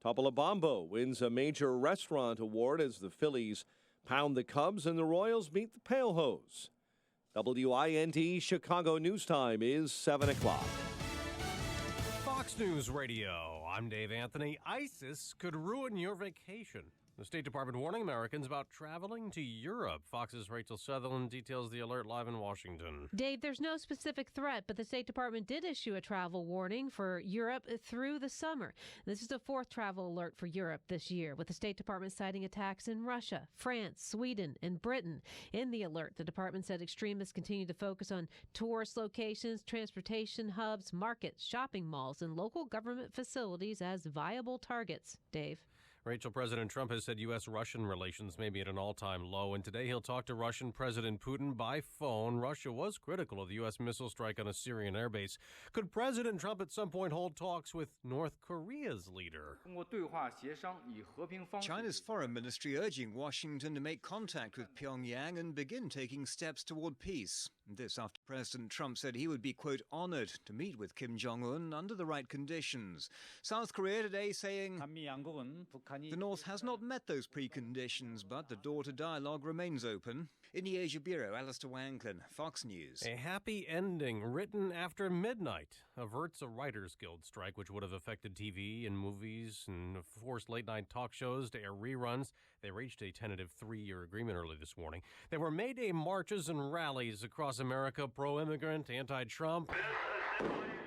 Topolobampo wins a major restaurant award as the Phillies pound the Cubs and the Royals meet the Pale Hose. WIND Chicago News Time is 7 o'clock. Fox News Radio. I'm Dave Anthony. ISIS could ruin your vacation. The State Department warning Americans about traveling to Europe. Fox's Rachel Sutherland details the alert live in Washington. Dave, there's no specific threat, but the State Department did issue a travel warning for Europe through the summer. This is the 4th travel alert for Europe this year, with the State Department citing attacks in Russia, France, Sweden, and Britain. In the alert, the department said extremists continue to focus on tourist locations, transportation hubs, markets, shopping malls, and local government facilities as viable targets. Dave. Rachel, President Trump has said U.S.-Russian relations may be at an all-time low, and today he'll talk to Russian President Putin by phone. Russia was critical of the U.S. missile strike on a Syrian airbase. Could President Trump at some point hold talks with North Korea's leader? China's foreign ministry urging Washington to make contact with Pyongyang and begin taking steps toward peace. This after President Trump said he would be, quote, honored to meet with Kim Jong-un under the right conditions. South Korea today saying the North has not met those preconditions, but the door to dialogue remains open. In the Asia Bureau, Alistair Wanklin, Fox News. A happy ending written after midnight averts a Writers Guild strike, which would have affected TV and movies and forced late-night talk shows to air reruns. They reached a tentative 3-year agreement early this morning. There were May Day marches and rallies across America, pro-immigrant, anti-Trump.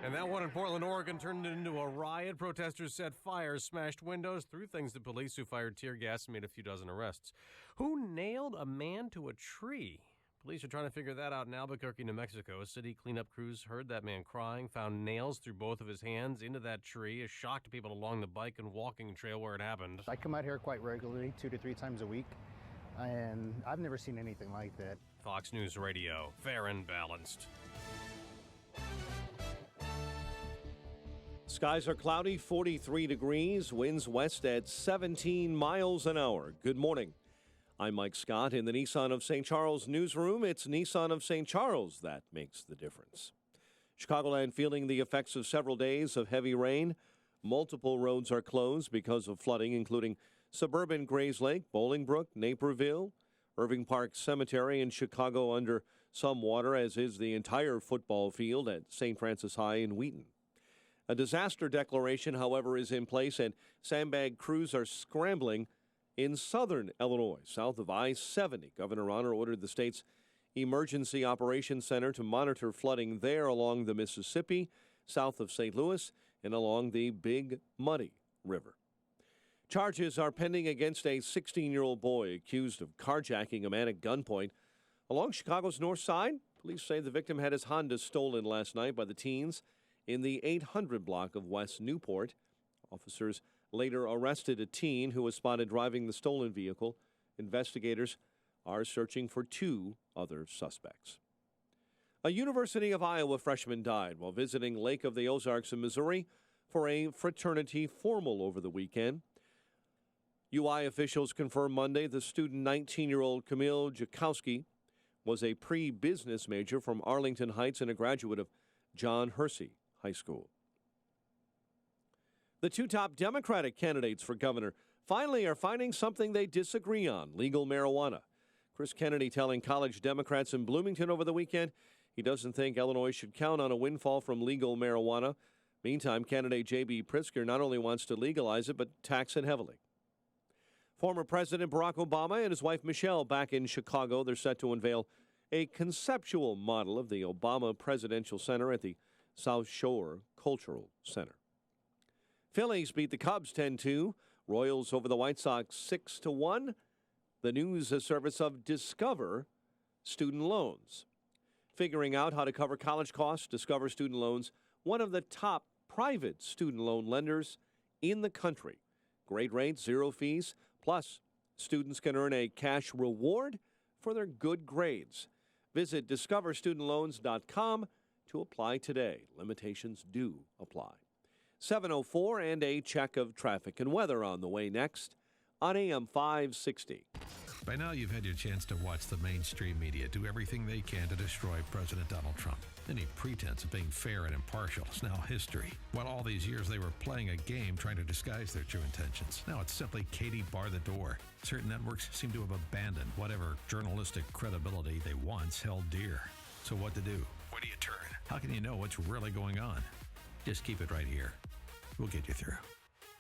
And that one in Portland, Oregon turned into a riot. Protesters set fires, smashed windows, threw things at police who fired tear gas and made a few dozen arrests. Who nailed a man to a tree? Police are trying to figure that out in Albuquerque, New Mexico. City cleanup crews heard that man crying, found nails through both of his hands into that tree, a shock to people along the bike and walking trail where it happened. I come out here quite regularly, 2 to 3 times a week, and I've never seen anything like that. Fox News Radio, fair and balanced. Skies are cloudy, 43 degrees, winds west at 17 miles an hour. Good morning. I'm Mike Scott in the Nissan of St. Charles newsroom. It's Nissan of St. Charles that makes the difference. Chicagoland feeling the effects of several days of heavy rain. Multiple roads are closed because of flooding, including suburban Grayslake, Bolingbrook, Naperville, Irving Park Cemetery in Chicago under some water, as is the entire football field at St. Francis High in Wheaton. A disaster declaration, however, is in place, and sandbag crews are scrambling in southern Illinois, south of I-70. Governor Rauner ordered the state's Emergency Operations Center to monitor flooding there along the Mississippi, south of St. Louis, and along the Big Muddy River. Charges are pending against a 16-year-old boy accused of carjacking a man at gunpoint along Chicago's north side. Police say the victim had his Honda stolen last night by the teens in the 800 block of West Newport. Officers later arrested a teen who was spotted driving the stolen vehicle. Investigators are searching for 2 other suspects. A University of Iowa freshman died while visiting Lake of the Ozarks in Missouri for a fraternity formal over the weekend. UI officials confirmed Monday the student 19-year-old Camille Jakowski was a pre-business major from Arlington Heights and a graduate of John Hersey High School. The 2 top Democratic candidates for governor finally are finding something they disagree on: legal marijuana. Chris Kennedy telling college Democrats in Bloomington over the weekend he doesn't think Illinois should count on a windfall from legal marijuana. Meantime, candidate J.B. Pritzker not only wants to legalize it, but tax it heavily. Former President Barack Obama and his wife Michelle back in Chicago. They're set to unveil a conceptual model of the Obama Presidential Center at the South Shore Cultural Center. Phillies beat the Cubs 10-2. Royals over the White Sox 6-1. The news service of Discover Student Loans. Figuring out how to cover college costs, Discover Student Loans, one of the top private student loan lenders in the country. Great rates, 0 fees, plus students can earn a cash reward for their good grades. Visit discoverstudentloans.com to apply today. Limitations do apply. 7:04 and a check of traffic and weather on the way next on AM 560. By now, you've had your chance to watch the mainstream media do everything they can to destroy President Donald Trump. Any pretense of being fair and impartial is now history. While all these years they were playing a game trying to disguise their true intentions, now it's simply Katie bar the door. Certain networks seem to have abandoned whatever journalistic credibility they once held dear. So what to do? Where do you turn? How can you know what's really going on? Just keep it right here. We'll get you through.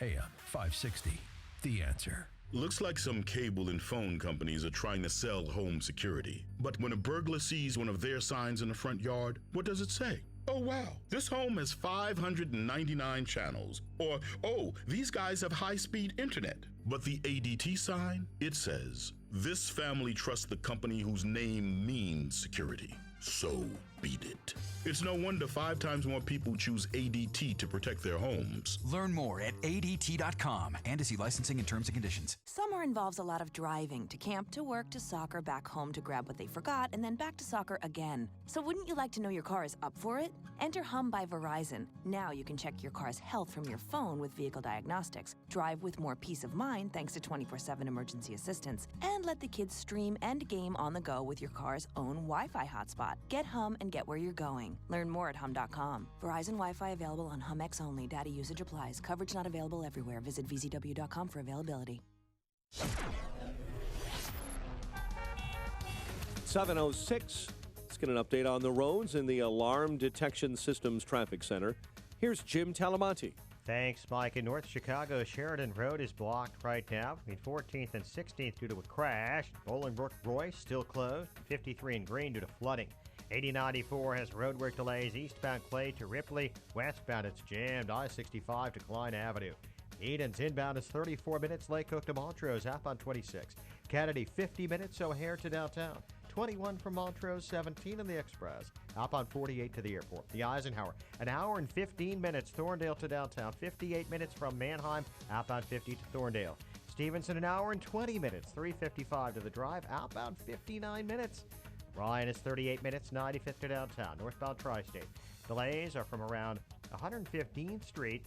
AM 560, The Answer. Looks like some cable and phone companies are trying to sell home security. But when a burglar sees one of their signs in the front yard, what does it say? Oh, wow, this home has 599 channels. Or, oh, these guys have high-speed internet. But the ADT sign, it says, this family trusts the company whose name means security. So beat it. It's no wonder 5 times more people choose ADT to protect their homes. Learn more at ADT.com and to see licensing and terms and conditions. Summer involves a lot of driving, to camp, to work, to soccer, back home to grab what they forgot, and then back to soccer again. So wouldn't you like to know your car is up for it? Enter Hum by Verizon. Now you can check your car's health from your phone with vehicle diagnostics, drive with more peace of mind thanks to 24/7 emergency assistance, and let the kids stream and game on the go with your car's own Wi-Fi hotspot. Get Hum and get where you're going. Learn more at hum.com. Verizon Wi-Fi available on HumX only. Data usage applies. Coverage not available everywhere. Visit vzw.com for availability. 7:06. Let's get an update on the roads in the Alarm Detection Systems Traffic Center. Here's Jim Talamonte. Thanks, Mike. In North Chicago, Sheridan Road is blocked right now between 14th and 16th due to a crash. Bolingbrook Royce still closed. 53 in Green due to flooding. 8094 has roadwork delays eastbound Clay to Ripley. Westbound it's jammed. I-65 to Klein Avenue. Eden's inbound is 34 minutes. Lake Cook to Montrose, outbound 26. Kennedy 50 minutes. O'Hare to downtown. 21 from Montrose, 17 in the Express. Outbound 48 to the airport. The Eisenhower, an hour and 15 minutes. Thorndale to downtown. 58 minutes from Manheim. Outbound 50 to Thorndale. Stevenson, an hour and 20 minutes. 3:55 to the drive. Outbound 59 minutes. Ryan is 38 minutes. 95th to downtown. Northbound Tri-State. Delays are from around 115th Street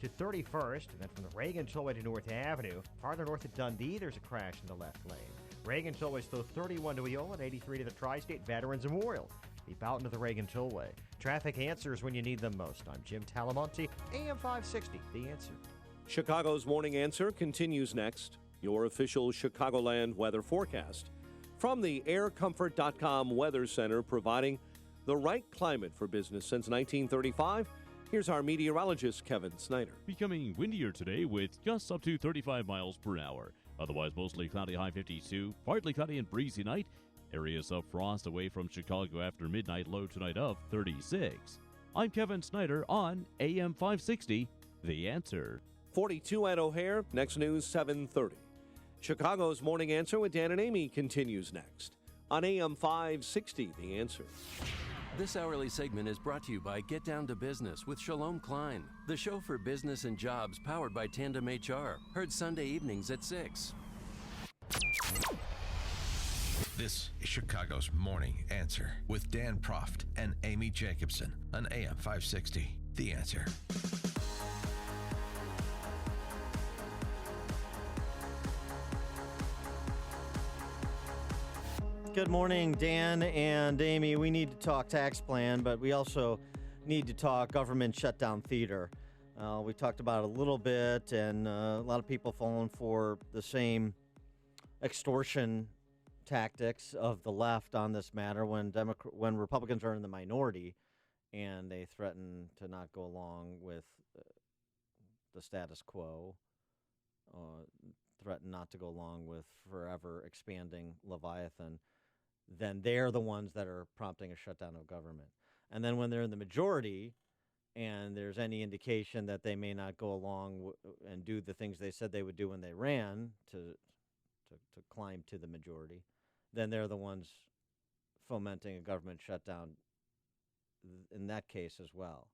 to 31st, and then from the Reagan Tollway to North Avenue. Farther north at Dundee, there's a crash in the left lane. Reagan Tollway slow 31 to Eola and 83 to the Tri-State Veterans Memorial. Keep out into the Reagan Tollway. Traffic answers when you need them most. I'm Jim Talamonte, AM 560, The Answer. Chicago's Morning Answer continues next. Your official Chicagoland weather forecast. From the aircomfort.com Weather Center, providing the right climate for business since 1935, here's our meteorologist, Kevin Snyder. Becoming windier today with gusts up to 35 miles per hour. Otherwise, mostly cloudy, high 52. Partly cloudy and breezy night. Areas of frost away from Chicago after midnight, low tonight of 36. I'm Kevin Snyder on AM 560, The Answer. 42 at O'Hare. Next news, 7:30. Chicago's Morning Answer with Dan and Amy continues next on AM 560, The Answer. This hourly segment is brought to you by Get Down to Business with Shalom Klein, the show for business and jobs powered by Tandem HR. Heard Sunday evenings at 6. This is Chicago's Morning Answer with Dan Proft and Amy Jacobson on AM 560, The Answer. Good morning, Dan and Amy. We need to talk tax plan, but we also need to talk government shutdown theater. We talked about it a little bit, and a lot of people falling for the same extortion tactics of the left on this matter when Republicans are in the minority and they threaten to not go along with the status quo, threaten not to go along with forever expanding Leviathan, then they're the ones that are prompting a shutdown of government. And then when they're in the majority and there's any indication that they may not go along and do the things they said they would do when they ran to climb to the majority, then they're the ones fomenting a government shutdown in that case as well.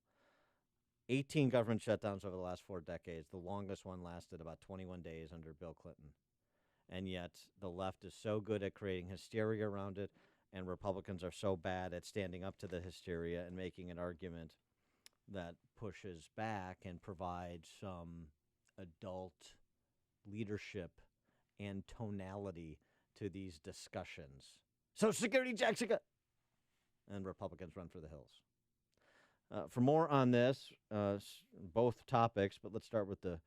18 government shutdowns over the last 4 decades. The longest one lasted about 21 days under Bill Clinton. And yet the left is so good at creating hysteria around it, and Republicans are so bad at standing up to the hysteria and making an argument that pushes back and provides some adult leadership and tonality to these discussions. Social Security, Jessica! And Republicans run for the hills. For more on this, both topics, but let's start with the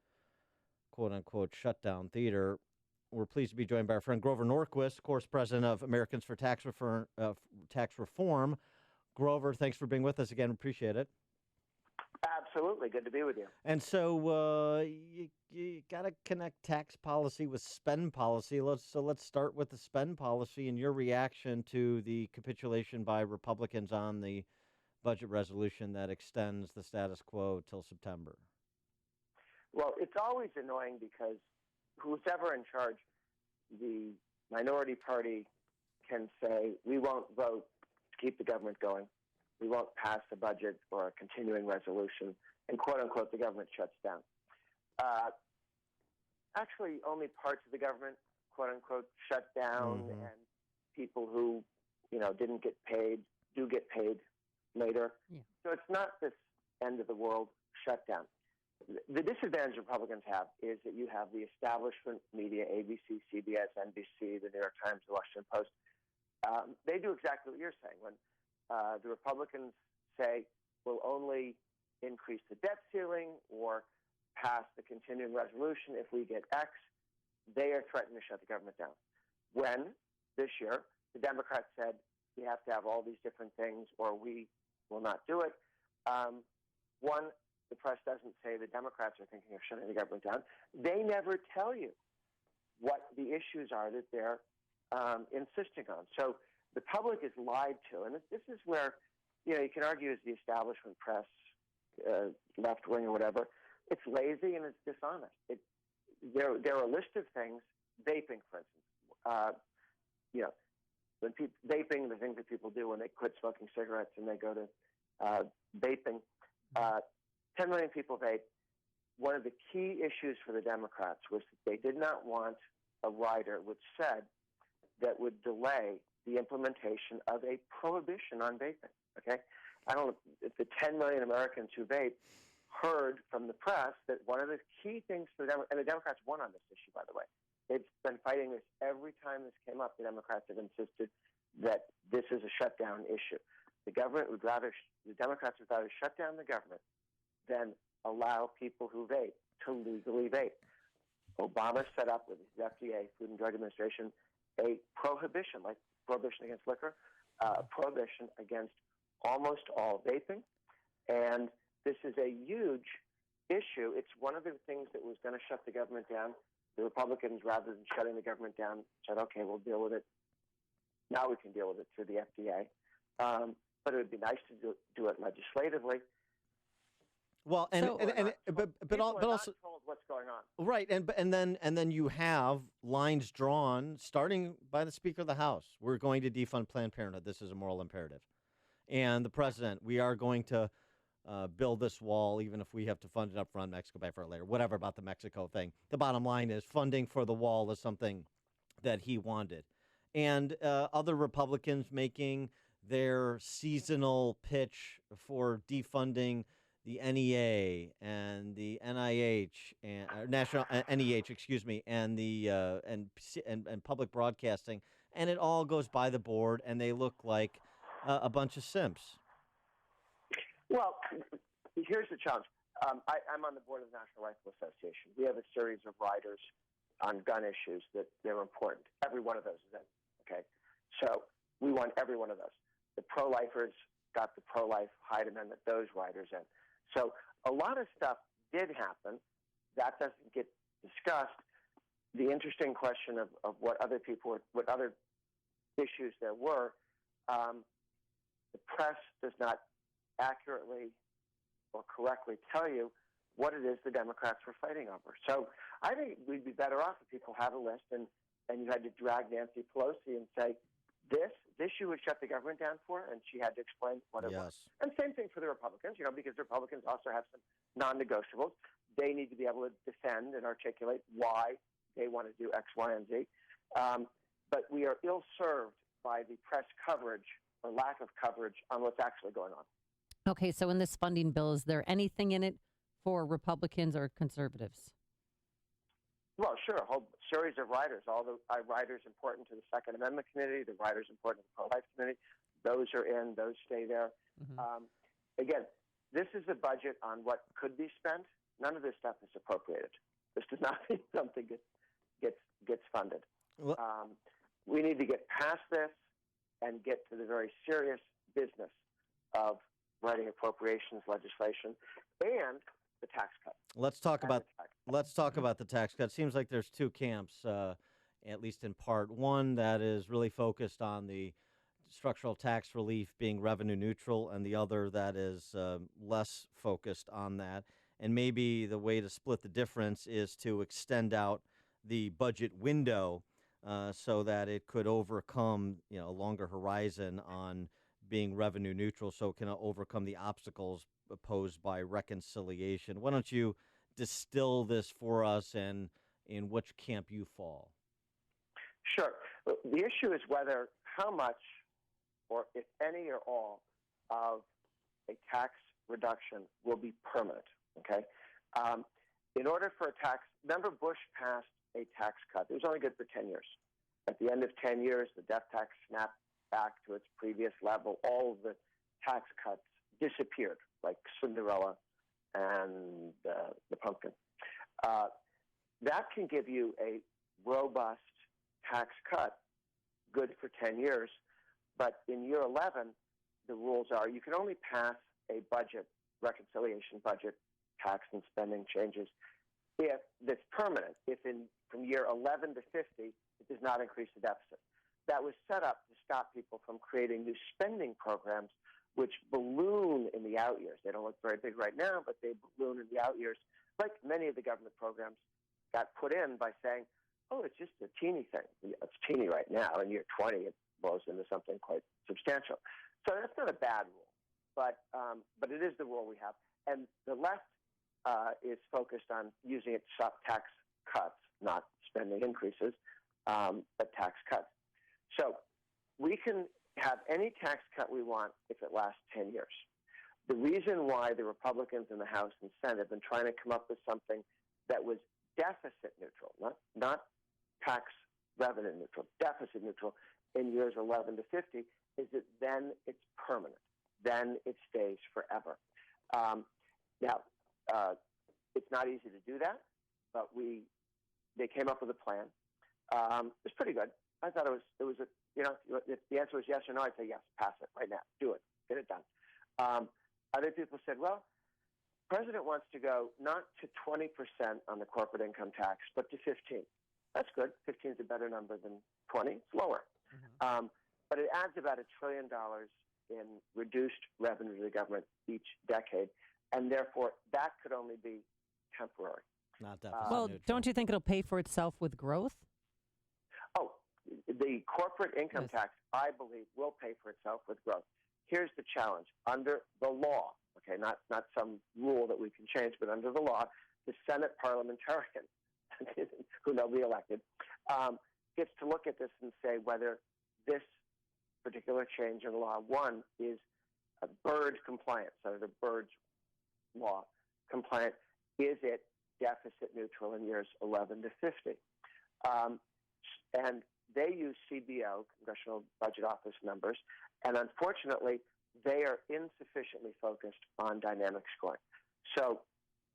quote-unquote shutdown theater. We're pleased to be joined by our friend Grover Norquist, of course, president of Americans for Tax Reform. Grover, thanks for being with us again. Appreciate it. Absolutely. Good to be with you. And so you got to connect tax policy with spend policy. Let's start with the spend policy and your reaction to the capitulation by Republicans on the budget resolution that extends the status quo till September. Well, it's always annoying because who's ever in charge, the minority party can say, we won't vote to keep the government going. We won't pass a budget or a continuing resolution, and quote-unquote, the government shuts down. Actually, only parts of the government, quote-unquote, shut down, and people who, didn't get paid do get paid later. Yeah. So it's not this end-of-the-world shutdown. The disadvantage Republicans have is that you have the establishment media, ABC, CBS, NBC, the New York Times, the Washington Post. They do exactly what you're saying. When the Republicans say we'll only increase the debt ceiling or pass the continuing resolution if we get X, they are threatening to shut the government down. When, this year, the Democrats said we have to have all these different things or we will not do it. One, the press doesn't say the Democrats are thinking of shutting the government down. They never tell you what the issues are that they're insisting on. So the public is lied to, and this is where, you can argue is the establishment press, left wing or whatever. It's lazy and it's dishonest. There are a list of things. Vaping, for instance. When vaping, the things that people do when they quit smoking cigarettes and they go to vaping. 10 million people vape. One of the key issues for the Democrats was that they did not want a rider which said that would delay the implementation of a prohibition on vaping. Okay, I don't know if the 10 million Americans who vape heard from the press that one of the key things for them, and the Democrats won on this issue, by the way. They've been fighting this every time this came up. The Democrats have insisted that this is a shutdown issue. The Democrats would rather shut down the government than allow people who vape to legally vape. Obama set up with his FDA, Food and Drug Administration, a prohibition, like prohibition against liquor, prohibition against almost all vaping. And this is a huge issue. It's one of the things that was going to shut the government down. The Republicans, rather than shutting the government down, said, okay, we'll deal with it. Now we can deal with it through the FDA. But it would be nice to do it legislatively. Well, but also told what's going on. Right, and then you have lines drawn, starting by the Speaker of the House. We're going to defund Planned Parenthood. This is a moral imperative. And the President, we are going to build this wall, even if we have to fund it up front, Mexico pay for it later, whatever about the Mexico thing. The bottom line is funding for the wall is something that he wanted. And other Republicans making their seasonal pitch for defunding the NEA and the NIH and national NEH, and the and public broadcasting, and it all goes by the board, and they look like a bunch of simps. Well, here's the challenge. I'm on the board of the National Rifle Association. We have a series of riders on gun issues that they're important. Every one of those is in. Okay, so we want every one of those. The pro-lifers got the pro-life Hyde Amendment, those riders in. So a lot of stuff did happen. That doesn't get discussed. The interesting question of what other issues there were, the press does not accurately or correctly tell you what it is the Democrats were fighting over. So I think we'd be better off if people had a list and you had to drag Nancy Pelosi and say, this you would shut the government down for, and she had to explain what it was. And same thing for the Republicans, because the Republicans also have some non-negotiables. They need to be able to defend and articulate why they want to do X, Y, and Z. But we are ill-served by the press coverage or lack of coverage on what's actually going on. Okay, so in this funding bill, is there anything in it for Republicans or conservatives? Well, sure, a whole series of riders. All the riders important to the Second Amendment Committee, the riders important to the Pro-Life Committee, those are in, those stay there. Mm-hmm. Again, this is a budget on what could be spent. None of this stuff is appropriated. This does not mean something gets funded. We need to get past this and get to the very serious business of writing appropriations legislation and the tax cut. Let's talk about the tax cut. Seems like there's two camps, at least in part. One that is really focused on the structural tax relief being revenue neutral, and the other that is less focused on that. And maybe the way to split the difference is to extend out the budget window so that it could overcome, a longer horizon on being revenue neutral, so it can overcome the obstacles posed by reconciliation. Why don't you distill this for us and in which camp you fall? Sure. The issue is how much, or if any or all, of a tax reduction will be permanent. Okay. In order for remember Bush passed a tax cut. It was only good for 10 years. At the end of 10 years, the death tax snapped back to its previous level. All of the tax cuts disappeared, like Cinderella and the pumpkin. That can give you a robust tax cut, good for 10 years. But in year 11, the rules are you can only pass a budget, reconciliation budget, tax and spending changes if that's permanent, if from year 11 to 50, it does not increase the deficit. That was set up to stop people from creating new spending programs which balloon in the out years. They don't look very big right now, but they balloon in the out years, like many of the government programs got put in by saying, oh, it's just a teeny thing. It's teeny right now. In year 20, it blows into something quite substantial. So that's not a bad rule, but it is the rule we have. And the left is focused on using it to stop tax cuts, not spending increases, but tax cuts. So we can have any tax cut we want if it lasts 10 years. The reason why the Republicans in the House and Senate have been trying to come up with something that was deficit neutral, not tax revenue neutral, deficit neutral in years 11 to 50, is that then it's permanent. Then it stays forever. Now, it's not easy to do that, but they came up with a plan. It's pretty good. I thought it was if the answer was yes or no, I'd say yes, pass it right now, do it, get it done. Other people said, well, the president wants to go not to 20% on the corporate income tax, but to 15. That's good. 15 is a better number than 20. It's lower. But it adds about $1 trillion in reduced revenue to the government each decade, and therefore that could only be temporary. Not deficit well, neutral. don't you think it'll pay for itself with growth? Oh, the corporate income tax, I believe, will pay for itself with growth. Here's the challenge. Under the law, okay, not some rule that we can change, but under the law, the Senate parliamentarian, who they'll be elected, gets to look at this and say whether this particular change in law, one, is a Byrd compliant, so the Byrd's law compliant. Is it deficit neutral in years 11 to 50? And they use CBO, Congressional Budget Office numbers, and unfortunately, they are insufficiently focused on dynamic scoring. So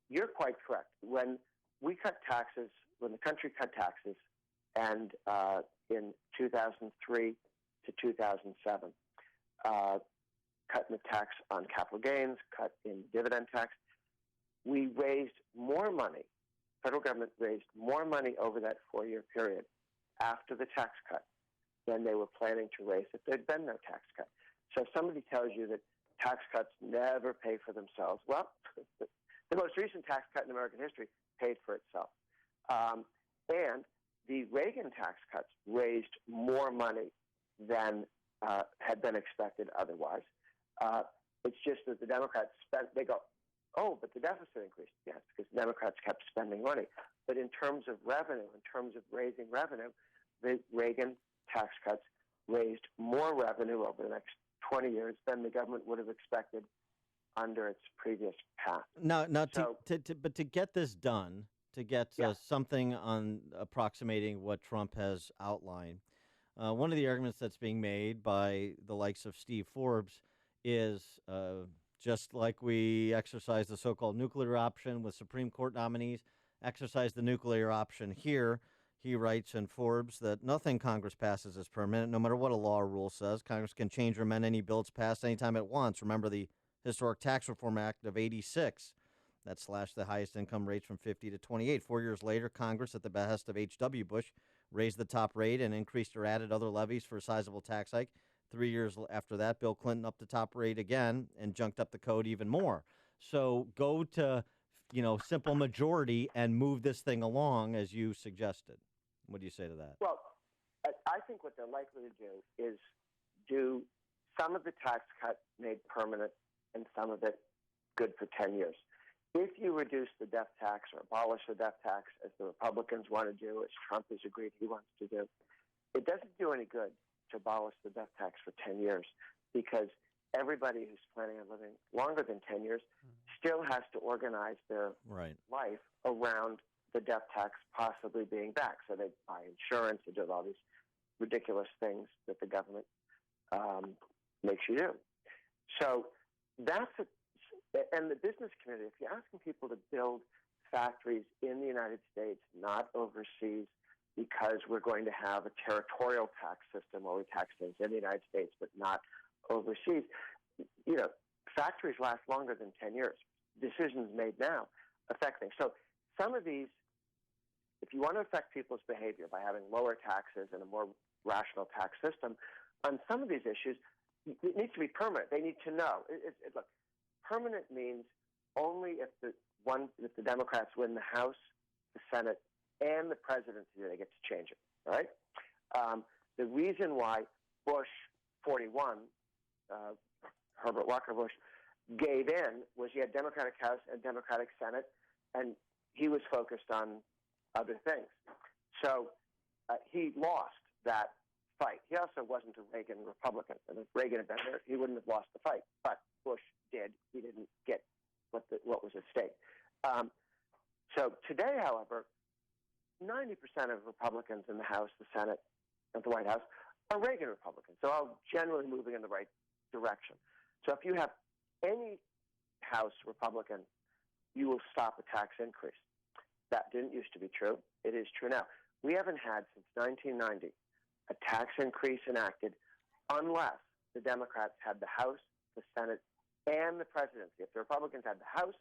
you're quite correct. When we cut taxes, when the country cut taxes, and in 2003 to 2007, cut in the tax on capital gains, cut in dividend tax, we raised more money. Federal government raised more money over that 4-year period after the tax cut than they were planning to raise if there'd been no tax cut. So if somebody tells you that tax cuts never pay for themselves, well, the most recent tax cut in American history paid for itself. And the Reagan tax cuts raised more money than had been expected otherwise. It's just that the Democrats they go, oh, but the deficit increased. Yes, because the Democrats kept spending money. But in terms of revenue, in terms of raising revenue, the Reagan tax cuts raised more revenue over the next 20 years than the government would have expected under its previous path. Now, but to get this done, to get something on approximating what Trump has outlined, one of the arguments that's being made by the likes of Steve Forbes is just like we exercise the so-called nuclear option with Supreme Court nominees, exercise the nuclear option here. He writes in Forbes that nothing Congress passes is permanent, no matter what a law or rule says. Congress can change or amend any bill it's passed anytime it wants. Remember the Historic Tax Reform Act of '86 that slashed the highest income rates from 50 to 28. 4 years later, Congress, at the behest of H.W. Bush, raised the top rate and increased or added other levies for a sizable tax hike. 3 years after that, Bill Clinton upped the top rate again and junked up the code even more. So go to, simple majority and move this thing along as you suggested. What do you say to that? Well, I think what they're likely to do is do some of the tax cut made permanent and some of it good for 10 years. If you reduce the death tax or abolish the death tax, as the Republicans want to do, as Trump has agreed he wants to do, it doesn't do any good to abolish the death tax for 10 years because everybody who's planning on living longer than 10 years still has to organize their life around the death tax possibly being back. So they buy insurance, they do all these ridiculous things that the government makes you do. So and the business community, if you're asking people to build factories in the United States, not overseas, because we're going to have a territorial tax system where we tax things in the United States but not overseas, factories last longer than 10 years. decisions made now affect things. So some of these, if you want to affect people's behavior by having lower taxes and a more rational tax system, on some of these issues, it needs to be permanent. They need to know. Look, permanent means only if the Democrats win the House, the Senate, and the presidency, they get to change it. All right. The reason why Bush 41, Herbert Walker Bush, gave in was he had Democratic House and Democratic Senate, and he was focused on other things. So he lost that fight. He also wasn't a Reagan Republican. And if Reagan had been there, he wouldn't have lost the fight. But Bush did. He didn't get what was at stake. So today, however, 90% of Republicans in the House, the Senate, and the White House are Reagan Republicans. So all generally moving in the right direction. So if you have any House Republican, you will stop a tax increase. That didn't used to be true. It is true now. We haven't had since 1990 a tax increase enacted unless the Democrats had the House, the Senate, and the presidency. If the Republicans had the House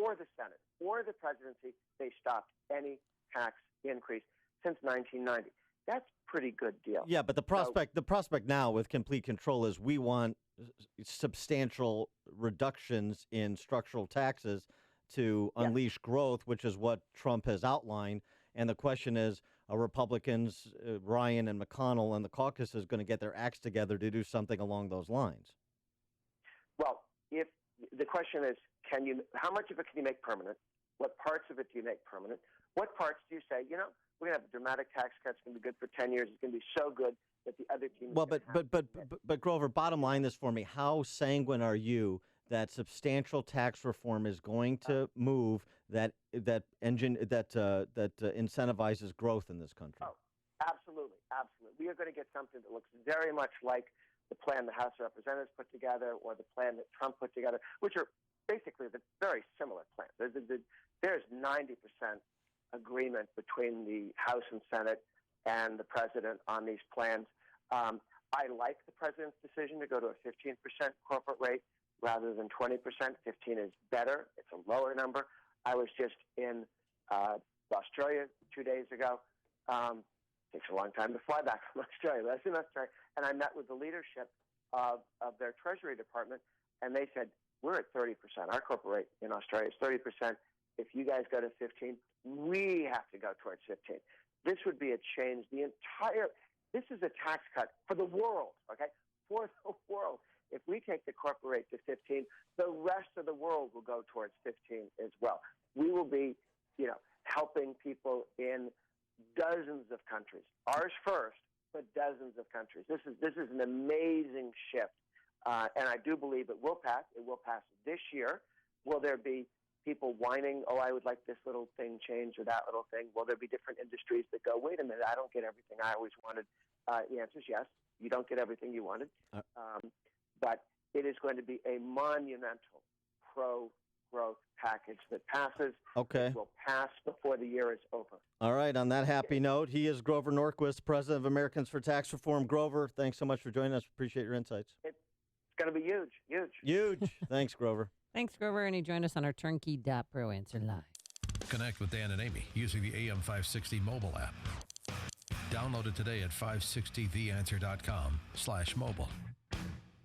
or the Senate or the presidency, they stopped any tax increase since 1990. That's a pretty good deal. Yeah, but the prospect now with complete control is we want substantial reductions in structural taxes to unleash growth, which is what Trump has outlined. And the question is, are Republicans, Ryan and McConnell and the caucus is going to get their acts together to do something along those lines? Well, if the question is, how much of it can you make permanent? What parts of it do you make permanent? What parts do you say, we're going to have a dramatic tax cut. It's going to be good for 10 years. It's going to be so good that the other teams. Well, but Grover, bottom line this for me: how sanguine are you that substantial tax reform is going to move that incentivizes growth in this country? Oh, absolutely. We are going to get something that looks very much like the plan the House of Representatives put together or the plan that Trump put together, which are basically the very similar plans. There's 90% agreement between the House and Senate and the president on these plans. I like the president's decision to go to a 15% corporate rate rather than 20%. 15 is better. It's a lower number. I was just in Australia 2 days ago. Takes a long time to fly back from Australia, but I was in Australia, and I met with the leadership of their Treasury Department, and they said, we're at 30%. Our corporate rate in Australia is 30%. If you guys go to 15, we have to go towards 15. This would be a change. This is a tax cut for the world, okay? For the world. If we take the corporate rate to 15, the rest of the world will go towards 15 as well. We will be, helping people in dozens of countries. Ours first, but dozens of countries. This is an amazing shift, and I do believe it will pass. It will pass this year. Will there be people whining, oh, I would like this little thing changed or that little thing? Will there be different industries that go, wait a minute, I don't get everything I always wanted? The answer is yes. You don't get everything you wanted. But it is going to be a monumental pro-growth package that passes. Okay. It will pass before the year is over. All right. On that happy note, he is Grover Norquist, president of Americans for Tax Reform. Grover, thanks so much for joining us. Appreciate your insights. It's going to be huge. Huge. Thanks, Grover. Thanks, Grover. And he joined us on our Turnkey.Pro Answer Live. Connect with Dan and Amy using the AM560 mobile app. Download it today at 560theanswer.com/mobile.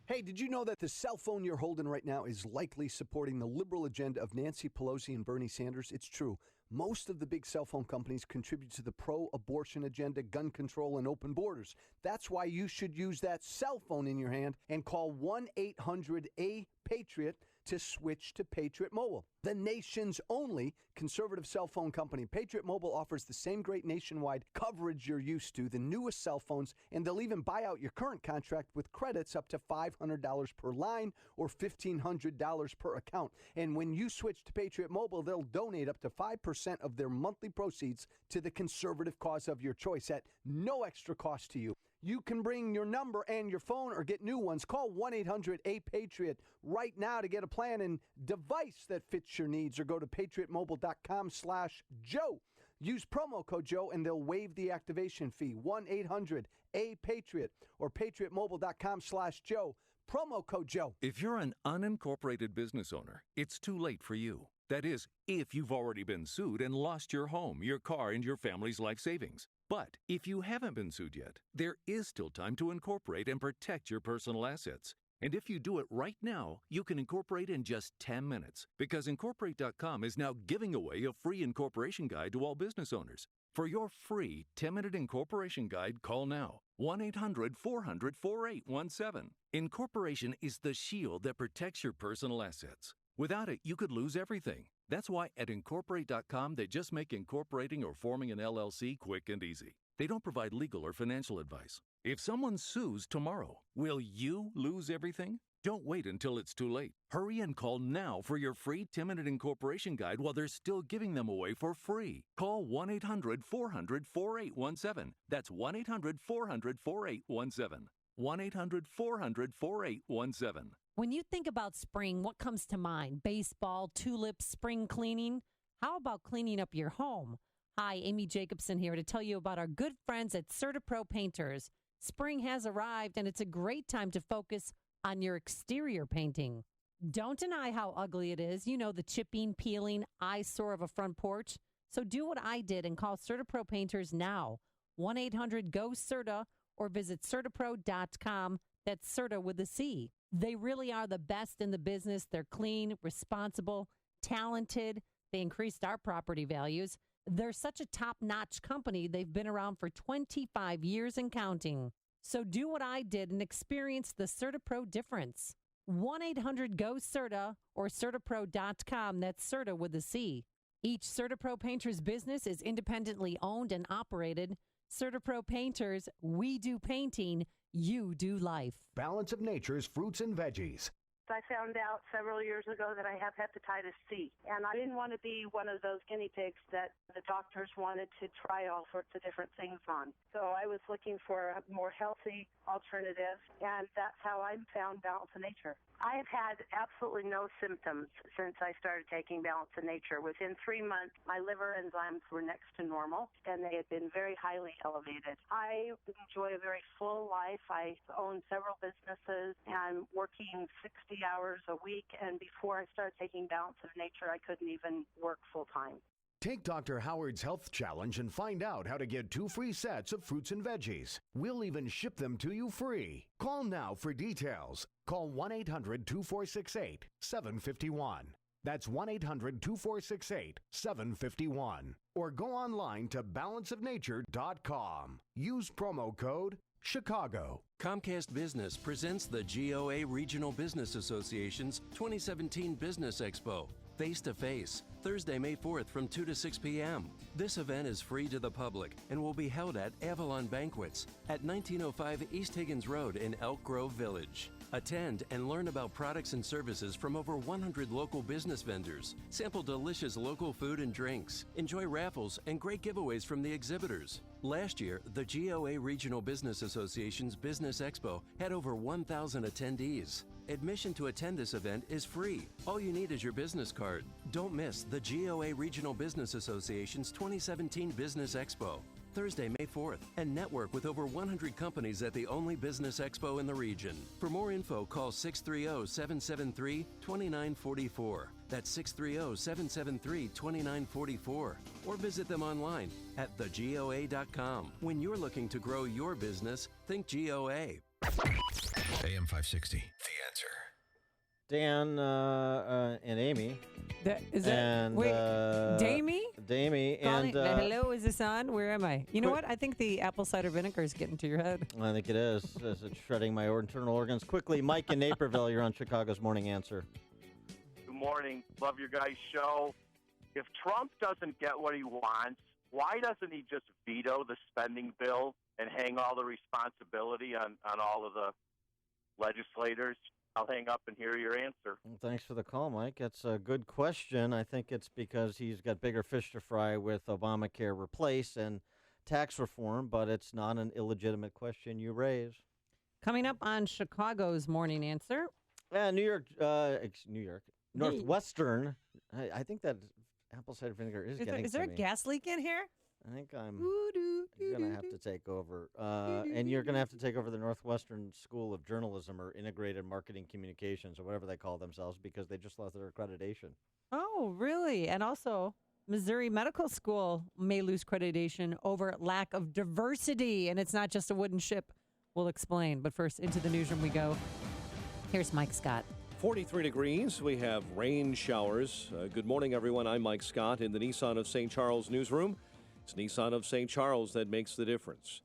Hey, did you know that the cell phone you're holding right now is likely supporting the liberal agenda of Nancy Pelosi and Bernie Sanders? It's true. Most of the big cell phone companies contribute to the pro-abortion agenda, gun control, and open borders. That's why you should use that cell phone in your hand and call 1-800-A-PATRIOT to switch to Patriot Mobile, the nation's only conservative cell phone company. Patriot Mobile offers the same great nationwide coverage you're used to, the newest cell phones, and they'll even buy out your current contract with credits up to $500 per line or $1,500 per account. And when you switch to Patriot Mobile, they'll donate up to 5% of their monthly proceeds to the conservative cause of your choice at no extra cost to you. You can bring your number and your phone or get new ones. Call 1-800-A-PATRIOT right now to get a plan and device that fits your needs, or go to patriotmobile.com/Joe. Use promo code Joe and they'll waive the activation fee. 1-800-A-PATRIOT or patriotmobile.com/Joe. promo code Joe. If you're an unincorporated business owner, it's too late for you. That is, if you've already been sued and lost your home, your car, and your family's life savings. But if you haven't been sued yet, there is still time to incorporate and protect your personal assets. And if you do it right now, you can incorporate in just 10 minutes, because Incorporate.com is now giving away a free incorporation guide to all business owners. For your free 10-minute incorporation guide, call now. 1-800-400-4817. Incorporation is the shield that protects your personal assets. Without it, you could lose everything. That's why at Incorporate.com, they just make incorporating or forming an LLC quick and easy. They don't provide legal or financial advice. If someone sues tomorrow, will you lose everything? Don't wait until it's too late. Hurry and call now for your free 10-minute incorporation guide while they're still giving them away for free. Call 1-800-400-4817. That's 1-800-400-4817. 1-800-400-4817. When you think about spring, what comes to mind? Baseball, tulips, spring cleaning? How about cleaning up your home? Hi, Amy Jacobson here to tell you about our good friends at CertaPro Painters. Spring has arrived, and it's a great time to focus on your exterior painting. Don't deny how ugly it is. You know, the chipping, peeling, eyesore of a front porch. So do what I did and call CertaPro Painters now. 1-800-GO-CERTA or visit CertaPro.com. That's Certa with a C. They really are the best in the business. They're clean, responsible, talented. They increased our property values. They're such a top-notch company. They've been around for 25 years and counting. So do what I did and experience the CertaPro difference. 1-800-GO-CERTA or CertaPro.com. That's Certa with a C. Each CertaPro Painters business is independently owned and operated. CertaPro Painters, we do painting, you do life. Balance of Nature's fruits and veggies. I found out several years ago that I have hepatitis C, and I didn't want to be one of those guinea pigs that the doctors wanted to try all sorts of different things on. So I was looking for a more healthy alternative, and that's how I found Balance of Nature. I have had absolutely no symptoms since I started taking Balance of Nature. Within 3 months, my liver enzymes were next to normal, and they had been very highly elevated. I enjoy a very full life. I own several businesses, and I'm working 60 hours a week, and before I started taking Balance of Nature, I couldn't even work full-time. Take Dr. Howard's Health Challenge and find out how to get 2 free sets of fruits and veggies. We'll even ship them to you free. Call now for details. Call 1-800-2468-751. That's 1-800-2468-751. Or go online to balanceofnature.com. Use promo code Chicago. Comcast Business presents the GOA Regional Business Association's 2017 Business Expo, face-to-face, Thursday, May 4th from 2 to 6 p.m. This event is free to the public and will be held at Avalon Banquets at 1905 East Higgins Road in Elk Grove Village. Attend and learn about products and services from over 100 local business vendors. Sample delicious local food and drinks. Enjoy raffles and great giveaways from the exhibitors. Last year, the GOA Regional Business Association's Business Expo had over 1,000 attendees. Admission to attend this event is free. All you need is your business card. Don't miss the GOA Regional Business Association's 2017 Business Expo, Thursday, May 4th, and network with over 100 companies at the only business expo in the region. For more info, call 630-773-2944. That's 630-773-2944. Or visit them online at thegoa.com. When you're looking to grow your business, think GOA. AM 560, The Answer. Dan and Amy. Damie? Damie. And hello, is this on? Where am I? You know what? I think the apple cider vinegar is getting to your head. I think it is. As it's shredding my internal organs. Quickly, Mike in Naperville, you're on Chicago's Morning Answer. Good morning. Love your guys' show. If Trump doesn't get what he wants, why doesn't he just veto the spending bill and hang all the responsibility on all of the legislators? I'll hang up and hear your answer. Well, thanks for the call, Mike. That's a good question. I think it's because he's got bigger fish to fry with Obamacare replace and tax reform, but it's not an illegitimate question you raise. Coming up on Chicago's Morning Answer. New York, Northwestern. I think that apple cider vinegar is getting there a to me. gas leak in here? I think I'm going to have to take over. And you're going to have to take over the Northwestern School of Journalism or Integrated Marketing Communications or whatever they call themselves because they just lost their accreditation. Oh, really? And also, Missouri Medical School may lose accreditation over lack of diversity. And it's not just a wooden ship. We'll explain. But first, into the newsroom we go. Here's Mike Scott. 43 degrees. We have rain showers. Good morning, everyone. I'm Mike Scott in the Nissan of St. Charles newsroom. It's Nissan of St. Charles that makes the difference.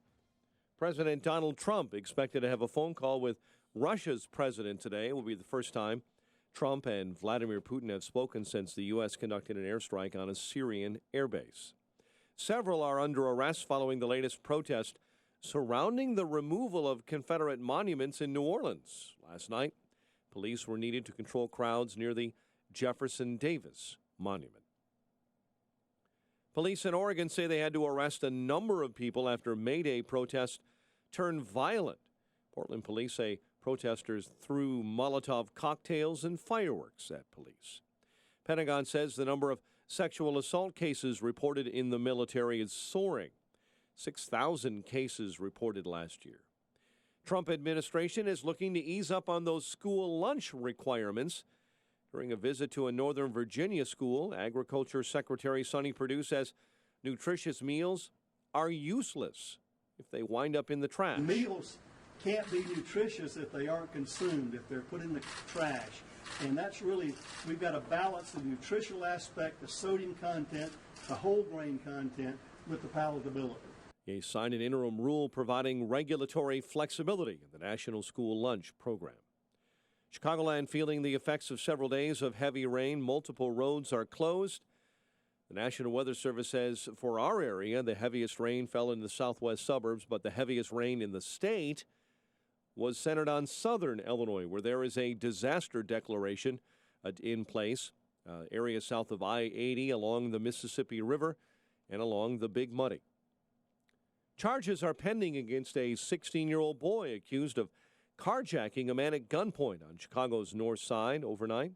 President Donald Trump expected to have a phone call with Russia's president today. It will be the first time Trump and Vladimir Putin have spoken since the U.S. conducted an airstrike on a Syrian airbase. Several are under arrest following the latest protest surrounding the removal of Confederate monuments in New Orleans. Last night, police were needed to control crowds near the Jefferson Davis Monument. Police in Oregon say they had to arrest a number of people after May Day protests turned violent. Portland police say protesters threw Molotov cocktails and fireworks at police. Pentagon says the number of sexual assault cases reported in the military is soaring. 6,000 cases reported last year. Trump administration is looking to ease up on those school lunch requirements. During a visit to a Northern Virginia school, Agriculture Secretary Sonny Perdue says nutritious meals are useless if they wind up in the trash. Meals can't be nutritious if they aren't consumed, if they're put in the trash. And that's really, we've got to balance the nutritional aspect, the sodium content, the whole grain content with the palatability. He signed an interim rule providing regulatory flexibility in the National School Lunch Program. Chicagoland feeling the effects of several days of heavy rain. Multiple roads are closed. The National Weather Service says for our area, the heaviest rain fell in the southwest suburbs, but the heaviest rain in the state was centered on southern Illinois, where there is a disaster declaration in place, area south of I-80 along the Mississippi River and along the Big Muddy. Charges are pending against a 16-year-old boy accused of carjacking a man at gunpoint on Chicago's north side overnight.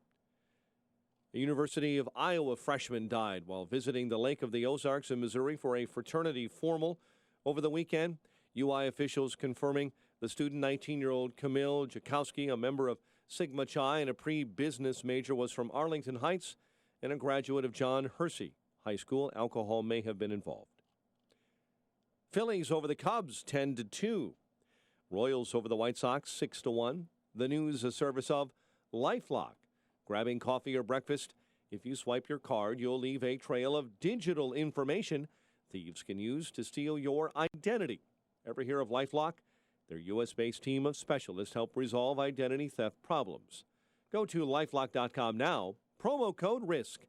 A University of Iowa freshman died while visiting the Lake of the Ozarks in Missouri for a fraternity formal over the weekend. UI officials confirming the student, 19-year-old Camille Jakowski, a member of Sigma Chi and a pre-business major, was from Arlington Heights and a graduate of John Hersey High School. Alcohol may have been involved. Phillies over the Cubs 10-2. Royals over the White Sox 6-1. The news, a service of LifeLock. Grabbing coffee or breakfast, if you swipe your card, you'll leave a trail of digital information thieves can use to steal your identity. Ever hear of LifeLock? Their U.S.-based team of specialists help resolve identity theft problems. Go to LifeLock.com now, promo code RISK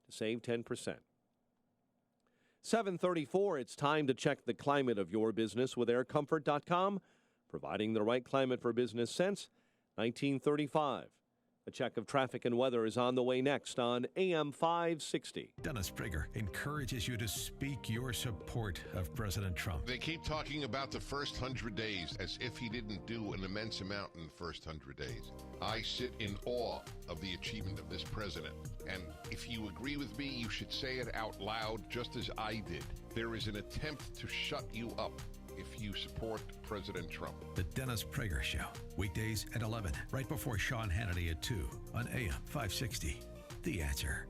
to save 10%. 7:34, it's time to check the climate of your business with AirComfort.com, providing the right climate for business since 1935. A check of traffic and weather is on the way next on AM 560. Dennis Prager encourages you to speak your support of President Trump. They keep talking about the first 100 days as if he didn't do an immense amount in the first 100 days. I sit in awe of the achievement of this president. And if you agree with me, you should say it out loud, just as I did. There is an attempt to shut you up if you support President Trump. The Dennis Prager Show, weekdays at 11, right before Sean Hannity at 2 on AM 560. The Answer.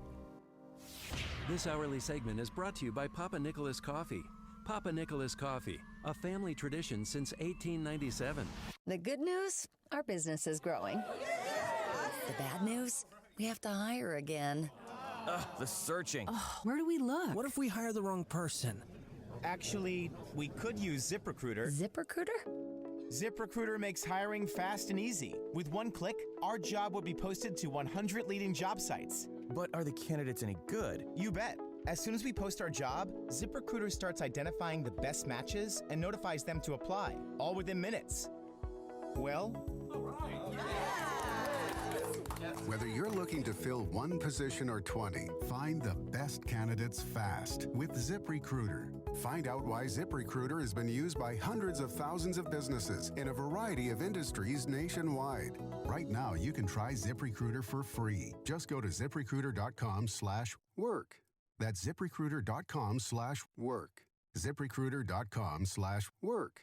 This hourly segment is brought to you by Papa Nicholas Coffee. Papa Nicholas Coffee, a family tradition since 1897. The good news, our business is growing. The bad news, we have to hire again. Ugh, the searching. Where do we look? What if we hire the wrong person? Actually, we could use ZipRecruiter. ZipRecruiter? ZipRecruiter makes hiring fast and easy. With one click, our job would be posted to 100 leading job sites. But are the candidates any good? You bet. As soon as we post our job, ZipRecruiter starts identifying the best matches and notifies them to apply, all within minutes. Well, all right. Whether you're looking to fill one position or 20, find the best candidates fast with ZipRecruiter. Find out why ZipRecruiter has been used by hundreds of thousands of businesses in a variety of industries nationwide. Right now, you can try ZipRecruiter for free. Just go to ZipRecruiter.com/work. That's ZipRecruiter.com/work. ZipRecruiter.com/work.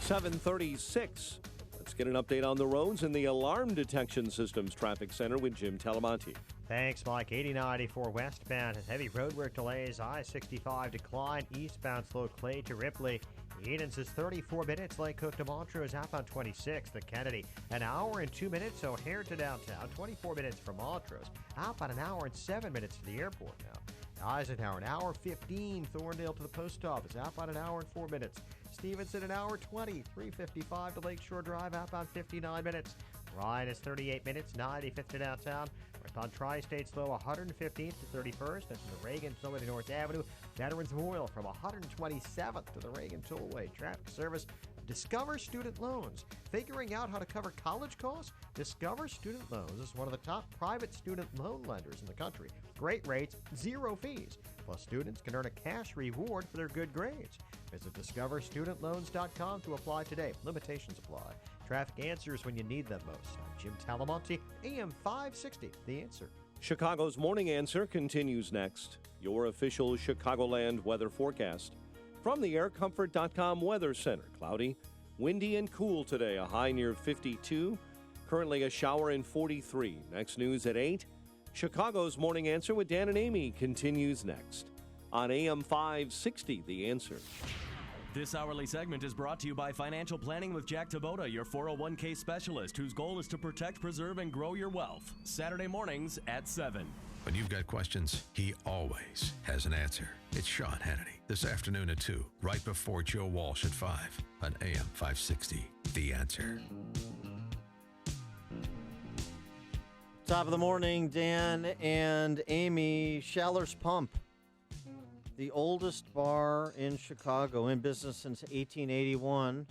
7:36. Let's get an update on the roads and the Alarm Detection Systems Traffic Center with Jim Talamonte. Thanks, Mike. 8094 westbound has heavy roadwork delays. I-65 decline eastbound slow Clay to Ripley. Edens is 34 minutes. Lake Cook to Montrose outbound 26. The Kennedy, an hour and 2 minutes. O'Hare to downtown, 24 minutes from Montrose. Outbound an hour and 7 minutes to the airport now. Eisenhower, an hour 15. Thorndale to the post office, outbound an hour and 4 minutes. Stevenson, an hour 20. 355 to Lakeshore Drive, outbound 59 minutes. Ryan is 38 minutes. 95th to downtown. On Tri-State slow, 115th to 31st. That's from the Reagan Tollway to North Avenue. Veterans Memorial from 127th to the Reagan Tollway. Traffic service. Discover Student Loans. Figuring out how to cover college costs? Discover Student Loans is one of the top private student loan lenders in the country. Great rates, zero fees. Plus, students can earn a cash reward for their good grades. Visit discoverstudentloans.com to apply today. Limitations apply. Traffic answers when you need them most. I'm Jim Talamonte, AM 560, The Answer. Chicago's Morning Answer continues next. Your official Chicagoland weather forecast. From the aircomfort.com Weather Center. Cloudy, windy, and cool today. A high near 52. Currently a shower in 43. Next news at 8. Chicago's Morning Answer with Dan and Amy continues next. On AM 560, The Answer. This hourly segment is brought to you by Financial Planning with Jack Taboda, your 401k specialist, whose goal is to protect, preserve, and grow your wealth. Saturday mornings at 7. When you've got questions, he always has an answer. It's Sean Hannity this afternoon at 2, right before Joe Walsh at 5 on AM 560. The Answer. Top of the morning, Dan and Amy. Shaller's Pump, the oldest bar in Chicago, in business since 1881.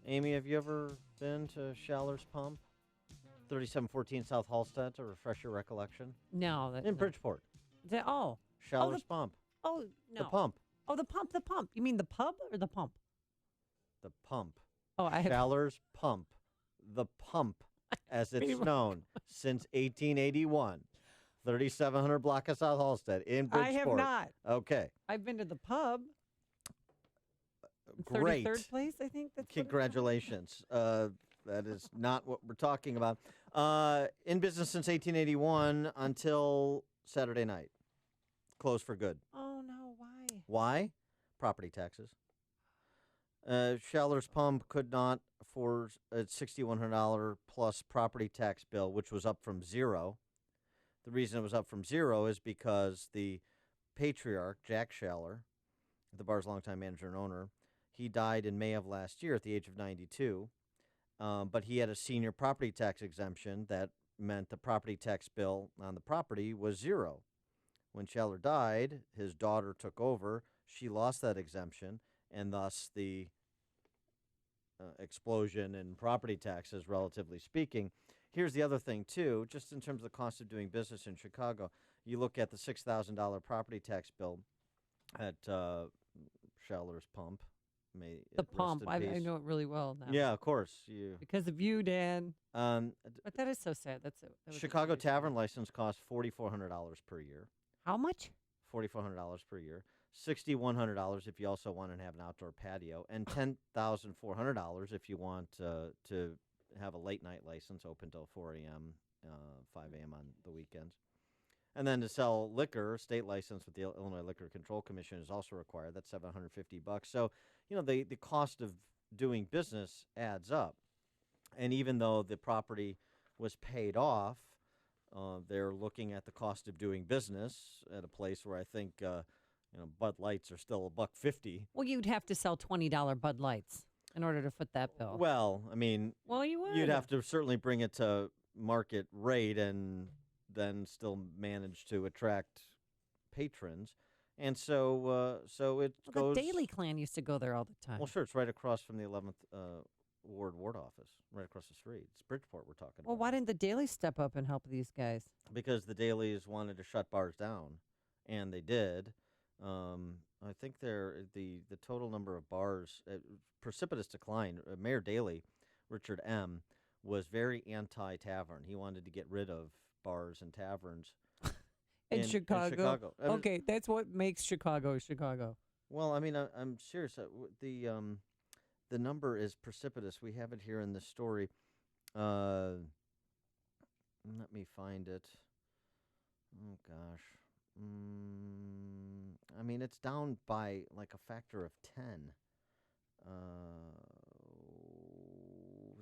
Amy, have you ever been to Shaller's Pump? 3714 South Halstead, to refresh your recollection. No. In Bridgeport. Shaller's Pump. Oh, no. The Pump. Oh, the pump. You mean the pub or the pump? The Pump. Oh, I have... Shaller's Pump. The Pump, as it's known, since 1881. 3700 block of South Halstead in Bridgeport. I have not. Okay. I've been to the pub. Great. 33rd place, I think. That's Congratulations. That is not what we're talking about. In business since 1881 until Saturday night. Closed for good. Oh, no. Why? Why? Property taxes. Shaller's Pump could not afford a $6,100 plus property tax bill, which was up from zero. The reason it was up from zero is because the patriarch, Jack Shaller, the bar's longtime manager and owner, he died in May of last year at the age of 92. But he had a senior property tax exemption that meant the property tax bill on the property was zero. When Shaller died, his daughter took over. She lost that exemption, and thus the explosion in property taxes, relatively speaking. Here's the other thing, too, just in terms of the cost of doing business in Chicago. You look at the $6,000 property tax bill at Shaller's Pump. The Pump. I know it really well now. Yeah, of course. Because of you, Dan. But that is so sad. That Chicago Tavern license costs $4,400 per year. How much? $4,400 per year. $6,100 if you also want to have an outdoor patio, and $10,400 if you want to have a late night license open till 4 a.m., 5 a.m. on the weekends. And then to sell liquor, state license with the Illinois Liquor Control Commission is also required. That's $750. So, the cost of doing business adds up. And even though the property was paid off, they're looking at the cost of doing business at a place where I think Bud Lights are still $1.50. Well, you'd have to sell $20 Bud Lights in order to foot that bill. Well, I mean, you would. You'd have to certainly bring it to market rate and then still manage to attract patrons. And so it goes. The Daily Clan used to go there all the time. Well, sure, it's right across from the 11th Ward office, right across the street. It's Bridgeport we're talking about. Well, why didn't the Daily step up and help these guys? Because the Dailies wanted to shut bars down, and they did. I think the total number of bars, precipitous decline. Mayor Daley, Richard M., was very anti-tavern. He wanted to get rid of bars and taverns. In Chicago. Chicago. I mean, Okay, that's what makes Chicago Chicago. Well, I mean, I'm serious. The number is precipitous. We have it here in the story. Let me find it. Oh gosh. I mean, it's down by like a factor of 10.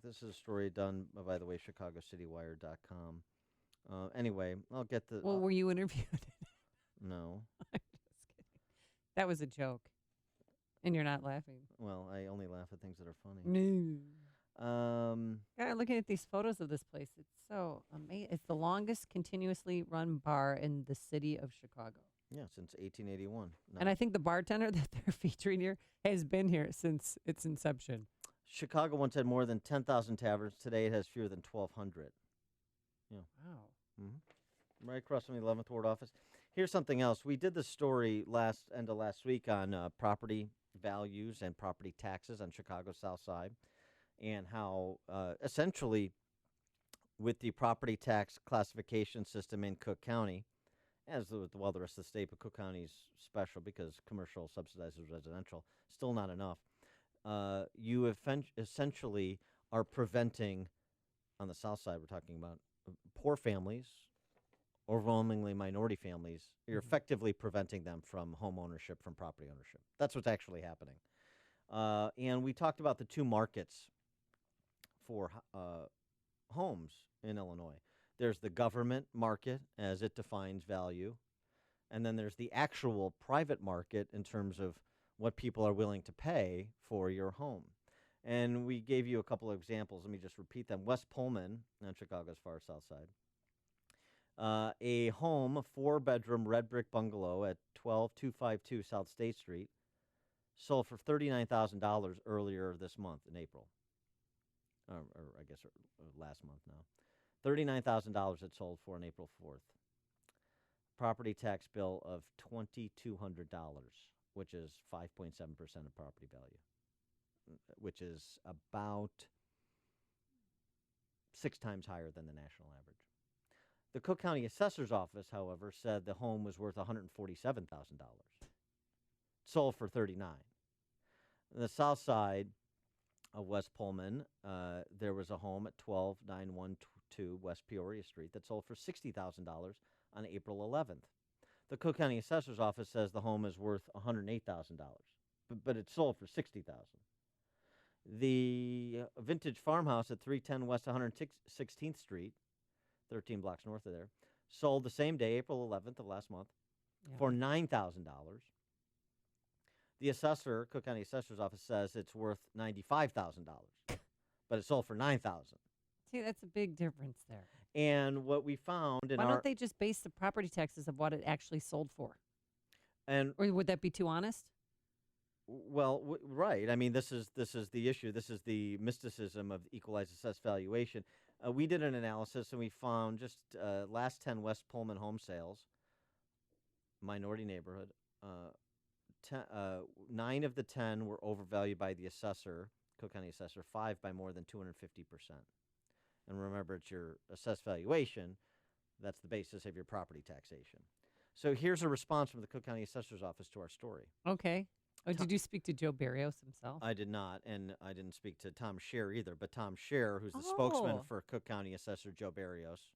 This is a story done, by the way, ChicagoCityWire.com. Anyway, I'll get the. Well, were you interviewed? No. I'm just kidding. That was a joke. And you're not laughing. Well, I only laugh at things that are funny. No. God, looking at these photos of this place, it's so amazing. It's the longest continuously run bar in the city of Chicago. Yeah, since 1881. And I think the bartender that they're featuring here has been here since its inception. Chicago once had more than 10,000 taverns. Today it has fewer than 1,200. Yeah. Wow. Right across from the 11th Ward office. Here's something else. We did the story end of last week on property values and property taxes on Chicago's South Side, and how essentially with the property tax classification system in Cook County, as the rest of the state, but Cook County's special because commercial subsidizes residential, still not enough. You essentially are preventing, on the South Side we're talking about, poor families, overwhelmingly minority families, you're effectively preventing them from home ownership, from property ownership. That's what's actually happening. And we talked about the two markets for homes in Illinois. There's the government market as it defines value, and then there's the actual private market in terms of what people are willing to pay for your home. And we gave you a couple of examples. Let me just repeat them. West Pullman on Chicago's far south side. A home, a 4-bedroom red brick bungalow at 12252 South State Street, sold for $39,000 earlier this month in April. Or I guess last month now. $39,000 it sold for on April 4th. Property tax bill of $2,200, which is 5.7% of property value, which is about 6 times higher than the national average. The Cook County Assessor's Office, however, said the home was worth $147,000. Sold for $39,000. On the south side of West Pullman, there was a home at 12912 West Peoria Street that sold for $60,000 on April 11th. The Cook County Assessor's Office says the home is worth $108,000, but it sold for $60,000. The vintage farmhouse at 310 West 116th Street, 13 blocks north of there, sold the same day, April 11th of last month, for $9,000. The assessor, Cook County Assessor's Office, says it's worth $95,000, but it sold for $9,000. See, that's a big difference there. And what we found in Why don't they just base the property taxes of what it actually sold for? And or would that be too honest? Well, right. I mean, this is the issue. This is the mysticism of equalized assessed valuation. We did an analysis, and we found just last 10 West Pullman home sales, minority neighborhood, 9 of the 10 were overvalued by the assessor, Cook County Assessor, 5 by more than 250%. And remember, it's your assessed valuation. That's the basis of your property taxation. So here's a response from the Cook County Assessor's Office to our story. Okay. Oh, did you speak to Joe Barrios himself? I did not, and I didn't speak to Tom Scher either, but Tom Scher, who's the spokesman for Cook County Assessor Joe Barrios.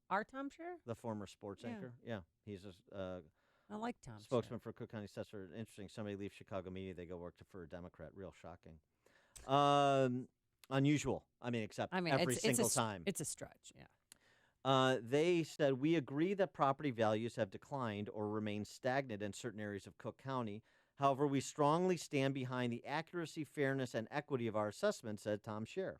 Our Tom Scher? The former sports anchor. Yeah, he's a I like Tom spokesman for Cook County Assessor. Interesting. Somebody leaves Chicago media, they go work for a Democrat. Real shocking. Unusual. Except every single time. It's a stretch, yeah. They said, we agree that property values have declined or remain stagnant in certain areas of Cook County. However, we strongly stand behind the accuracy, fairness, and equity of our assessment, said Tom Scher.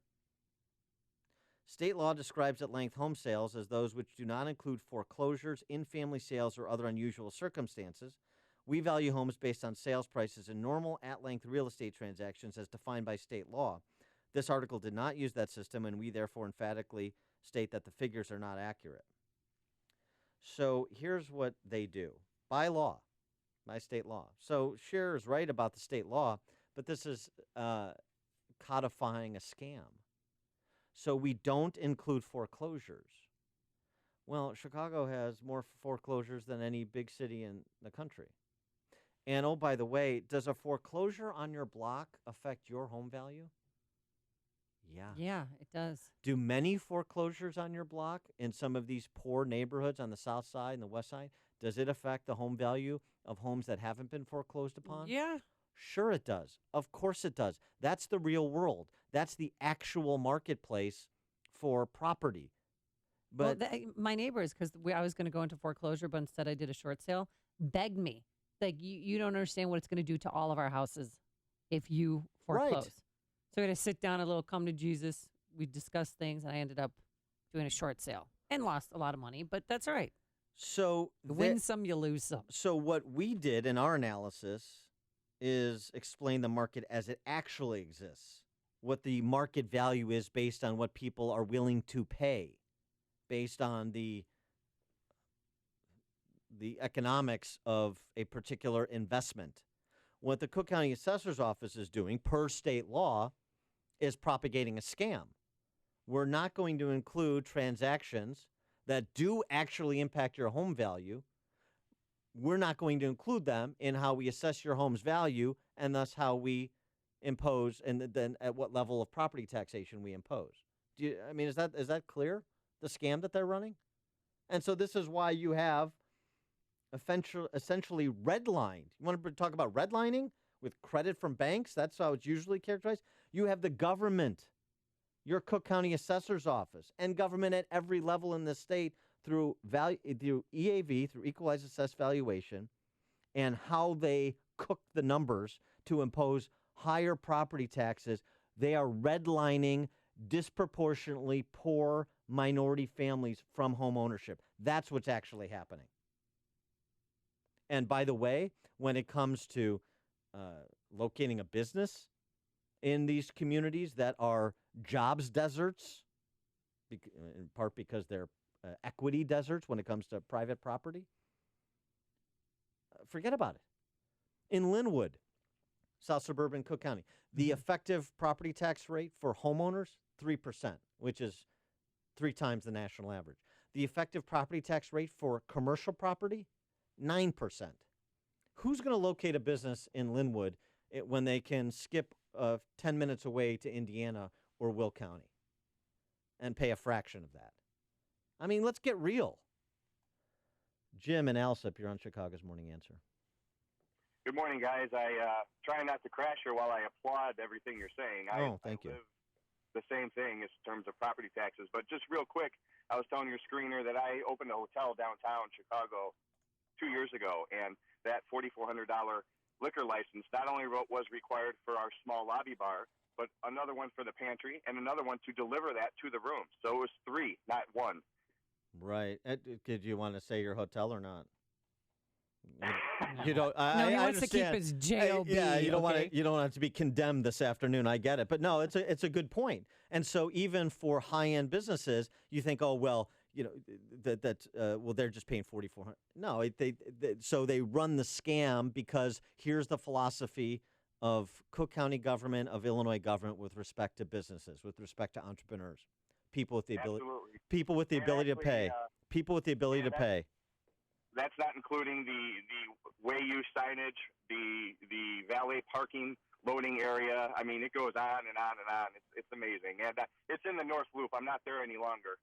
State law describes at length home sales as those which do not include foreclosures, in-family sales, or other unusual circumstances. We value homes based on sales prices in normal at-length real estate transactions as defined by state law. This article did not use that system, and we therefore emphatically state that the figures are not accurate. So here's what they do. By law, by state law. So Scher is right about the state law, but this is codifying a scam. So we don't include foreclosures. Well, Chicago has more foreclosures than any big city in the country. And oh, by the way, does a foreclosure on your block affect your home value? Yeah. Yeah, it does. Do many foreclosures on your block in some of these poor neighborhoods on the south side and the west side, does it affect the home value of homes that haven't been foreclosed upon? Yeah. Sure it does. Of course it does. That's the real world. That's the actual marketplace for property. But my neighbors, because I was going to go into foreclosure, but instead I did a short sale, begged me. Like, you don't understand what it's going to do to all of our houses if you foreclose. Right. So we had to sit down, a little come to Jesus. We discussed things, and I ended up doing a short sale and lost a lot of money, but that's all right. So you win some, you lose some. So what we did in our analysis is explain the market as it actually exists, what the market value is based on what people are willing to pay, based on the economics of a particular investment. What the Cook County Assessor's Office is doing, per state law, is propagating a scam. We're not going to include transactions that do actually impact your home value. We're not going to include them in how we assess your home's value and thus how we impose and then at what level of property taxation we impose. Is that clear, the scam that they're running? And so this is why you have essentially redlined. You want to talk about redlining with credit from banks? That's how it's usually characterized. You have the government, your Cook County Assessor's Office, and government at every level in the state through EAV, through Equalized Assessed Valuation, and how they cook the numbers to impose higher property taxes. They are redlining disproportionately poor minority families from home ownership. That's what's actually happening. And by the way, when it comes to locating a business in these communities that are jobs deserts, in part because they're equity deserts when it comes to private property, forget about it. In Linwood, South Suburban Cook County, the effective property tax rate for homeowners, 3%, which is 3 times the national average. The effective property tax rate for commercial property, 9%. Who's going to locate a business in Linwood when they can skip 10 minutes away to Indiana or Will County and pay a fraction of that? I mean, let's get real. Jim and Alsip, you're on Chicago's Morning Answer. Good morning, guys. I try not to crash here while I applaud everything you're saying. Thank you. I live the same thing in terms of property taxes. But just real quick, I was telling your screener that I opened a hotel downtown Chicago 2 years ago, and that $4,400 liquor license not only was required for our small lobby bar, but another one for the pantry and another one to deliver that to the room. So it was 3, not 1. Right. Did you want to say your hotel or not? You don't. No, he I wants to keep understand. his job. Yeah, you don't want to. You don't want it to be condemned this afternoon. I get it, but no, it's a good point. And so even for high end businesses, you think, oh well, they're just paying $4,400. No, so they run the scam because here's the philosophy of Cook County government, of Illinois government with respect to businesses, with respect to entrepreneurs, people with the ability, people with the ability to pay, people with the ability to pay. That's not including the way use signage, the valet parking loading area. I mean, it goes on and on and on. It's amazing. And it's in the North Loop. I'm not there any longer.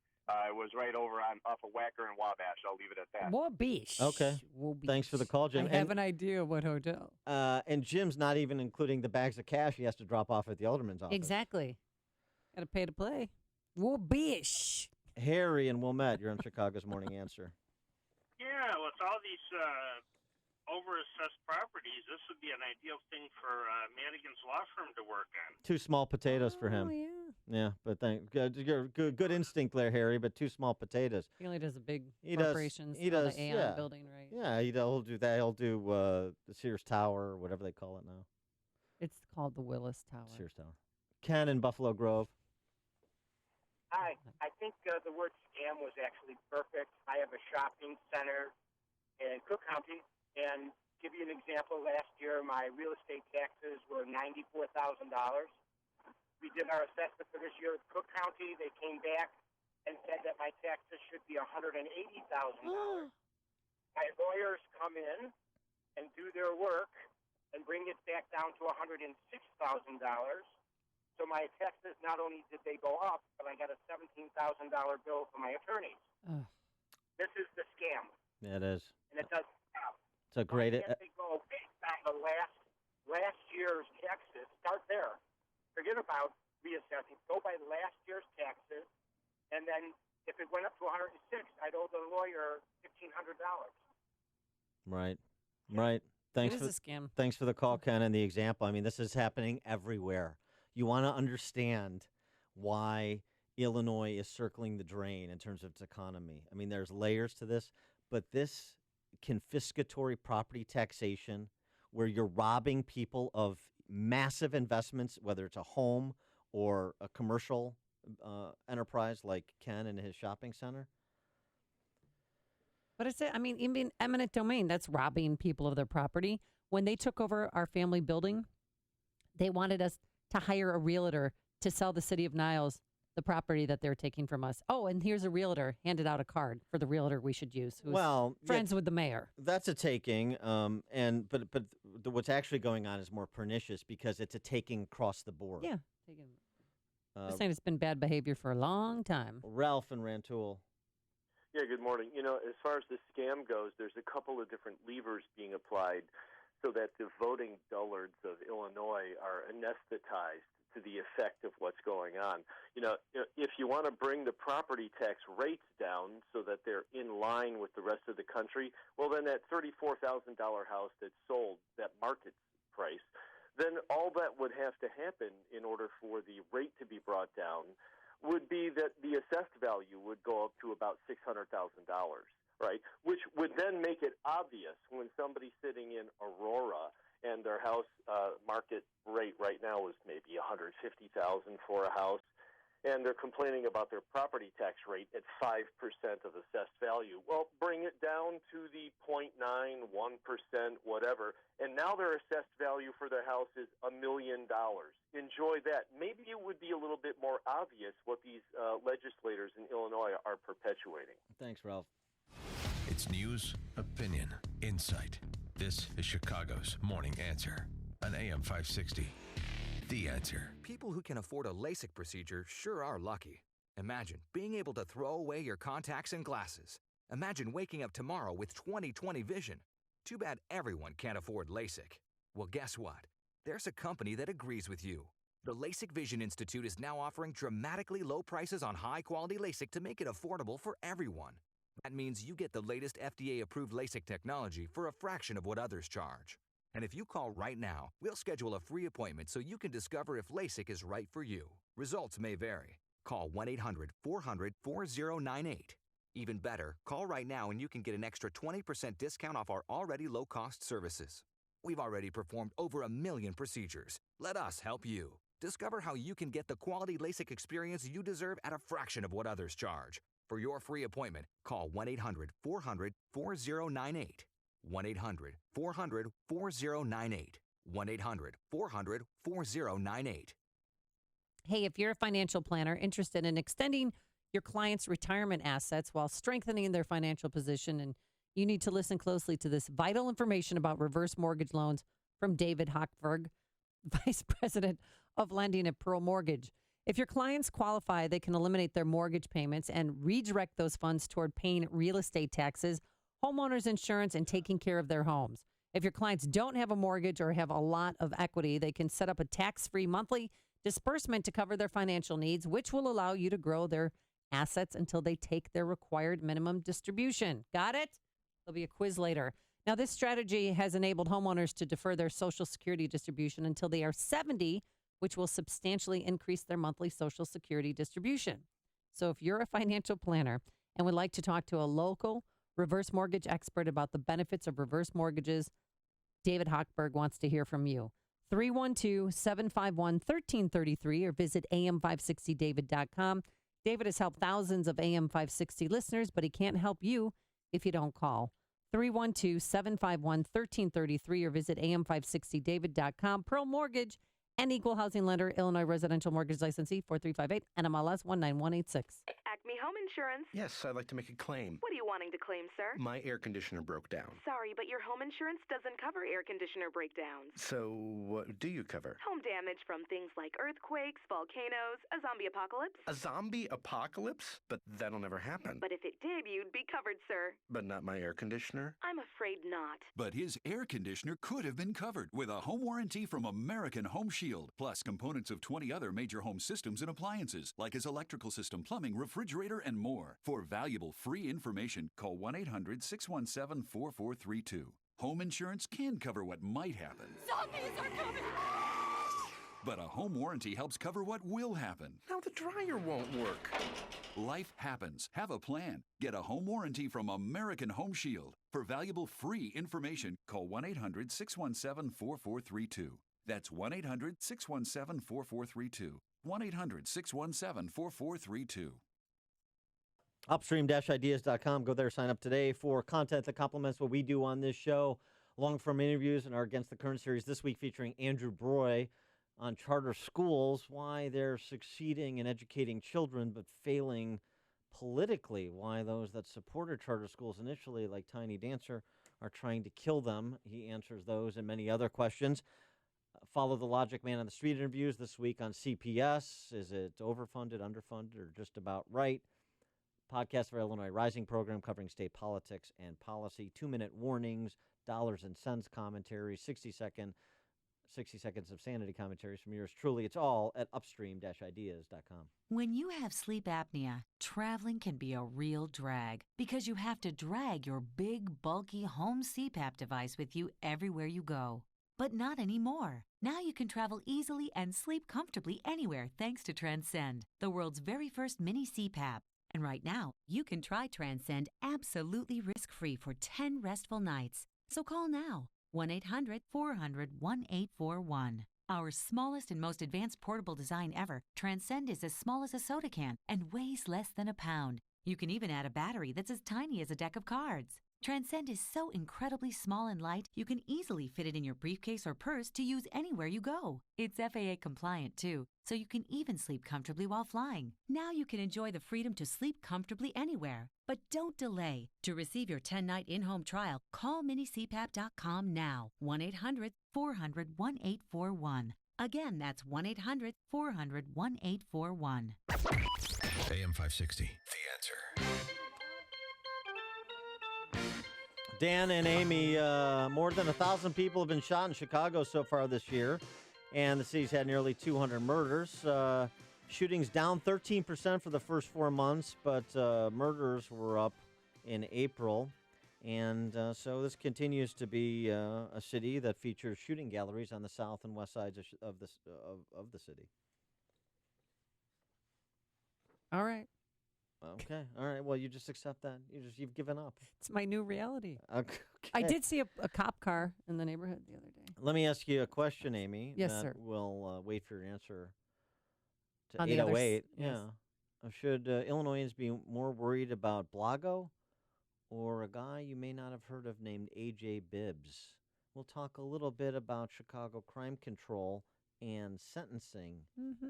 It was right over off of Wacker and Wabash. I'll leave it at that. Wabash. Okay. Thanks for the call, Jim. I have an idea of what hotel. And Jim's not even including the bags of cash he has to drop off at the alderman's office. Exactly. Got to pay to play. Wabash. Harry and Wilmette, you're on Chicago's Morning Answer. Yeah, with all these over-assessed properties, this would be an ideal thing for Madigan's law firm to work on. 2 small potatoes for him. Yeah, but good instinct there, Harry. But 2 small potatoes. He only does the big corporations. He does. The Aon building, right? Yeah, he'll do that. He'll do the Sears Tower, or whatever they call it now. It's called the Willis Tower. Sears Tower. Ken in Buffalo Grove. Hi. I think the word scam was actually perfect. I have a shopping center in Cook County, and give you an example, last year my real estate taxes were $94,000. We did our assessment for this year at Cook County. They came back and said that my taxes should be $180,000. My lawyers come in and do their work and bring it back down to $106,000. So my taxes, not only did they go up, but I got a $17,000 bill from my attorneys. This is the scam. It is. And it doesn't stop. It's a great. Why can't they go based on the last year's taxes? Start there. Forget about reassessing. Go by last year's taxes, and then if it went up to 106, I'd owe the lawyer $1,500. Right. Right. Thanks It is a scam. Thanks for the call, Ken, and the example. I mean, this is happening everywhere. You want to understand why Illinois is circling the drain in terms of its economy. I mean, there's layers to this, but this confiscatory property taxation where you're robbing people of massive investments, whether it's a home or a commercial enterprise like Ken and his shopping center. But even eminent domain, that's robbing people of their property. When they took over our family building, they wanted us to hire a realtor to sell the city of Niles the property that they're taking from us. Oh, and here's a realtor, handed out a card for the realtor we should use, who's friends with the mayor. That's a taking, but what's actually going on is more pernicious because it's a taking across the board. Yeah, taking. Just saying it's been bad behavior for a long time. Ralph and Rantoul. Yeah, good morning. As far as the scam goes, there's a couple of different levers being applied so that the voting dullards of Illinois are anesthetized to the effect of what's going on. If you want to bring the property tax rates down so that they're in line with the rest of the country, well, then that $34,000 house that's sold, that market price, then all that would have to happen in order for the rate to be brought down would be that the assessed value would go up to about $600,000, right? Which would then make it obvious when somebody's sitting in Aurora and their house market rate right now is maybe $150,000 for a house, and they're complaining about their property tax rate at 5% of assessed value. Well, bring it down to the 0.9, 1%, whatever, and now their assessed value for their house is $1 million. Enjoy that. Maybe it would be a little bit more obvious what these legislators in Illinois are perpetuating. Thanks, Ralph. It's news, opinion, insight. This is Chicago's Morning Answer on AM 560. The Answer. People who can afford a LASIK procedure sure are lucky. Imagine being able to throw away your contacts and glasses. Imagine waking up tomorrow with 20/20 vision. Too bad everyone can't afford LASIK. Well, guess what? There's a company that agrees with you. The LASIK Vision Institute is now offering dramatically low prices on high-quality LASIK to make it affordable for everyone. That means you get the latest FDA-approved LASIK technology for a fraction of what others charge. And if you call right now, we'll schedule a free appointment so you can discover if LASIK is right for you. Results may vary. Call 1-800-400-4098. Even better, call right now and you can get an extra 20% discount off our already low-cost services. We've already performed over 1 million procedures. Let us help you. Discover how you can get the quality LASIK experience you deserve at a fraction of what others charge. For your free appointment, call 1-800-400-4098. 1-800-400-4098. 1-800-400-4098. Hey, if you're a financial planner interested in extending your clients' retirement assets while strengthening their financial position, and you need to listen closely to this vital information about reverse mortgage loans from David Hochberg, Vice President of Lending at Pearl Mortgage. If your clients qualify, they can eliminate their mortgage payments and redirect those funds toward paying real estate taxes, homeowners insurance, and taking care of their homes. If your clients don't have a mortgage or have a lot of equity, they can set up a tax-free monthly disbursement to cover their financial needs, which will allow you to grow their assets until they take their required minimum distribution. Got it? There'll be a quiz later. Now, this strategy has enabled homeowners to defer their Social Security distribution until they are 70, which will substantially increase their monthly Social Security distribution. So if you're a financial planner and would like to talk to a local reverse mortgage expert about the benefits of reverse mortgages, David Hochberg wants to hear from you. 312-751-1333 or visit am560david.com. David has helped thousands of AM 560 listeners, but he can't help you if you don't call. 312-751-1333 or visit am560david.com. Pearl Mortgage, an equal housing lender, Illinois residential mortgage licensee 4358 NMLS 19186. Acme Acme Home Insurance. Yes, I'd like to make a claim. What are you wanting to claim, sir? My air conditioner broke down. Sorry, but your home insurance doesn't cover air conditioner breakdowns. So, what do you cover? Home damage from things like earthquakes, volcanoes, a zombie apocalypse. A zombie apocalypse? But that'll never happen. But if it did, you'd be covered, sir. But not my air conditioner? I'm afraid not. But his air conditioner could have been covered with a home warranty from American Home Shield, plus components of 20 other major home systems and appliances, like his electrical system, plumbing, refrigerator, and more. For valuable free information, call 1-800-617-4432. Home insurance can cover what might happen. Zombies are coming! But a home warranty helps cover what will happen. Now the dryer won't work. Life happens. Have a plan. Get a home warranty from American Home Shield. For valuable free information, call 1-800-617-4432. That's 1-800-617-4432. 1-800-617-4432. Upstream-ideas.com. Go there, sign up today for content that complements what we do on this show. Long-form interviews in our Against the Current series this week featuring Andrew Broy on charter schools, why they're succeeding in educating children but failing politically, why those that supported charter schools initially, like Tiny Dancer, are trying to kill them. He answers those and many other questions. Follow the Logic Man on the Street interviews this week on CPS. Is it overfunded, underfunded, or just about right? Podcast for Illinois Rising program covering state politics and policy. 2-minute warnings, dollars and cents commentary, 60 seconds of sanity commentaries from yours truly. It's all at upstream-ideas.com. When you have sleep apnea, traveling can be a real drag because you have to drag your big, bulky home CPAP device with you everywhere you go. But not anymore. Now you can travel easily and sleep comfortably anywhere thanks to Transcend, the world's very first mini CPAP. And right now, you can try Transcend absolutely risk-free for 10 restful nights. So call now, 1-800-400-1841. Our smallest and most advanced portable design ever, Transcend is as small as a soda can and weighs less than a pound. You can even add a battery that's as tiny as a deck of cards. Transcend is so incredibly small and light, you can easily fit it in your briefcase or purse to use anywhere you go. It's FAA compliant, too, so you can even sleep comfortably while flying. Now you can enjoy the freedom to sleep comfortably anywhere. But don't delay. To receive your 10-night in-home trial, call minicpap.com now. 1-800-400-1841. Again, that's 1-800-400-1841. AM 560, The Answer. Dan and Amy, more than 1,000 people have been shot in Chicago so far this year, and the city's had nearly 200 murders. Shootings down 13% for the first 4 months, but murders were up in April. And so this continues to be a city that features shooting galleries on the south and west sides of the city. All right. Okay. All right. Well, you just accept that. You've given up. It's my new reality. Okay. I did see a cop car in the neighborhood the other day. Let me ask you a question, Amy. Yes, that sir. We'll wait for your answer to On the other 808. yes. Yeah. Should Illinoisans be more worried about Blago or a guy you may not have heard of named A.J. Bibbs? We'll talk a little bit about Chicago crime control and sentencing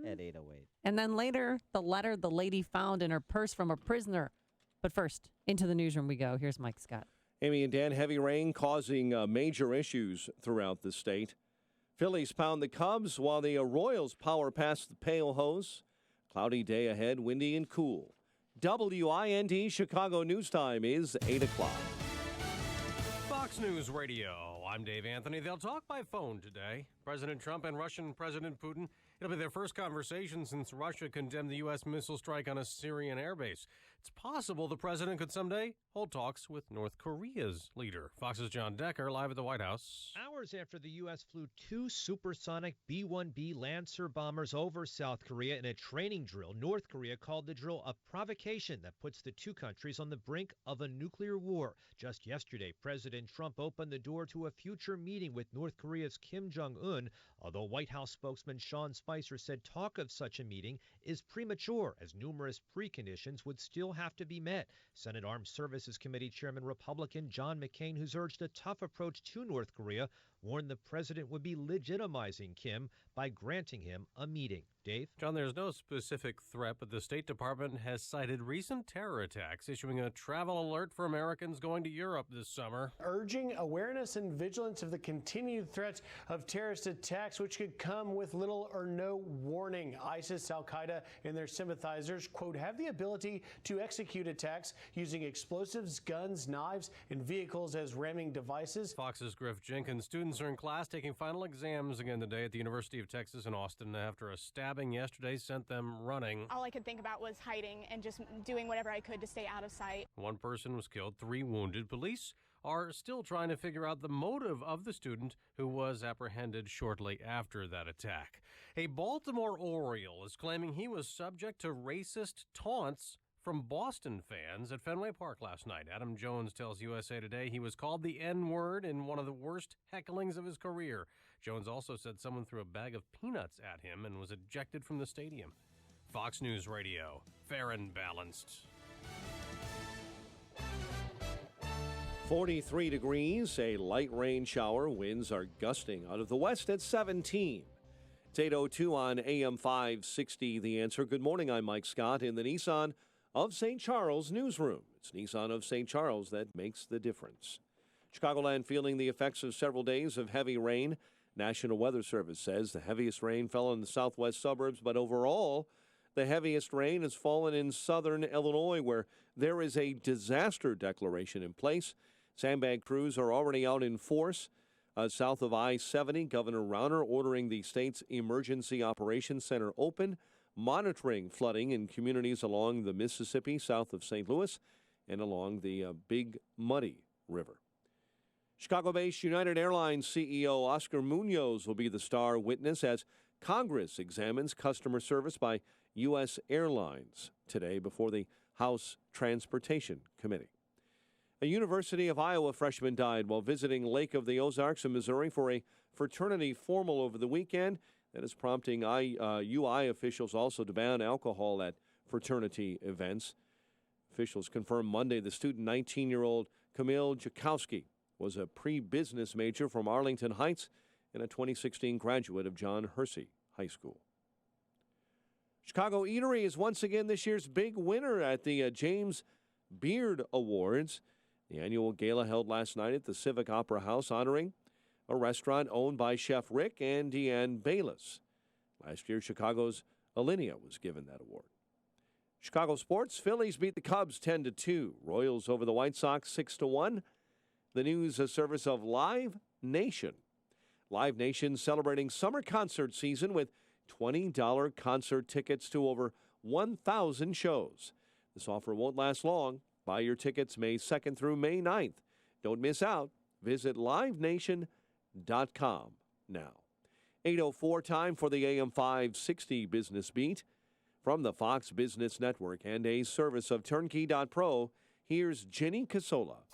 at 808. And then later, the letter the lady found in her purse from a prisoner. But first, into the newsroom we go. Here's Mike Scott. Amy and Dan, heavy rain causing major issues throughout the state. Phillies pound the Cubs while the Royals power past the Pale Hose. Cloudy day ahead, windy and cool. WIND Chicago News Time is 8 o'clock. Fox News Radio. I'm Dave Anthony. They'll talk by phone today. President Trump and Russian President Putin. It'll be their first conversation since Russia condemned the U.S. missile strike on a Syrian airbase. It's possible the president could someday hold talks with North Korea's leader. Fox's John Decker live at the White House. Hours after the U.S. flew 2 supersonic B-1B Lancer bombers over South Korea in a training drill, North Korea called the drill a provocation that puts the two countries on the brink of a nuclear war. Just yesterday, President Trump opened the door to a future meeting with North Korea's Kim Jong-un, although White House spokesman Sean Spicer said talk of such a meeting is premature, as numerous preconditions would still have to be met. Senate Armed Services Committee Chairman Republican John McCain, who's urged a tough approach to North Korea, warned the president would be legitimizing Kim by granting him a meeting. Dave? John, there's no specific threat, but the State Department has cited recent terror attacks, issuing a travel alert for Americans going to Europe this summer. Urging awareness and vigilance of the continued threats of terrorist attacks, which could come with little or no warning. ISIS, Al-Qaeda, and their sympathizers, quote, have the ability to execute attacks using explosives, guns, knives, and vehicles as ramming devices. Fox's Griff Jenkins. Students are in class taking final exams again today at the University of Texas in Austin after a stabbing yesterday sent them running. All I could think about was hiding and just doing whatever I could to stay out of sight. One person was killed, 3 wounded. Police are still trying to figure out the motive of the student who was apprehended shortly after that attack. A Baltimore Oriole is claiming he was subject to racist taunts from Boston fans at Fenway Park last night. Adam Jones tells USA Today he was called the N-word in one of the worst hecklings of his career. Jones also said someone threw a bag of peanuts at him and was ejected from the stadium. Fox News Radio, fair and balanced. 43 degrees, a light rain shower. Winds are gusting out of the west at 17. It's 8:02 on AM 560, The Answer. Good morning, I'm Mike Scott in the Nissan of St. Charles newsroom. It's Nissan of St. Charles that makes the difference. Chicagoland feeling the effects of several days of heavy rain. National Weather Service says the heaviest rain fell in the southwest suburbs, but overall, the heaviest rain has fallen in southern Illinois, where there is a disaster declaration in place. Sandbag crews are already out in force. South of I-70, Governor Rauner ordering the state's Emergency Operations Center open, monitoring flooding in communities along the Mississippi south of St. Louis and along the Big Muddy River. Chicago-based United Airlines CEO Oscar Munoz will be the star witness as Congress examines customer service by U.S. Airlines today before the House Transportation Committee. A University of Iowa freshman died while visiting Lake of the Ozarks in Missouri for a fraternity formal over the weekend. That is prompting UI officials also to ban alcohol at fraternity events. Officials confirmed Monday the student, 19-year-old Camille Jakowski, was a pre-business major from Arlington Heights and a 2016 graduate of John Hersey High School. Chicago Eatery is once again this year's big winner at the James Beard Awards. The annual gala held last night at the Civic Opera House honoring a restaurant owned by Chef Rick and Deanne Bayless. Last year, Chicago's Alinea was given that award. Chicago sports, Phillies beat the Cubs 10-2. Royals over the White Sox 6-1. The news service of Live Nation. Live Nation celebrating summer concert season with $20 concert tickets to over 1,000 shows. This offer won't last long. Buy your tickets May 2nd through May 9th. Don't miss out. Visit livenation.com now. 8:04 time for the AM 560 Business Beat. From the Fox Business Network and a service of Turnkey.pro, here's Jenny Casola.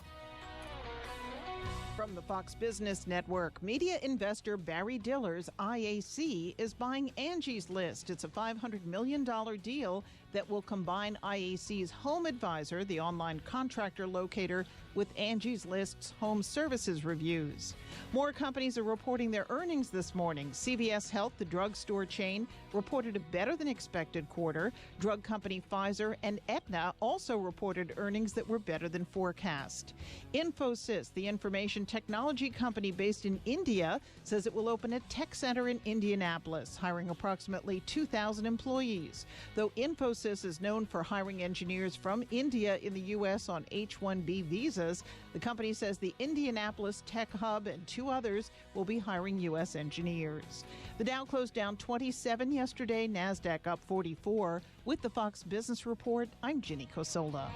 From the Fox Business Network, media investor Barry Diller's IAC is buying Angie's List. It's a $500 million deal that will combine IAC's Home Advisor, the online contractor locator, with Angie's List's home services reviews. More companies are reporting their earnings this morning. CVS Health, the drugstore chain, reported a better-than-expected quarter. Drug company Pfizer and Aetna also reported earnings that were better than forecast. Infosys, the information technology company based in India, says it will open a tech center in Indianapolis, hiring approximately 2,000 employees. Though Infosys is known for hiring engineers from India in the U.S. on H-1B visas, the company says the Indianapolis Tech Hub and 2 others will be hiring U.S. engineers. The Dow closed down 27 yesterday, NASDAQ up 44. With the Fox Business Report, I'm Ginny Cosola.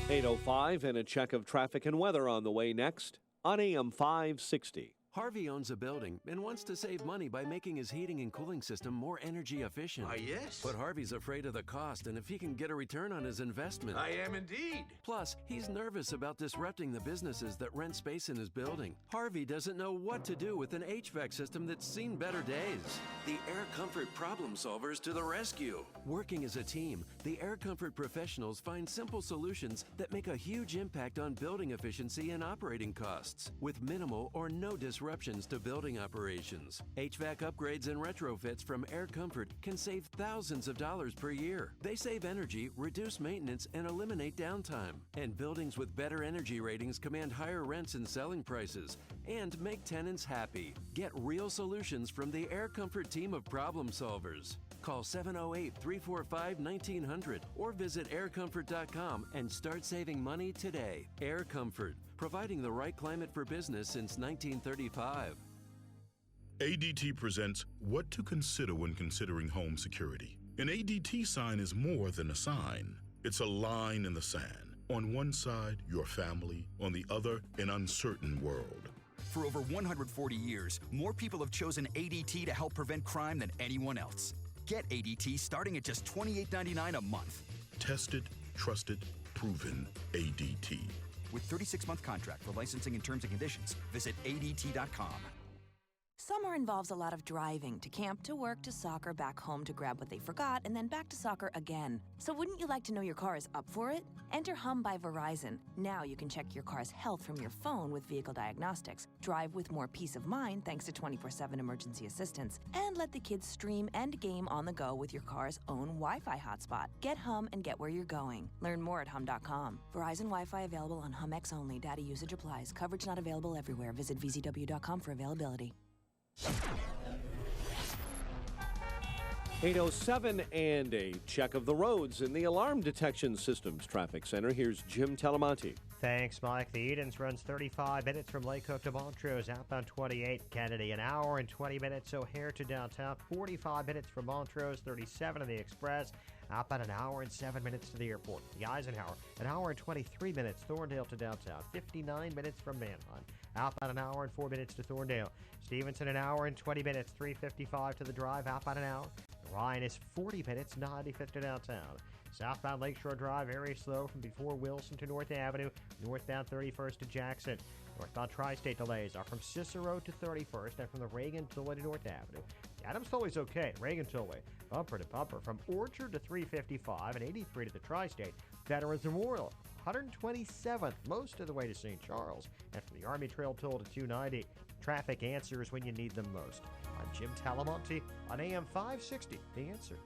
8:05 and a check of traffic and weather on the way next on AM 560. Harvey owns a building and wants to save money by making his heating and cooling system more energy efficient. Yes. But Harvey's afraid of the cost and if he can get a return on his investment. I am indeed. Plus, he's nervous about disrupting the businesses that rent space in his building. Harvey doesn't know what to do with an HVAC system that's seen better days. The Air Comfort problem solvers to the rescue. Working as a team, the Air Comfort professionals find simple solutions that make a huge impact on building efficiency and operating costs with minimal or no disruption disruptions to building operations. HVAC upgrades and retrofits from Air Comfort can save thousands of dollars per year. They save energy, reduce maintenance, and eliminate downtime. And buildings with better energy ratings command higher rents and selling prices and make tenants happy. Get real solutions from the Air Comfort team of problem solvers. Call 708-345-1900 or visit aircomfort.com and start saving money today. Air Comfort, providing the right climate for business since 1935. ADT presents What to Consider When Considering Home Security. An ADT sign is more than a sign. It's a line in the sand. On one side, your family. On the other, an uncertain world. For over 140 years, more people have chosen ADT to help prevent crime than anyone else. Get ADT starting at just $28.99 a month. Tested, trusted, proven ADT. With 36-month contract for licensing and terms and conditions, visit ADT.com. Summer involves a lot of driving, to camp, to work, to soccer, back home to grab what they forgot, and then back to soccer again. So wouldn't you like to know your car is up for it? Enter Hum by Verizon. Now you can check your car's health from your phone with vehicle diagnostics, drive with more peace of mind thanks to 24/7 emergency assistance, and let the kids stream and game on the go with your car's own Wi-Fi hotspot. Get Hum and get where you're going. Learn more at hum.com. Verizon Wi-Fi available on Hum X only. Data usage applies. Coverage not available everywhere. Visit vzw.com for availability. 8:07 and a check of the roads in the Alarm Detection Systems Traffic Center. Here's Jim Talamonte. Thanks, Mike. The Edens runs 35 minutes from Lake Hook to Montrose, outbound 28 Kennedy, an hour and 20 minutes O'Hare to downtown, 45 minutes from Montrose, 37 on the Express, outbound an hour and 7 minutes to the airport. The Eisenhower, an hour and 23 minutes, Thorndale to downtown, 59 minutes from Manheim, outbound an hour and 4 minutes to Thorndale. Stevenson, an hour and 20 minutes, 3:55 to the Drive, outbound an hour. Ryan is 40 minutes, 95th to downtown. Southbound Lakeshore Drive, very slow from before Wilson to North Avenue, northbound 31st to Jackson. Northbound Tri-State delays are from Cicero to 31st and from the Reagan Tollway to North Avenue. The Adams Tollway's okay. Reagan Tollway, bumper to bumper from Orchard to 355 and 83 to the Tri-State. Veterans Memorial, 127th, most of the way to St. Charles. And from the Army Trail Toll to 290. Traffic answers when you need them most. I'm Jim Talamonte on AM 560, The Answer.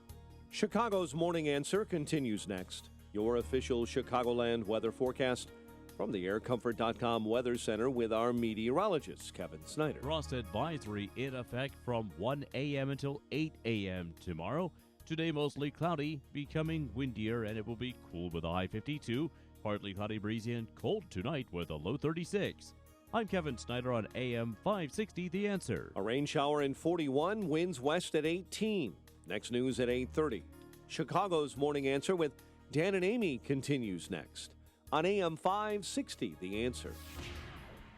Chicago's Morning Answer continues next. Your official Chicagoland weather forecast from the aircomfort.com Weather Center with our meteorologist, Kevin Snyder. Frost advisory in effect from 1 a.m. until 8 a.m. tomorrow. Today mostly cloudy, becoming windier, and it will be cool with a high 52. Partly cloudy, breezy, and cold tonight with a low 36. I'm Kevin Snyder on AM 560, The Answer. A rain shower in 41, winds west at 18. Next news at 8:30. Chicago's Morning Answer with Dan and Amy continues next on AM 560, The Answer.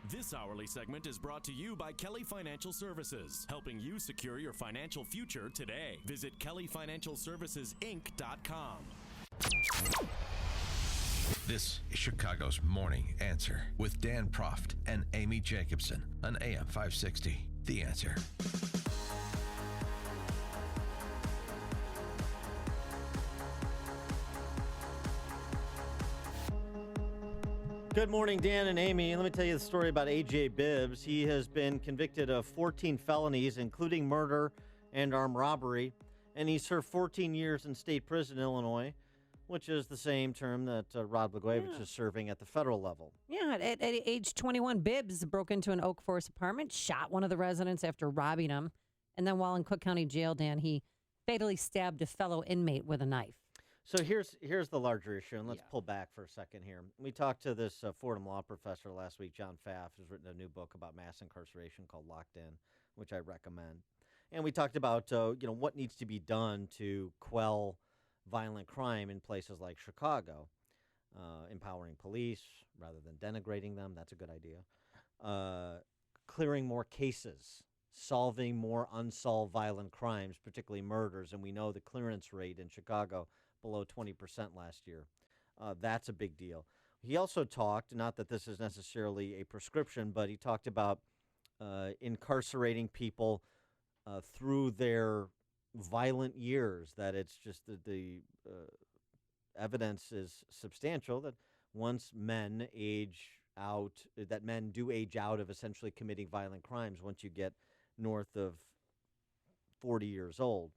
This hourly segment is brought to you by Kelly Financial Services, helping you secure your financial future today. Visit kellyfinancialservicesinc.com. This is Chicago's Morning Answer with Dan Proft and Amy Jacobson on AM 560, The Answer. Good morning, Dan and Amy. Let me tell you the story about A.J. Bibbs. He has been convicted of 14 felonies, including murder and armed robbery, and he served 14 years in state prison in Illinois, which is the same term that Rod Blagojevich is serving at the federal level. Yeah, at age 21, Bibbs broke into an Oak Forest apartment, shot one of the residents after robbing him, and then while in Cook County Jail, Dan, he fatally stabbed a fellow inmate with a knife. So here's the larger issue, and let's pull back for a second here. We talked to this Fordham law professor last week, John Pfaff, who's written a new book about mass incarceration called Locked In, which I recommend. And we talked about what needs to be done to quell violent crime in places like Chicago, empowering police rather than denigrating them. That's a good idea. Clearing more cases, solving more unsolved violent crimes, particularly murders. And we know the clearance rate in Chicago below 20% last year. That's a big deal. He also talked, not that this is necessarily a prescription, but he talked about incarcerating people through their violent years, that it's just the evidence is substantial that once men age out, that men do age out of essentially committing violent crimes once you get north of 40 years old.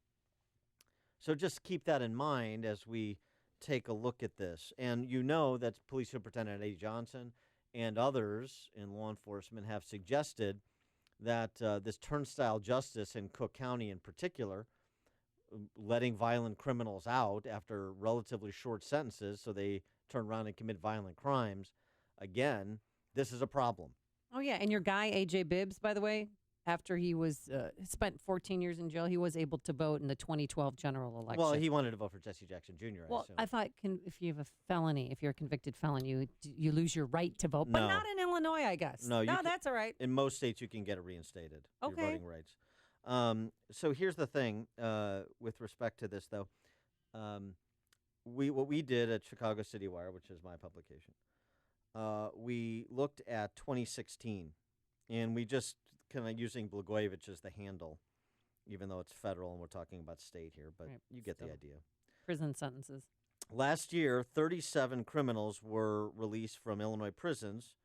So just keep that in mind as we take a look at this. And you know that Police Superintendent Eddie Johnson and others in law enforcement have suggested that this turnstile justice in Cook County in particular, letting violent criminals out after relatively short sentences so they turn around and commit violent crimes, again, this is a problem. Oh, yeah. And your guy, A.J. Bibbs, by the way, after he was spent 14 years in jail, he was able to vote in the 2012 general election. Well, he wanted to vote for Jesse Jackson Jr., Well, I assume. I thought if you have a felony, if you're a convicted felon, you lose your right to vote. But No. not in Illinois, I guess. No, that's all right. In most states, you can get it reinstated, your Okay. voting rights. So here's the thing with respect to this, though. What we did at Chicago City Wire, which is my publication, we looked at 2016, and we just kind of using Blagojevich as the handle, even though it's federal and we're talking about state here, but Right, you get the still. idea. Prison sentences. Last year, 37 criminals were released from Illinois prisons,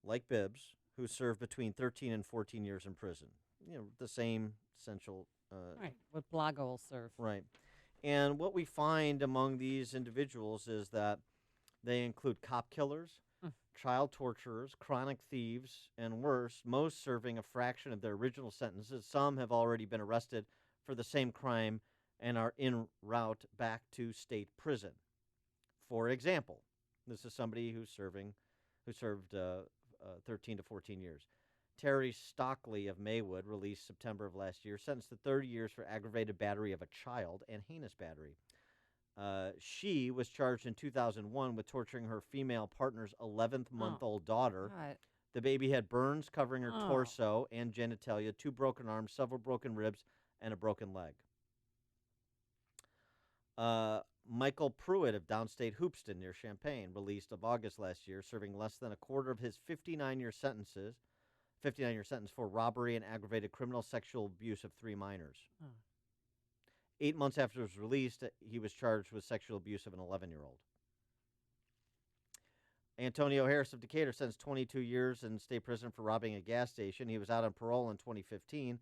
like Bibbs, who served between 13 and 14 years in prison. You know, the same essential. Right, what Blago will serve. Right. And what we find among these individuals is that they include cop killers, child torturers, chronic thieves, and worse, most serving a fraction of their original sentences. Some have already been arrested for the same crime and are en route back to state prison. For example, this is somebody who served 13 to 14 years. Terry Stockley of Maywood, released September of last year, sentenced to 30 years for aggravated battery of a child and heinous battery. She was charged in 2001 with torturing her female partner's 11th-month-old daughter. God. The baby had burns covering her Oh. torso and genitalia, 2 broken arms, several broken ribs, and a broken leg. Michael Pruitt of Downstate Hoopston near Champaign, released of August last year, serving less than a quarter of his 59-year sentence for robbery and aggravated criminal sexual abuse of 3 minors. Oh. 8 months after his release, he was charged with sexual abuse of an 11-year-old. Antonio Harris of Decatur sentenced 22 years in state prison for robbing a gas station. He was out on parole in 2015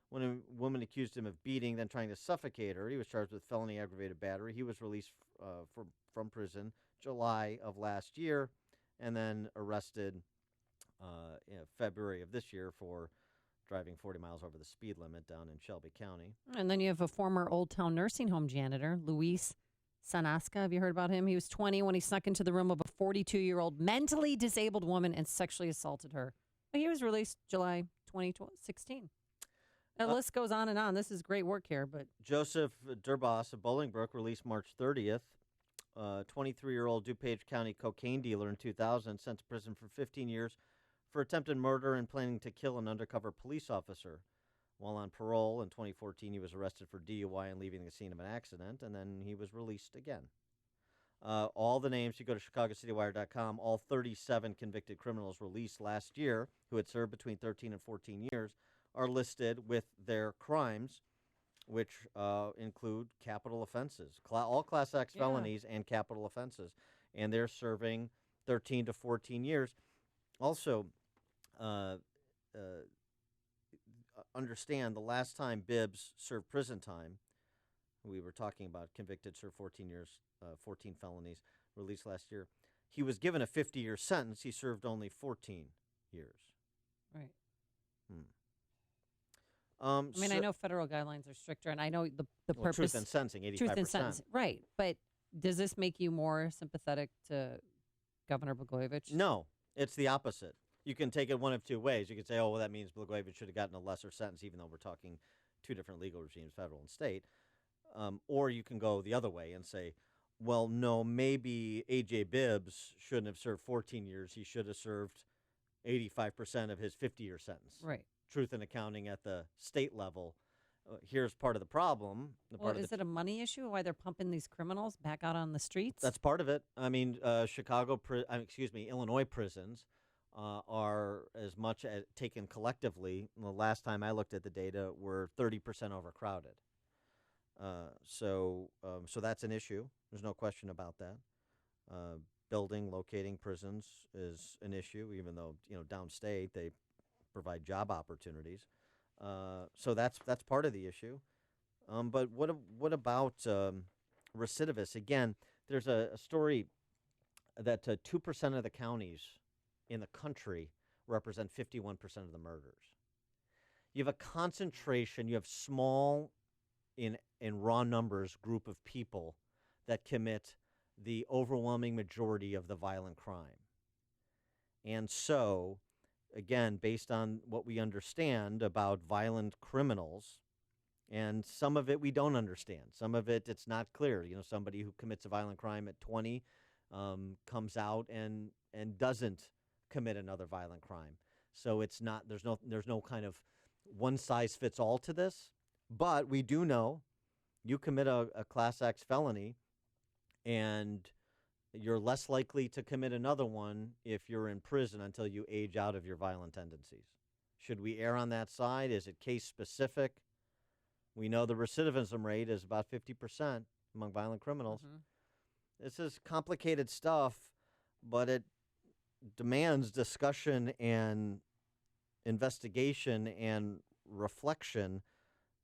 when a woman accused him of beating, then trying to suffocate her. He was charged with felony aggravated battery. He was released from prison July of last year and then arrested in February of this year for driving 40 miles over the speed limit down in Shelby County. And then you have a former Old Town nursing home janitor, Luis Sanasca. Have you heard about him? He was 20 when he snuck into the room of a 42-year-old mentally disabled woman and sexually assaulted her. He was released July 2016. The list goes on and on. This is great work here, but Joseph Durbos of Bolingbrook, released March 30th. 23-year-old DuPage County cocaine dealer in 2000, sent to prison for 15 years for attempted murder and planning to kill an undercover police officer. While on parole in 2014, he was arrested for DUI and leaving the scene of an accident, and then he was released again. All the names, you go to ChicagoCityWire.com, all 37 convicted criminals released last year who had served between 13 and 14 years are listed with their crimes, which include capital offenses, all Class X felonies and capital offenses. And they're serving 13 to 14 years. Also, understand the last time Bibbs served prison time, we were talking about convicted, served 14 years, 14 felonies, released last year. He was given a 50-year sentence. He served only 14 years. right. I I mean, I know federal guidelines are stricter, and I know the Well, purpose. truth in sentencing, 85%. Truth in sentencing, right. But does this make you more sympathetic to Governor Blagojevich? No, it's the opposite. You can take it one of two ways. You could say, oh, well, that means Blagojevich should have gotten a lesser sentence, even though we're talking 2 different legal regimes, federal and state. Or you can go the other way and say, well, no, maybe A.J. Bibbs shouldn't have served 14 years. He should have served 85% of his 50-year sentence. Right. Truth in accounting at the state level. Here's part of the problem. Well, is it a money issue? Why they're pumping these criminals back out on the streets? That's part of it. I mean, Illinois prisons are as much as taken collectively. The last time I looked at the data, were 30% overcrowded. So that's an issue. There's no question about that. building, locating prisons is an issue, even though, downstate they provide job opportunities. So that's part of the issue. But what about recidivists? Again, there's a story that 2% of the counties in the country represent 51% of the murders. You have a concentration, you have small, in raw numbers, group of people that commit the overwhelming majority of the violent crime. And so, again, based on what we understand about violent criminals, and some of it we don't understand. Some of it, it's not clear. Somebody who commits a violent crime at 20 comes out and doesn't commit another violent crime. So it's not, there's no kind of one size fits all to this. But we do know you commit a Class X felony and you're less likely to commit another one if you're in prison until you age out of your violent tendencies. Should we err on that side? Is it case specific? We know the recidivism rate is about 50% among violent criminals. This is complicated stuff, but it demands discussion and investigation and reflection,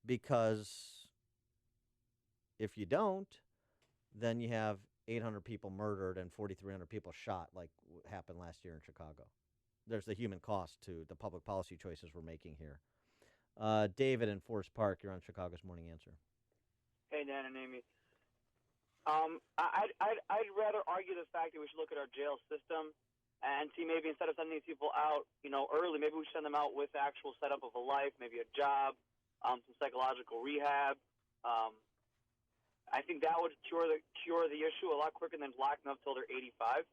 because if you don't, then you have 800 people murdered and 4,300 people shot, like happened last year in Chicago. There's the human cost to the public policy choices we're making here. David in Forest Park, you're on Chicago's Morning Answer. Hey, Dan and Amy. I'd rather argue the fact that we should look at our jail system and see, maybe instead of sending these people out, early, maybe we should send them out with the actual setup of a life, maybe a job, some psychological rehab. I think that would cure the issue a lot quicker than locking them up till they're 85.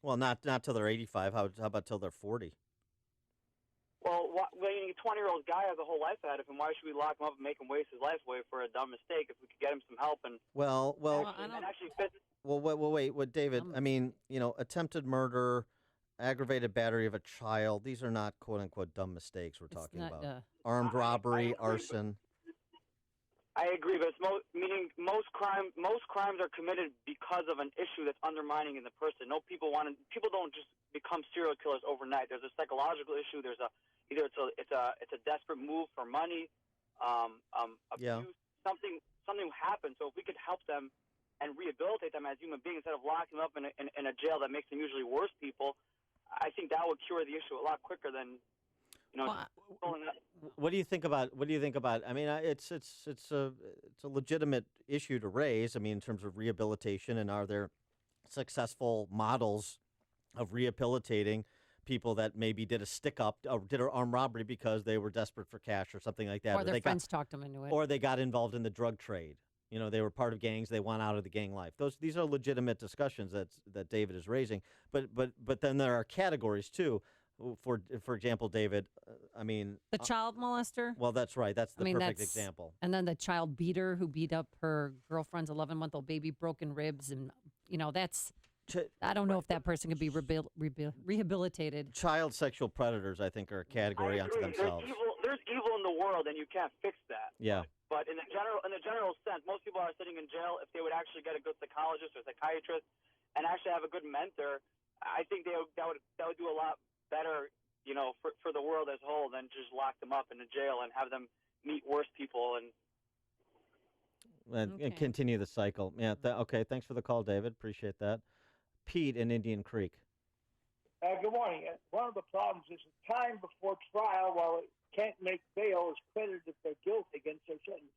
Well, not till they're 85. How about till they're 40? Well, a 20-year-old guy has a whole life ahead of him. Why should we lock him up and make him waste his life away for a dumb mistake if we could get him some help and actually fit? Well, wait, David? I mean, attempted murder, aggravated battery of a child. These are not "quote unquote" dumb mistakes we're talking about. Armed robbery, arson. I agree, but it's most crimes are committed because of an issue that's undermining in the person. People don't just become serial killers overnight. There's a psychological issue. There's either it's a desperate move for money, abuse, something happens. So if we could help them and rehabilitate them as human beings instead of locking them up in a jail that makes them usually worse people, I think that would cure the issue a lot quicker than. What do you think about? I mean, it's a legitimate issue to raise. I mean, in terms of rehabilitation, and are there successful models of rehabilitating people that maybe did a stick up or did an armed robbery because they were desperate for cash or something like that, or their friends talked them into it, or they got involved in the drug trade. They were part of gangs. They want out of the gang life. These are legitimate discussions that David is raising. But then there are categories too. For example, David, the child molester. Well, that's right. That's the perfect example. And then the child beater who beat up her girlfriend's 11-month-old baby, broken ribs, and that's. I don't know if that person could be rehabilitated. Child sexual predators, I think, are a category unto themselves. There's evil in the world, and you can't fix that. Yeah. But in the general sense, most people are sitting in jail. If they would actually get a good psychologist or psychiatrist and actually have a good mentor, I think that would do a lot better, for the world as a whole than just lock them up in a jail and have them meet worse people and continue the cycle. Yeah. Okay. Thanks for the call, David. Appreciate that. Pete in Indian Creek. Good morning. One of the problems is the time before trial, while it can't make bail, is credited if they're guilty against their sentence,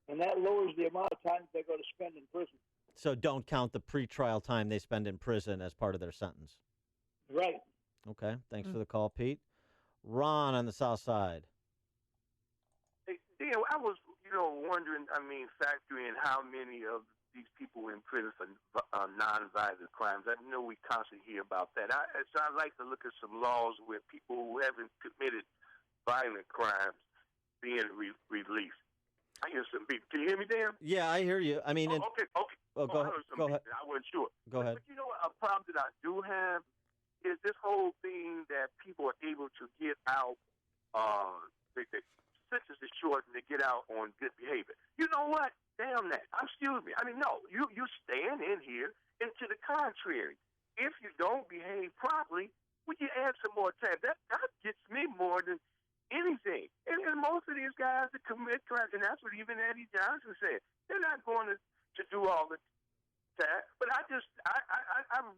and that lowers the amount of time they're going to spend in prison. So don't count the pretrial time they spend in prison as part of their sentence. Right. Okay, thanks for the call, Pete. Ron on the South Side. Hey, Dan, I was, wondering, factoring how many of these people in prison for non-violent crimes. I know we constantly hear about that. So I'd like to look at some laws where people who haven't committed violent crimes being released. I hear some people. Can you hear me, Dan? Yeah, I hear you. Okay. Oh, go ahead. I wasn't sure. Go ahead. But a problem that I do have is this whole thing that people are able to get out, sentence is shortened to get out on good behavior. You know what? Damn that. Excuse me. I mean, no, you stand in here, and to the contrary, if you don't behave properly, would you add some more time? That gets me more than anything. And most of these guys that commit crimes, and that's what even Eddie Johnson said, they're not going to do all the time. But I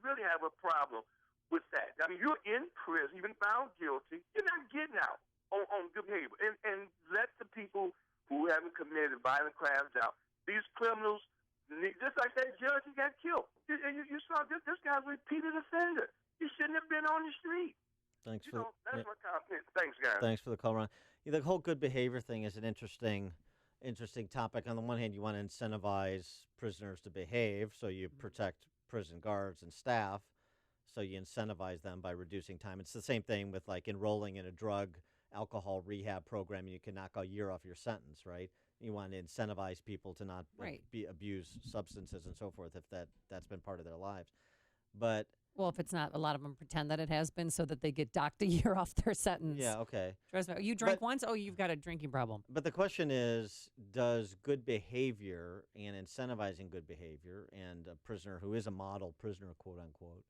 really have a problem with that. I mean, you're in prison, you've been found guilty, you're not getting out on good behavior. And let the people who haven't committed violent crimes out. These criminals, just like that judge who got killed. You saw this guy's a repeated offender. He shouldn't have been on the street. Thanks That's my comment. Thanks, guys. Thanks for the call, Ron. The whole good behavior thing is an interesting topic. On the one hand, you want to incentivize prisoners to behave, so you protect prison guards and staff, so you incentivize them by reducing time. It's the same thing with like enrolling in a drug, alcohol rehab program, and you can knock a year off your sentence, right? You want to incentivize people to not abuse substances and so forth if that's been part of their lives. But well, if it's not, a lot of them pretend that it has been so that they get docked a year off their sentence. Yeah, okay. Trust me, you drank once, you've got a drinking problem. But the question is, does good behavior and incentivizing good behavior and a prisoner who is a model prisoner, quote unquote,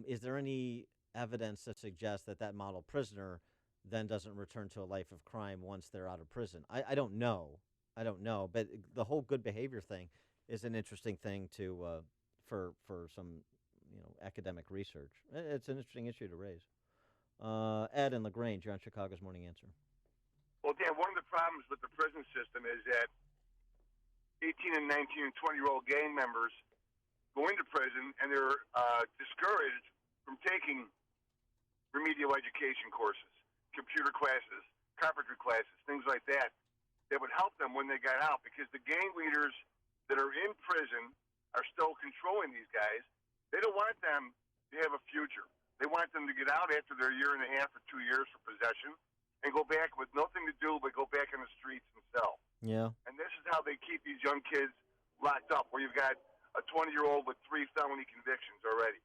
is there any evidence that suggests that model prisoner then doesn't return to a life of crime once they're out of prison? I don't know. But the whole good behavior thing is an interesting thing to for some academic research. It's an interesting issue to raise. Ed in LaGrange, you're on Chicago's Morning Answer. Well, Dan, one of the problems with the prison system is that 18 and 19 and 20-year-old gang members go into prison and they're discouraged from taking remedial education courses, computer classes, carpentry classes, things like that would help them when they got out, because the gang leaders that are in prison are still controlling these guys. They don't want them to have a future. They want them to get out after their year and a half or 2 years for possession and go back with nothing to do but go back on the streets and sell. Yeah. And this is how they keep these young kids locked up, where you've got a 20-year-old with 3 felony convictions already.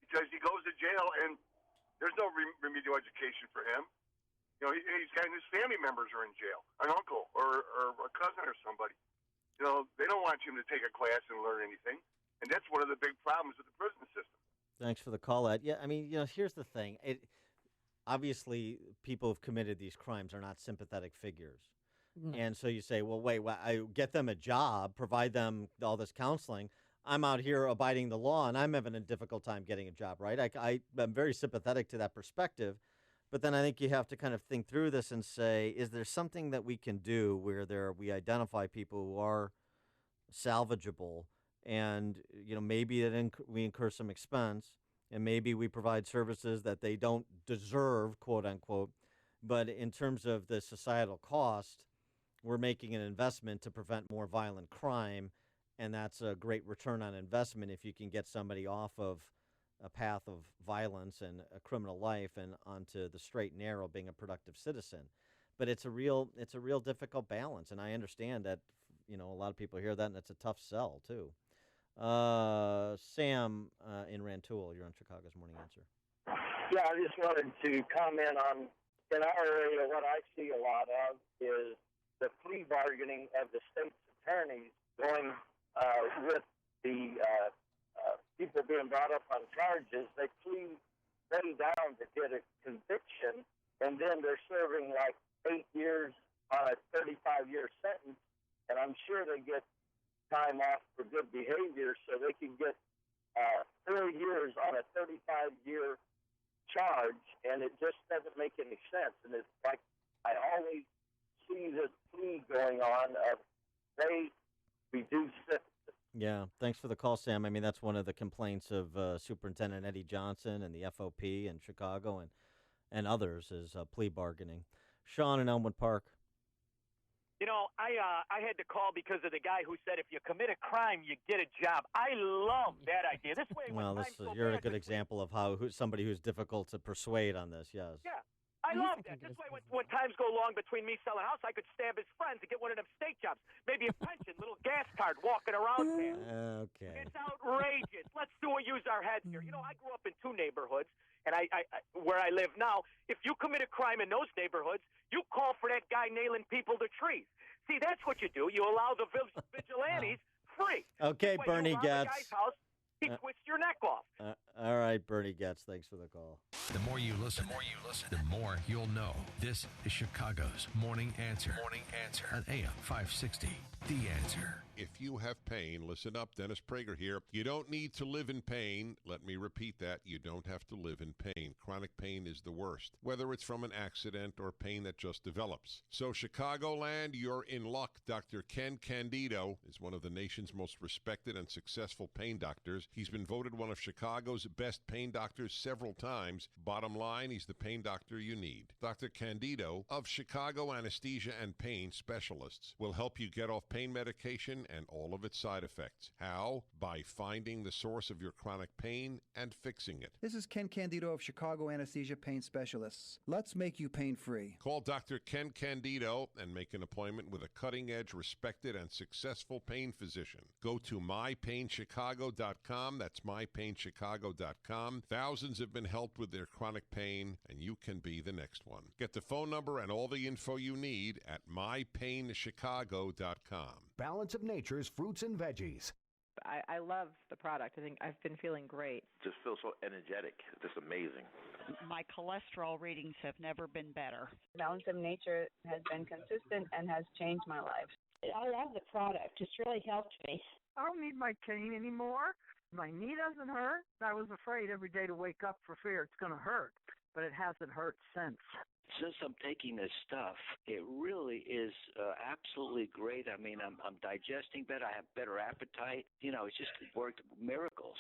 Because he goes to jail and there's no remedial education for him. He's got his family members are in jail, an uncle or a cousin or somebody. They don't want him to take a class and learn anything. And that's one of the big problems with the prison system. Thanks for the call, Ed. Yeah, I mean, here's the thing. Obviously, people who've committed these crimes are not sympathetic figures. Mm. And so you say, well, wait, I get them a job, provide them all this counseling. I'm out here abiding the law, and I'm having a difficult time getting a job, right? I'm very sympathetic to that perspective. But then I think you have to kind of think through this and say, is there something that we can do where we identify people who are salvageable, and maybe we incur some expense, and maybe we provide services that they don't deserve, quote unquote, but in terms of the societal cost, we're making an investment to prevent more violent crime, and that's a great return on investment if you can get somebody off of a path of violence and a criminal life and onto the straight and narrow, being a productive citizen. But it's a real difficult balance, and I understand that a lot of people hear that, and it's a tough sell too. Sam in Rantoul, you're on Chicago's Morning Answer. Yeah, I just wanted to comment on, in our area, what I see a lot of is the plea bargaining of the state's attorneys going with the people being brought up on charges. They plea them down to get a conviction, and then they're serving like 8 years on a 35-year sentence, and I'm sure they get time off for good behavior, so they can get 4 years on a 35-year charge, and it just doesn't make any sense. And it's like I always see this plea going on of they reduce sentences. Yeah, thanks for the call, Sam. I mean, that's one of the complaints of Superintendent Eddie Johnson and the FOP in Chicago and others is plea bargaining. Sean in Elmwood Park. I had to call because of the guy who said if you commit a crime, you get a job. I love that idea. This way, well, you're a good example of how somebody who's difficult to persuade on this. Yes. Yeah, I love that. This way, when times go long between me selling a house, I could stab his friends and get one of them state jobs. Maybe a pension, little gas card walking around there. Okay. It's outrageous. Let's use our heads here. You know, I grew up in two neighborhoods, and I where I live now, if you commit a crime in those neighborhoods, you call for that guy nailing people to trees. See, that's what you do. You allow the vigilantes free. Okay, This way, Bernie you rob a Getz. guy's house, he twists your neck off. All right, Bernie Getz, thanks for the call. The more you listen, the more you'll know. This is Chicago's Morning Answer. Morning Answer on AM 560. The Answer. If you have pain, listen up. Dennis Prager here. You don't need to live in pain. Let me repeat that. You don't have to live in pain. Chronic pain is the worst, whether it's from an accident or pain that just develops. So, Chicagoland, you're in luck. Dr. Ken Candido is one of the nation's most respected and successful pain doctors. He's been voted one of Chicago's best pain doctors several times. Bottom line, he's the pain doctor you need. Dr. Candido of Chicago Anesthesia and Pain Specialists will help you get off pain medication and all of its side effects. How? By finding the source of your chronic pain and fixing it. This is Ken Candido of Chicago Anesthesia Pain Specialists. Let's make you pain-free. Call Dr. Ken Candido and make an appointment with a cutting-edge, respected, and successful pain physician. Go to mypainchicago.com. That's mypainchicago.com. Thousands have been helped with their chronic pain, and you can be the next one. Get the phone number and all the info you need at mypainchicago.com. Balance of Nature's fruits and veggies. I love the product. I think I've been feeling great. Just feel so energetic. Just amazing. My cholesterol readings have never been better. Balance of Nature has been consistent and has changed my life. I love the product. It's really helped me. I don't need my cane anymore. My knee doesn't hurt. I was afraid every day to wake up for fear it's going to hurt, but it hasn't hurt since. Since I'm taking this stuff, it really is absolutely great. I mean, I'm digesting better. I have better appetite. You know, it's just worked miracles.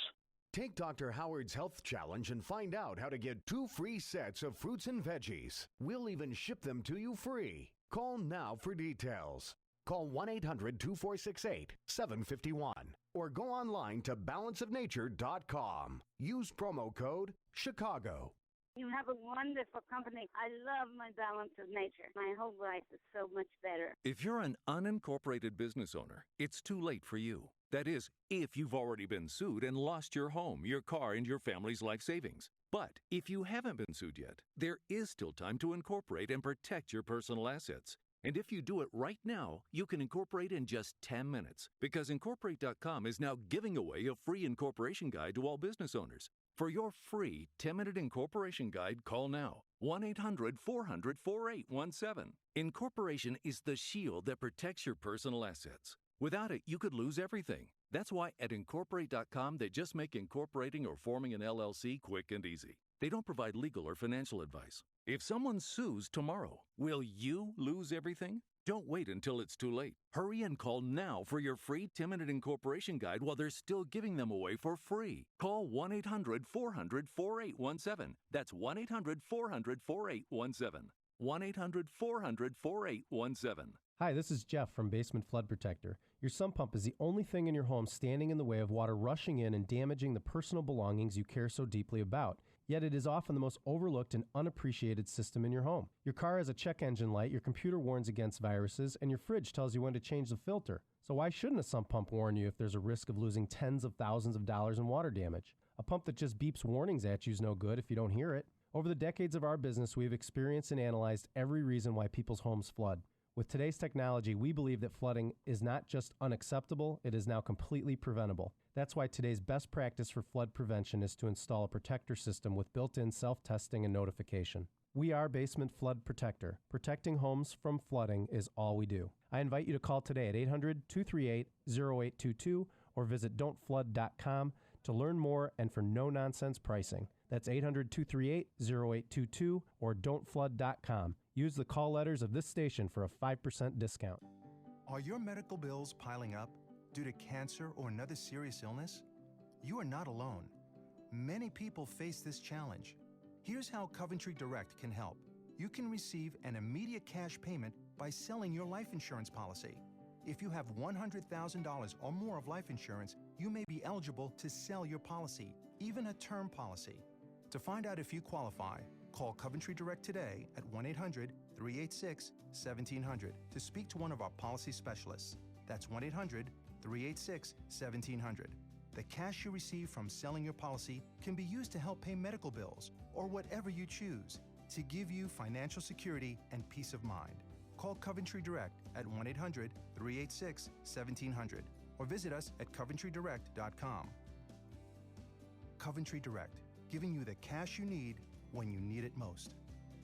Take Dr. Howard's Health Challenge and find out how to get 2 free sets of fruits and veggies. We'll even ship them to you free. Call now for details. Call 1-800-2468-751 or go online to balanceofnature.com. Use promo code CHICAGO. You have a wonderful company. I love my Balance of Nature. My whole life is so much better. If you're an unincorporated business owner, it's too late for you. That is, if you've already been sued and lost your home, your car, and your family's life savings. But if you haven't been sued yet, there is still time to incorporate and protect your personal assets. And if you do it right now, you can incorporate in just 10 minutes, because Incorporate.com is now giving away a free incorporation guide to all business owners. For your free 10-minute incorporation guide, call now. 1-800-400-4817. Incorporation is the shield that protects your personal assets. Without it, you could lose everything. That's why at Incorporate.com, they just make incorporating or forming an LLC quick and easy. They don't provide legal or financial advice. If someone sues tomorrow, will you lose everything? Don't wait until it's too late. Hurry and call now for your free 10-minute incorporation guide while they're still giving them away for free. Call 1-800-400-4817. That's 1-800-400-4817. 1-800-400-4817. Hi, this is Jeff from Basement Flood Protector. Your sump pump is the only thing in your home standing in the way of water rushing in and damaging the personal belongings you care so deeply about. Yet it is often the most overlooked and unappreciated system in your home. Your car has a check engine light, your computer warns against viruses, and your fridge tells you when to change the filter. So why shouldn't a sump pump warn you if there's a risk of losing tens of thousands of dollars in water damage? A pump that just beeps warnings at you is no good if you don't hear it. Over the decades of our business, we have experienced and analyzed every reason why people's homes flood. With today's technology, we believe that flooding is not just unacceptable, it is now completely preventable. That's why today's best practice for flood prevention is to install a protector system with built-in self-testing and notification. We are Basement Flood Protector. Protecting homes from flooding is all we do. I invite you to call today at 800-238-0822 or visit don'tflood.com to learn more and for no-nonsense pricing. That's 800-238-0822 or don'tflood.com. Use the call letters of this station for a 5% discount. Are your medical bills piling up due to cancer or another serious illness? You are not alone. Many people face this challenge. Here's how Coventry Direct can help. You can receive an immediate cash payment by selling your life insurance policy. If you have $100,000 or more of life insurance, you may be eligible to sell your policy, even a term policy. To find out if you qualify, Call Coventry Direct today at 1-800-386-1700 to speak to one of our policy specialists. That's 1-800-386-1700. The cash you receive from selling your policy can be used to help pay medical bills or whatever you choose to give you financial security and peace of mind. Call Coventry Direct at 1-800-386-1700 or visit us at coventrydirect.com. Coventry Direct, giving you the cash you need when you need it most.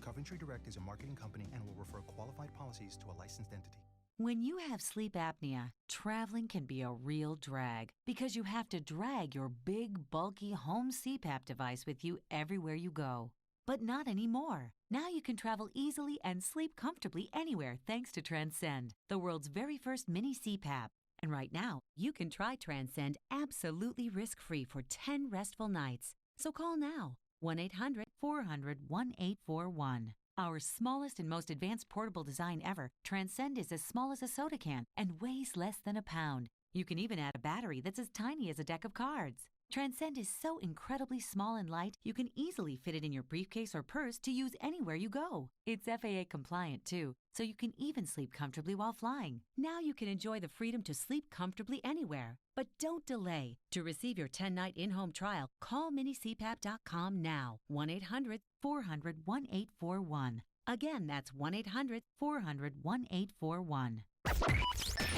Coventry Direct is a marketing company and will refer qualified policies to a licensed entity. When you have sleep apnea, traveling can be a real drag because you have to drag your big, bulky home CPAP device with you everywhere you go. But not anymore. Now you can travel easily and sleep comfortably anywhere thanks to Transcend, the world's very first mini CPAP. And right now, you can try Transcend absolutely risk-free for 10 restful nights. So call now, 1-800-400-1841. Our smallest and most advanced portable design ever, Transcend is as small as a soda can and weighs less than a pound. You can even add a battery that's as tiny as a deck of cards. Transcend is so incredibly small and light, you can easily fit it in your briefcase or purse to use anywhere you go. It's FAA compliant too, so you can even sleep comfortably while flying. Now you can enjoy the freedom to sleep comfortably anywhere. But don't delay. To receive your 10-night in-home trial, call minicpap.com now. 1-800-400-1841. Again, that's 1-800-400-1841.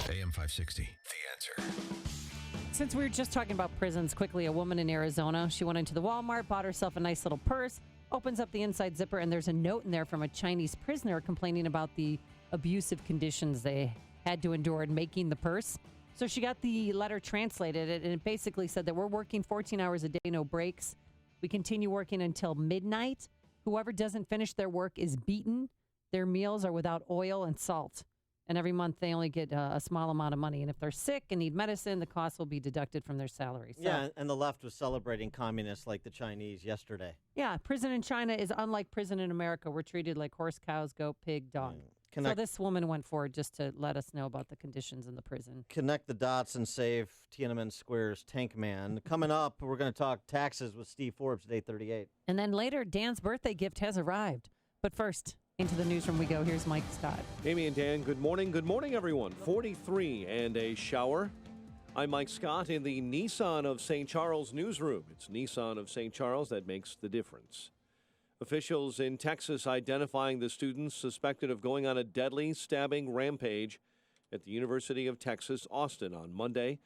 AM 560, The Answer. Since we were just talking about prisons, quickly, a woman in Arizona, she went into the Walmart, bought herself a nice little purse, opens up the inside zipper, and there's a note in there from a Chinese prisoner complaining about the abusive conditions they had to endure in making the purse. So she got the letter translated, and it basically said that we're working 14 hours a day, no breaks. We continue working until midnight. Whoever doesn't finish their work is beaten. Their meals are without oil and salt. And every month they only get a small amount of money. And if they're sick and need medicine, the cost will be deducted from their salary. So, yeah, and the left was celebrating communists like the Chinese yesterday. Yeah, prison in China is unlike prison in America. We're treated like horse, cows, goat, pig, dog. So this woman went forward just to let us know about the conditions in the prison. Connect the dots and save Tiananmen Square's Tank Man. Coming up, we're going to talk taxes with Steve Forbes at 8:38. And then later, Dan's birthday gift has arrived. But first, into the newsroom we go. Here's Mike Scott. Amy and Dan, good morning. Good morning, everyone. 43 and a shower. I'm Mike Scott in the Nissan of St. Charles newsroom. It's Nissan of St. Charles that makes the difference. Officials in Texas identifying the students suspected of going on a deadly stabbing rampage at the University of Texas, Austin on Monday.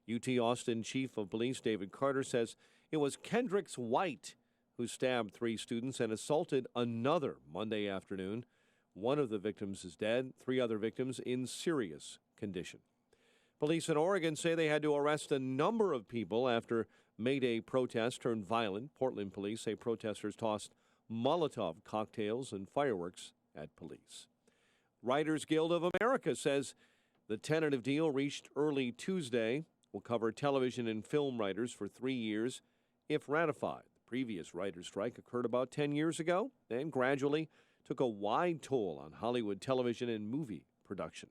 UT Austin Chief of Police David Carter says it was Kendricks White who stabbed 3 students and assaulted another Monday afternoon. One of the victims is dead, 3 other victims in serious condition. Police in Oregon say they had to arrest a number of people after May Day protests turned violent. Portland police say protesters tossed Molotov cocktails and fireworks at police. Writers Guild of America says the tentative deal reached early Tuesday will cover television and film writers for 3 years if ratified. The previous writers' strike occurred about 10 years ago and gradually took a wide toll on Hollywood television and movie production.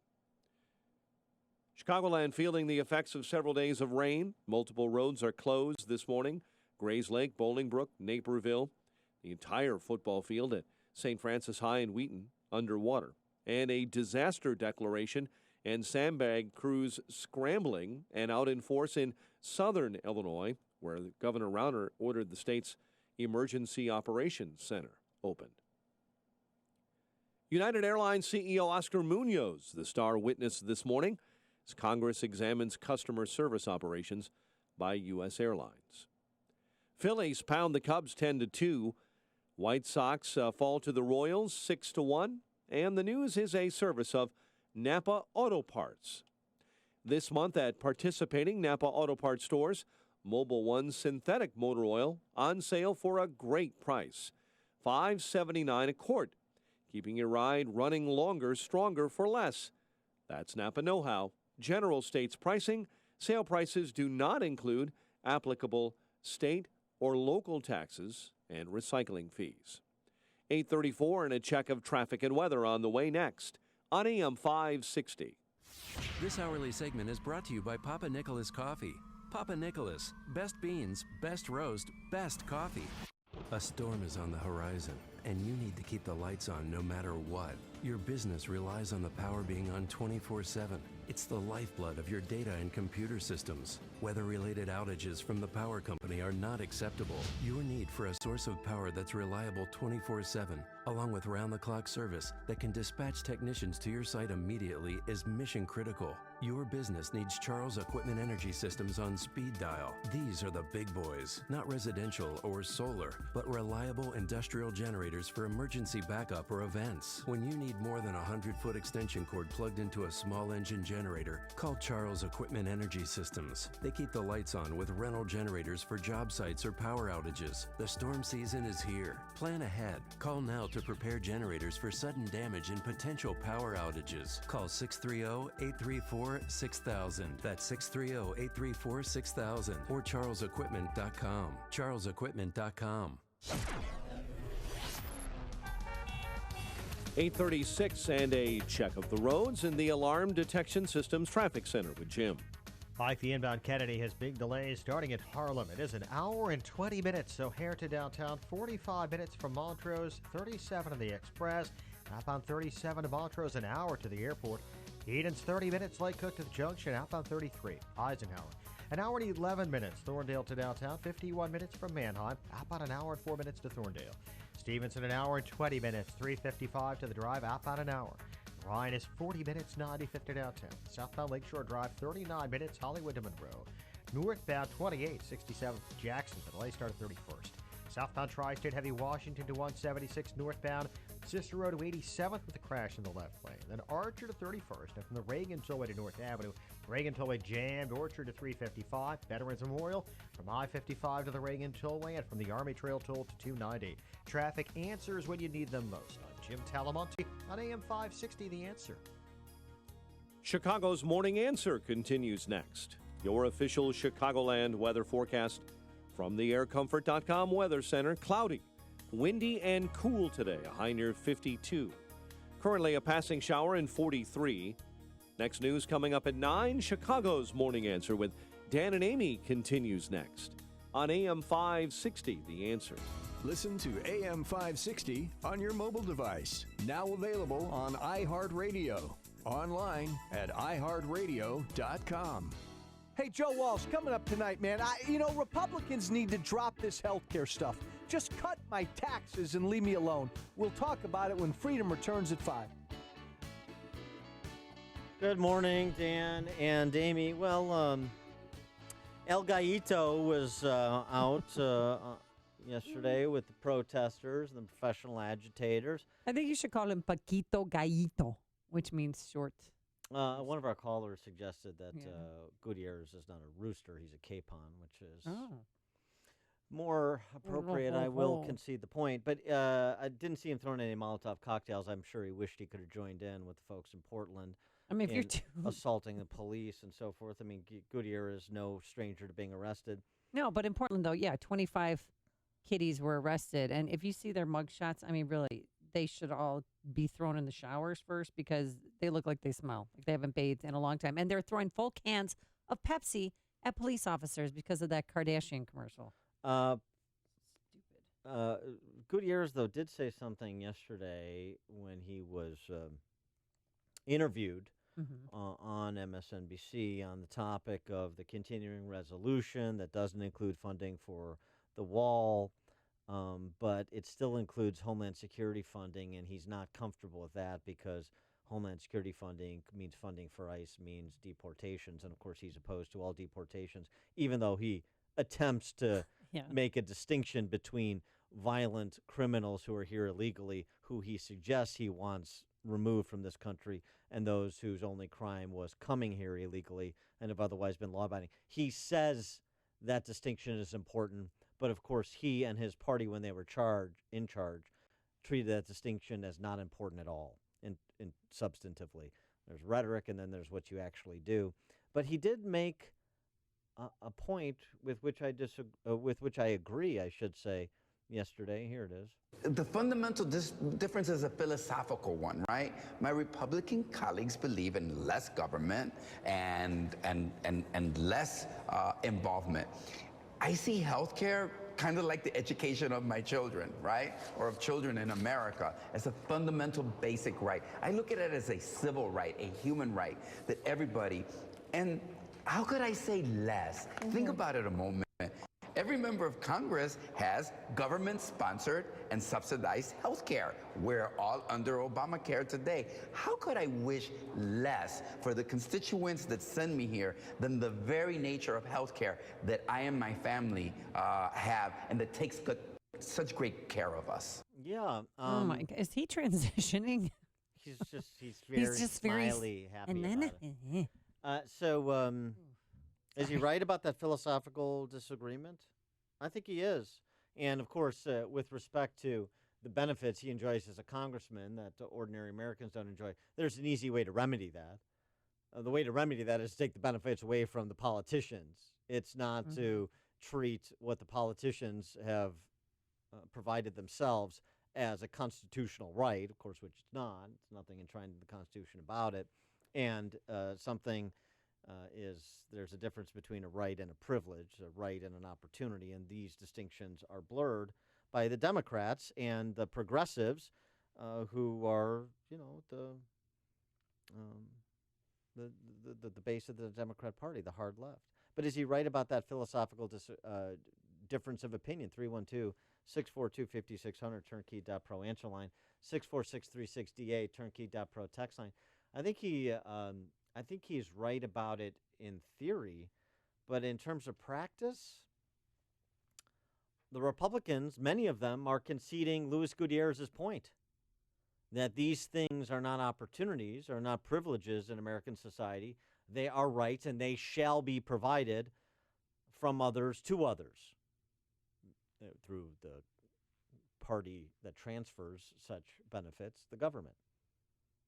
Chicagoland feeling the effects of several days of rain. Multiple roads are closed this morning. Grays Lake, Bolingbrook, Naperville. The entire football field at St. Francis High in Wheaton underwater. And a disaster declaration and sandbag crews scrambling and out in force in southern Illinois, where Governor Rauner ordered the state's Emergency Operations Center opened. United Airlines CEO Oscar Munoz, the star witness this morning, as Congress examines customer service operations by U.S. Airlines. Phillies pound the Cubs 10-2. White Sox fall to the Royals 6-1. And the news is a service of Napa Auto Parts. This month at participating Napa Auto Parts stores, Mobil One synthetic motor oil on sale for a great price, $5.79 a quart, keeping your ride running longer, stronger for less. That's Napa know-how. General States pricing. Sale prices do not include applicable state or local taxes and recycling fees. 8:34 and a check of traffic and weather on the way next on AM 560. This hourly segment is brought to you by Papa Nicholas Coffee. Papa Nicholas, best beans, best roast, best coffee. A storm is on the horizon, and you need to keep the lights on no matter what. Your business relies on the power being on 24/7. It's the lifeblood of your data and computer systems. Weather-related outages from the power company are not acceptable. Your need for a source of power that's reliable 24/7, along with round-the-clock service that can dispatch technicians to your site immediately, is mission critical. Your business needs Charles Equipment Energy Systems on speed dial. These are the big boys, not residential or solar, but reliable industrial generators for emergency backup or events. When you need more than a 100-foot extension cord plugged into a small engine generator, call Charles Equipment Energy Systems. They keep the lights on with rental generators for job sites or power outages. The storm season is here. Plan ahead. Call now to prepare generators for sudden damage and potential power outages. Call 630-834-6000. That's 630-834-6000 or charlesequipment.com. charlesequipment.com. 8:36 and a check of the roads in the Alarm Detection Systems Traffic Center with Jim. Like the inbound Kennedy has big delays starting at Harlem. It is an hour and 20 minutes. O'Hare to downtown, 45 minutes from Montrose, 37 on the Express. Outbound 37 to Montrose, an hour to the airport. Eden's 30 minutes. Lake Cook to the junction, outbound 33. Eisenhower, an hour and 11 minutes. Thorndale to downtown, 51 minutes from Manheim. Outbound an hour and 4 minutes to Thorndale. Stevenson, an hour and 20 minutes. 3:55 to the drive, outbound an hour. Ryan is 40 minutes, 95 to downtown. Southbound Lakeshore Drive, 39 minutes, Hollywood to Monroe. Northbound 28, 67 to Jackson. The delay started 31st. Southbound Tri-State Heavy Washington to 176 northbound. Cicero to 87th with a crash in the left lane. Then Archer to 31st. And from the Reagan Tollway to North Avenue, Reagan Tollway jammed. Orchard to 355. Veterans Memorial from I-55 to the Reagan Tollway and from the Army Trail Toll to 290. Traffic answers when you need them most. I'm Jim Talamonte on AM 560, The Answer. Chicago's Morning Answer continues next. Your official Chicagoland weather forecast from the aircomfort.com Weather Center. Cloudy, windy, and cool today. A high near 52. Currently a passing shower in 43. Next news coming up at 9. Chicago's Morning Answer with Dan and Amy continues next on AM 560, The Answer. Listen to AM 560 on your mobile device. Now available on iHeartRadio. Online at iHeartRadio.com. Hey, Joe Walsh, coming up tonight, man. Republicans need to drop this healthcare stuff. Just cut my taxes and leave me alone. We'll talk about it when Freedom returns at 5. Good morning, Dan and Amy. Well, El Gallito was out yesterday with the protesters and the professional agitators. I think you should call him Paquito Gallito, which means short. One of our callers suggested that Gutierrez is not a rooster, he's a capon, which is more appropriate. I will concede the point. But I didn't see him throwing any Molotov cocktails. I'm sure he wished he could have joined in with the folks in Portland. I mean, if you're assaulting the police and so forth. I mean, Gutierrez is no stranger to being arrested. No, but in Portland, though, 25 kiddies were arrested. And if you see their mugshots, I mean, really, they should all be thrown in the showers first because they look like they smell. Like they haven't bathed in a long time. And they're throwing full cans of Pepsi at police officers because of that Kardashian commercial. Gutierrez, though, did say something yesterday when he was interviewed on MSNBC on the topic of the continuing resolution that doesn't include funding for the wall. But it still includes Homeland Security funding, and he's not comfortable with that because Homeland Security funding means funding for ICE means deportations, and of course he's opposed to all deportations, even though he attempts to make a distinction between violent criminals who are here illegally, who he suggests he wants removed from this country, and those whose only crime was coming here illegally and have otherwise been law-abiding. He says that distinction is important. But, of course, he and his party, when they were in charge, treated that distinction as not important at all in substantively. There's rhetoric, and then there's what you actually do. But he did make a point with which I agree, I should say, yesterday. Here it is. The fundamental difference is a philosophical one, right? My Republican colleagues believe in less government and less involvement. I see healthcare kind of like the education of my children, right? Or of children in America, as a fundamental basic right. I look at it as a civil right, a human right, that everybody, and how could I say less? Think about it a moment. Every member of Congress has government-sponsored and subsidized health care. We're all under Obamacare today. How could I wish less for the constituents that send me here than the very nature of health care that I and my family have, and that takes such great care of us? Yeah. Oh my God, is he transitioning? He's very very smiley, happy and then, about it. Is he right about that philosophical disagreement? I think he is. And, of course, with respect to the benefits he enjoys as a congressman that ordinary Americans don't enjoy, there's an easy way to remedy that. The way to remedy that is to take the benefits away from the politicians. It's not to treat what the politicians have provided themselves as a constitutional right, of course, which it's not. It's nothing enshrined in the Constitution about it. And something... there's a difference between a right and a privilege, a right and an opportunity, and these distinctions are blurred by the Democrats and the progressives, who are, the base of the Democrat Party, the hard left. But is he right about that philosophical difference of opinion? 312-642-5600, turnkey.pro answer line, 646-36DA, turnkey.pro text line. I think he's right about it in theory, but in terms of practice, the Republicans, many of them, are conceding Luis Gutierrez's point that these things are not opportunities, are not privileges in American society. They are rights, and they shall be provided from others to others through the party that transfers such benefits, the government.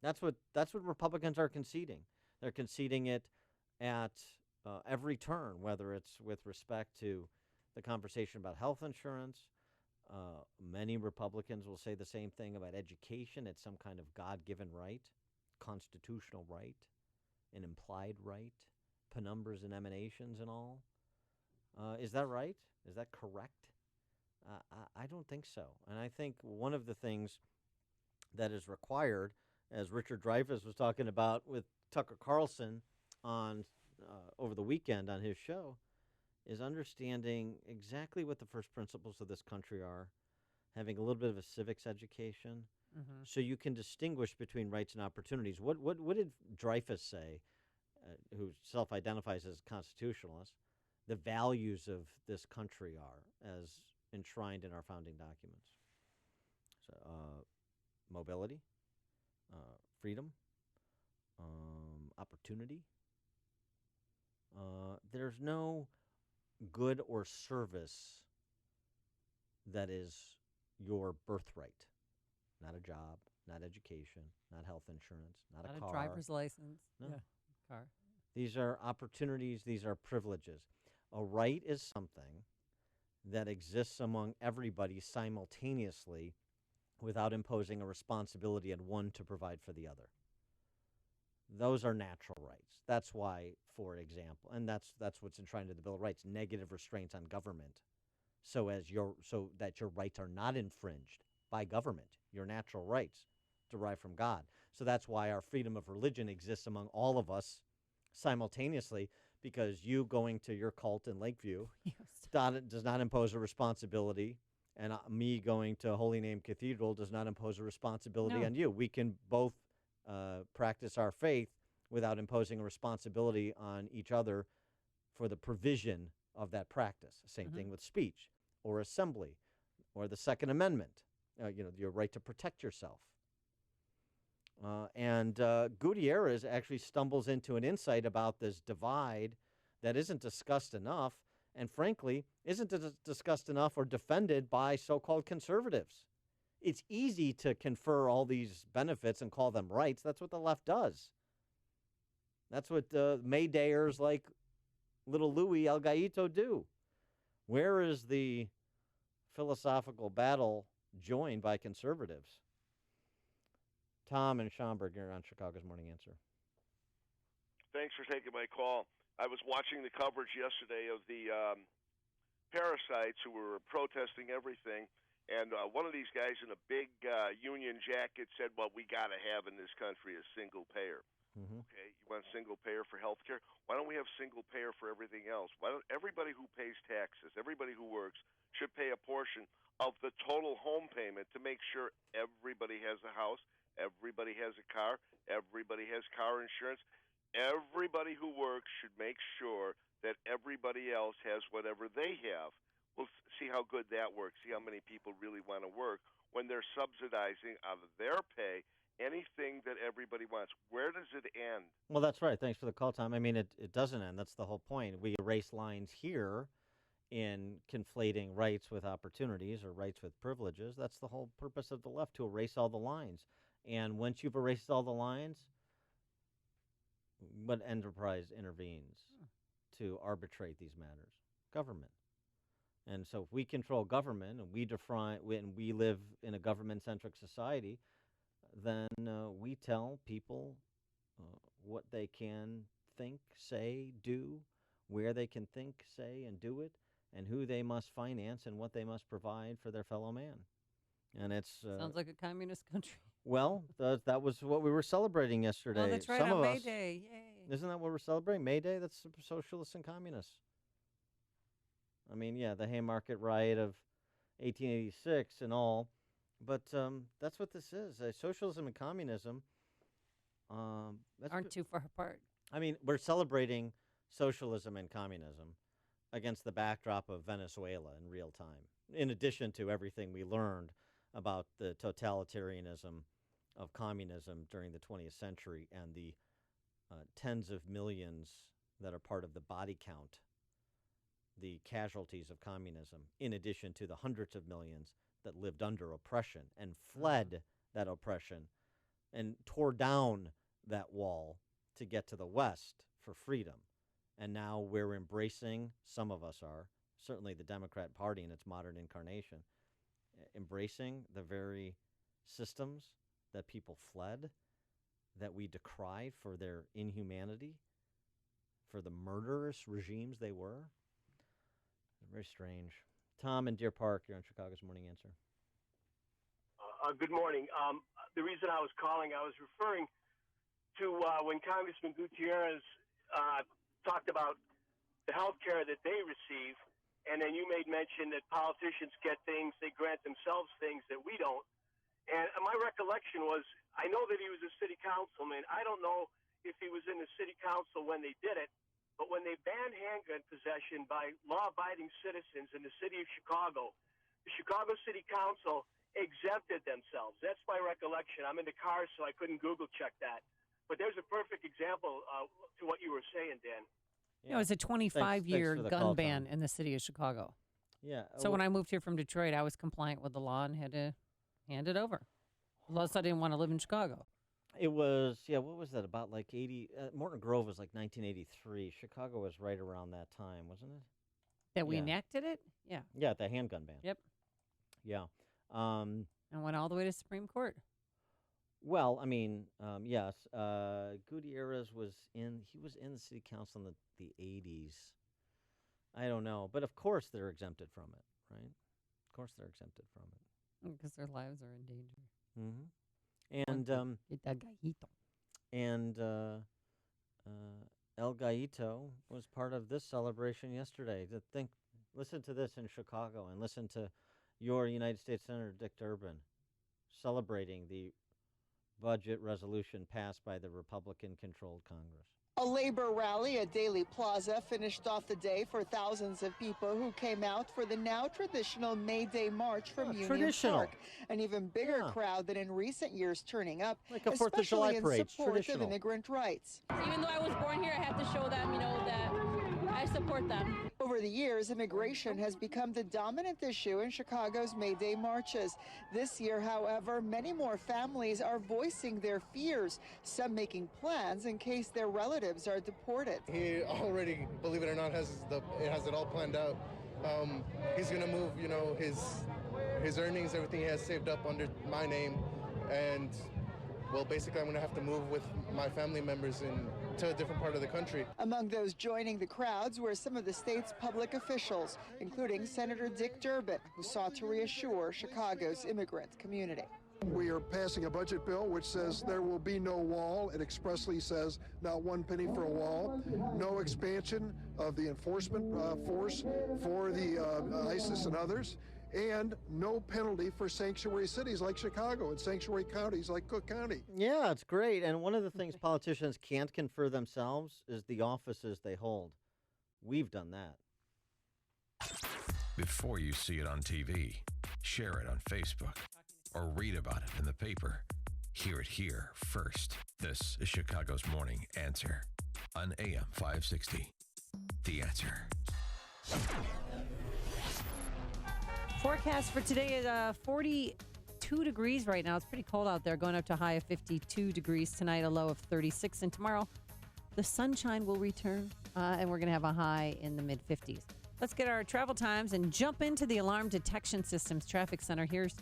That's what Republicans are conceding. They're conceding it at every turn, whether it's with respect to the conversation about health insurance. Many Republicans will say the same thing about education. It's some kind of God-given right, constitutional right, an implied right, penumbras and emanations and all. Is that right? Is that correct? I don't think so. And I think one of the things that is required, as Richard Dreyfuss was talking about with Tucker Carlson on over the weekend on his show, is understanding exactly what the first principles of this country are, having a little bit of a civics education, so you can distinguish between rights and opportunities. What did Dreyfuss say, who self-identifies as a constitutionalist, the values of this country are as enshrined in our founding documents? So, mobility, freedom, opportunity. There's no good or service that is your birthright. Not a job, not education, not health insurance, not a car. a driver's license. No. Yeah, car. These are opportunities. These are privileges. A right is something that exists among everybody simultaneously without imposing a responsibility on one to provide for the other. Those are natural rights. That's why, for example, and that's what's enshrined in the Bill of Rights, negative restraints on government, so that your rights are not infringed by government, your natural rights derived from God. So that's why our freedom of religion exists among all of us simultaneously, because you going to your cult in Lakeview does not impose a responsibility, and me going to Holy Name Cathedral does not impose a responsibility on you. We can both practice our faith without imposing a responsibility on each other for the provision of that practice. Same thing with speech or assembly or the Second Amendment, your right to protect yourself. And Gutierrez actually stumbles into an insight about this divide that isn't discussed enough, and frankly, isn't discussed enough or defended by so-called conservatives. It's easy to confer all these benefits and call them rights. That's what the left does. That's what Maydayers like little Louis El Gaito do. Where is the philosophical battle joined by conservatives? Tom and Schaumburg, you're on Chicago's Morning Answer. Thanks for taking my call. I was watching the coverage yesterday of the parasites who were protesting everything. And one of these guys in a big union jacket said, well, we got to have in this country a single payer. Okay, you want single payer for health care? Why don't we have single payer for everything else? Why don't everybody who pays taxes, everybody who works, should pay a portion of the total home payment to make sure everybody has a house, everybody has a car, everybody has car insurance. Everybody who works should make sure that everybody else has whatever they have. We'll see how good that works, see how many people really want to work when they're subsidizing out of their pay anything that everybody wants. Where does it end? Well, that's right. Thanks for the call, Tom. I mean, it doesn't end. That's the whole point. We erase lines here in conflating rights with opportunities or rights with privileges. That's the whole purpose of the left, to erase all the lines. And once you've erased all the lines, what enterprise intervenes to arbitrate these matters? Government. And so if we control government and we live in a government-centric society, then we tell people what they can think, say, do, where they can think, say, and do it, and who they must finance and what they must provide for their fellow man. And it's sounds like a communist country. Well, that was what we were celebrating yesterday. Oh, that's right, Some on of May us, Day. Yay. Isn't that what we're celebrating? May Day? That's socialists and communists. I mean, yeah, the Haymarket Riot of 1886 and all. But that's what this is. Socialism and communism aren't too far apart. I mean, we're celebrating socialism and communism against the backdrop of Venezuela in real time, in addition to everything we learned about the totalitarianism of communism during the 20th century and the tens of millions that are part of the body count, the casualties of communism, in addition to the hundreds of millions that lived under oppression and fled that oppression and tore down that wall to get to the West for freedom. And now we're embracing, some of us are, certainly the Democrat Party in its modern incarnation, embracing the very systems that people fled, that we decry for their inhumanity, for the murderous regimes they were. Very strange. Tom in Deer Park, you're on Chicago's Morning Answer. Good morning. The reason I was calling, I was referring to when Congressman Gutierrez talked about the health care that they receive, and then you made mention that politicians get things, they grant themselves things that we don't. And my recollection was, I know that he was a city councilman. I don't know if he was in the city council when they did it, but when they banned handgun possession by law-abiding citizens in the city of Chicago, the Chicago City Council exempted themselves. That's my recollection. I'm in the car, so I couldn't Google check that. But there's a perfect example to what you were saying, Dan. Yeah. It was a 25-year gun ban in the city of Chicago. Yeah. So when I moved here from Detroit, I was compliant with the law and had to hand it over. Unless I didn't want to live in Chicago. It was, what was that, about like 80, Morton Grove was like 1983. Chicago was right around that time, wasn't it? That we enacted it? Yeah. Yeah, the handgun ban. Yep. Yeah. And went all the way to Supreme Court. Well, I mean, yes. Gutierrez was in the city council in the 80s. I don't know. But of course they're exempted from it, right? Of course they're exempted from it. Because their lives are in danger. Mm-hmm. And El Gaito was part of this celebration yesterday. Listen to this in Chicago, and listen to your United States Senator Dick Durbin celebrating the budget resolution passed by the Republican-controlled Congress. A labor rally at Daley Plaza finished off the day for thousands of people who came out for the now traditional May Day March from Union Park. An even bigger crowd than in recent years turning up, like a 4th of July parade. In support of immigrant rights. Even though I was born here, I have to show them, that I support them. Over the years, immigration has become the dominant issue in Chicago's May Day marches. This year, however, many more families are voicing their fears, some making plans in case their relatives are deported. He already, believe it or not, has it all planned out. He's going to move, his earnings, everything he has saved up under my name, and well, basically I'm going to have to move with my family members to a different part of the country. Among those joining the crowds were some of the state's public officials, including Senator Dick Durbin, who sought to reassure Chicago's immigrant community. We are passing a budget bill which says there will be no wall. It expressly says not one penny for a wall, no expansion of the enforcement force for the ISIS and others, and no penalty for sanctuary cities like Chicago and sanctuary counties like Cook County. Yeah, it's great. And one of the things politicians can't confer themselves is the offices they hold. We've done that. Before you see it on TV, share it on Facebook, or read about it in the paper. Hear it here first. This is Chicago's Morning Answer on AM 560. The Answer. Forecast for today is 42 degrees right now. It's pretty cold out there, going up to a high of 52 degrees tonight, a low of 36. And tomorrow, the sunshine will return, and we're going to have a high in the mid-50s. Let's get our travel times and jump into the Alarm Detection Systems Traffic Center. Here's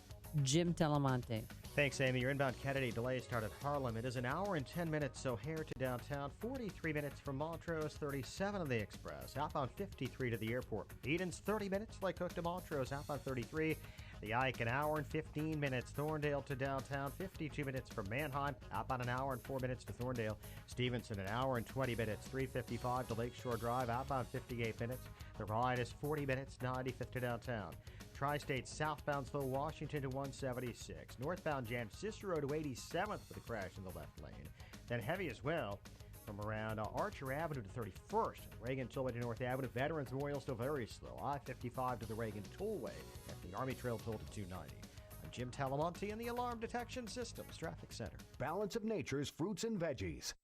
Jim Telemonte. Thanks, Amy. Your inbound Kennedy delays start at Harlem. It is an hour and 10 minutes, O'Hare to downtown. 43 minutes from Montrose, 37 on the Express. Outbound 53 to the airport. Eden's 30 minutes, Lake Hook to Montrose. Outbound 33. The Ike, an hour and 15 minutes. Thorndale to downtown, 52 minutes from Manheim. Outbound an hour and 4 minutes to Thorndale. Stevenson, an hour and 20 minutes. 355 to Lakeshore Drive. Outbound 58 minutes. The ride is 40 minutes, 95th to downtown. Tri-State southboundsville, Washington to 176. Northbound Jan Cicero to 87th with a crash in the left lane. Then heavy as well from around Archer Avenue to 31st. Reagan Tollway to North Avenue. Veterans Memorial still very slow. I-55 to the Reagan Tollway at the Army Trail toll to 290. I'm Jim Talamonte in the Alarm Detection Systems Traffic Center. Balance of Nature's fruits and veggies.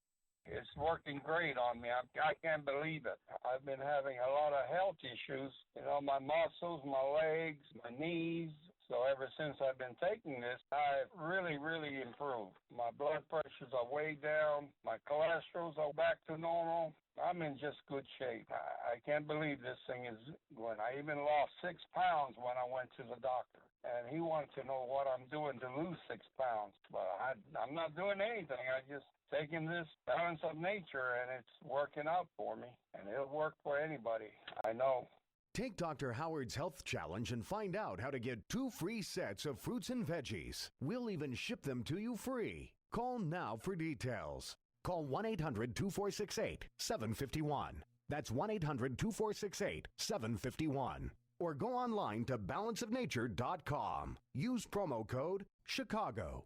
It's working great on me. I can't believe it. I've been having a lot of health issues. You know, my muscles, my legs, my knees. So ever since I've been taking this, I've really, really improved. My blood pressures are way down. My cholesterol's are back to normal. I'm in just good shape. I can't believe this thing is going. I even lost 6 pounds when I went to the doctor. And he wanted to know what I'm doing to lose 6 pounds. But I'm not doing anything. I just taking this Balance of Nature, and it's working out for me. And it'll work for anybody, I know. Take Dr. Howard's Health Challenge and find out how to get 2 free sets of fruits and veggies. We'll even ship them to you free. Call now for details. Call 1-800-2468-751. That's 1-800-2468-751. Or go online to balanceofnature.com. Use promo code CHICAGO.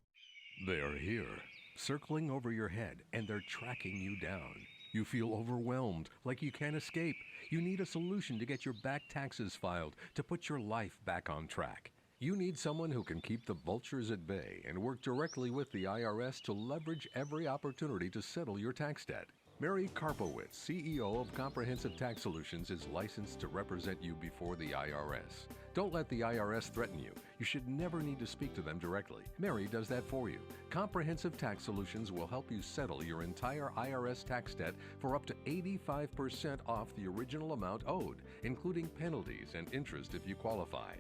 They're here, circling over your head, and they're tracking you down. You feel overwhelmed, like you can't escape. You need a solution to get your back taxes filed, to put your life back on track. You need someone who can keep the vultures at bay and work directly with the IRS to leverage every opportunity to settle your tax debt. Mary Karpowitz, CEO of Comprehensive Tax Solutions, is licensed to represent you before the IRS. Don't let the IRS threaten you. You should never need to speak to them directly. Mary does that for you. Comprehensive Tax Solutions will help you settle your entire IRS tax debt for up to 85% off the original amount owed, including penalties and interest if you qualify.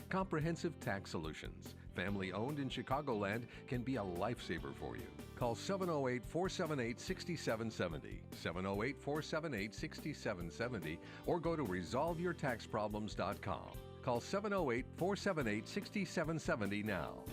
Comprehensive Tax Solutions, family owned in Chicagoland, can be a lifesaver for you. Call 708-478-6770, 708-478-6770, or go to resolveyourtaxproblems.com. Call 708-478-6770 now.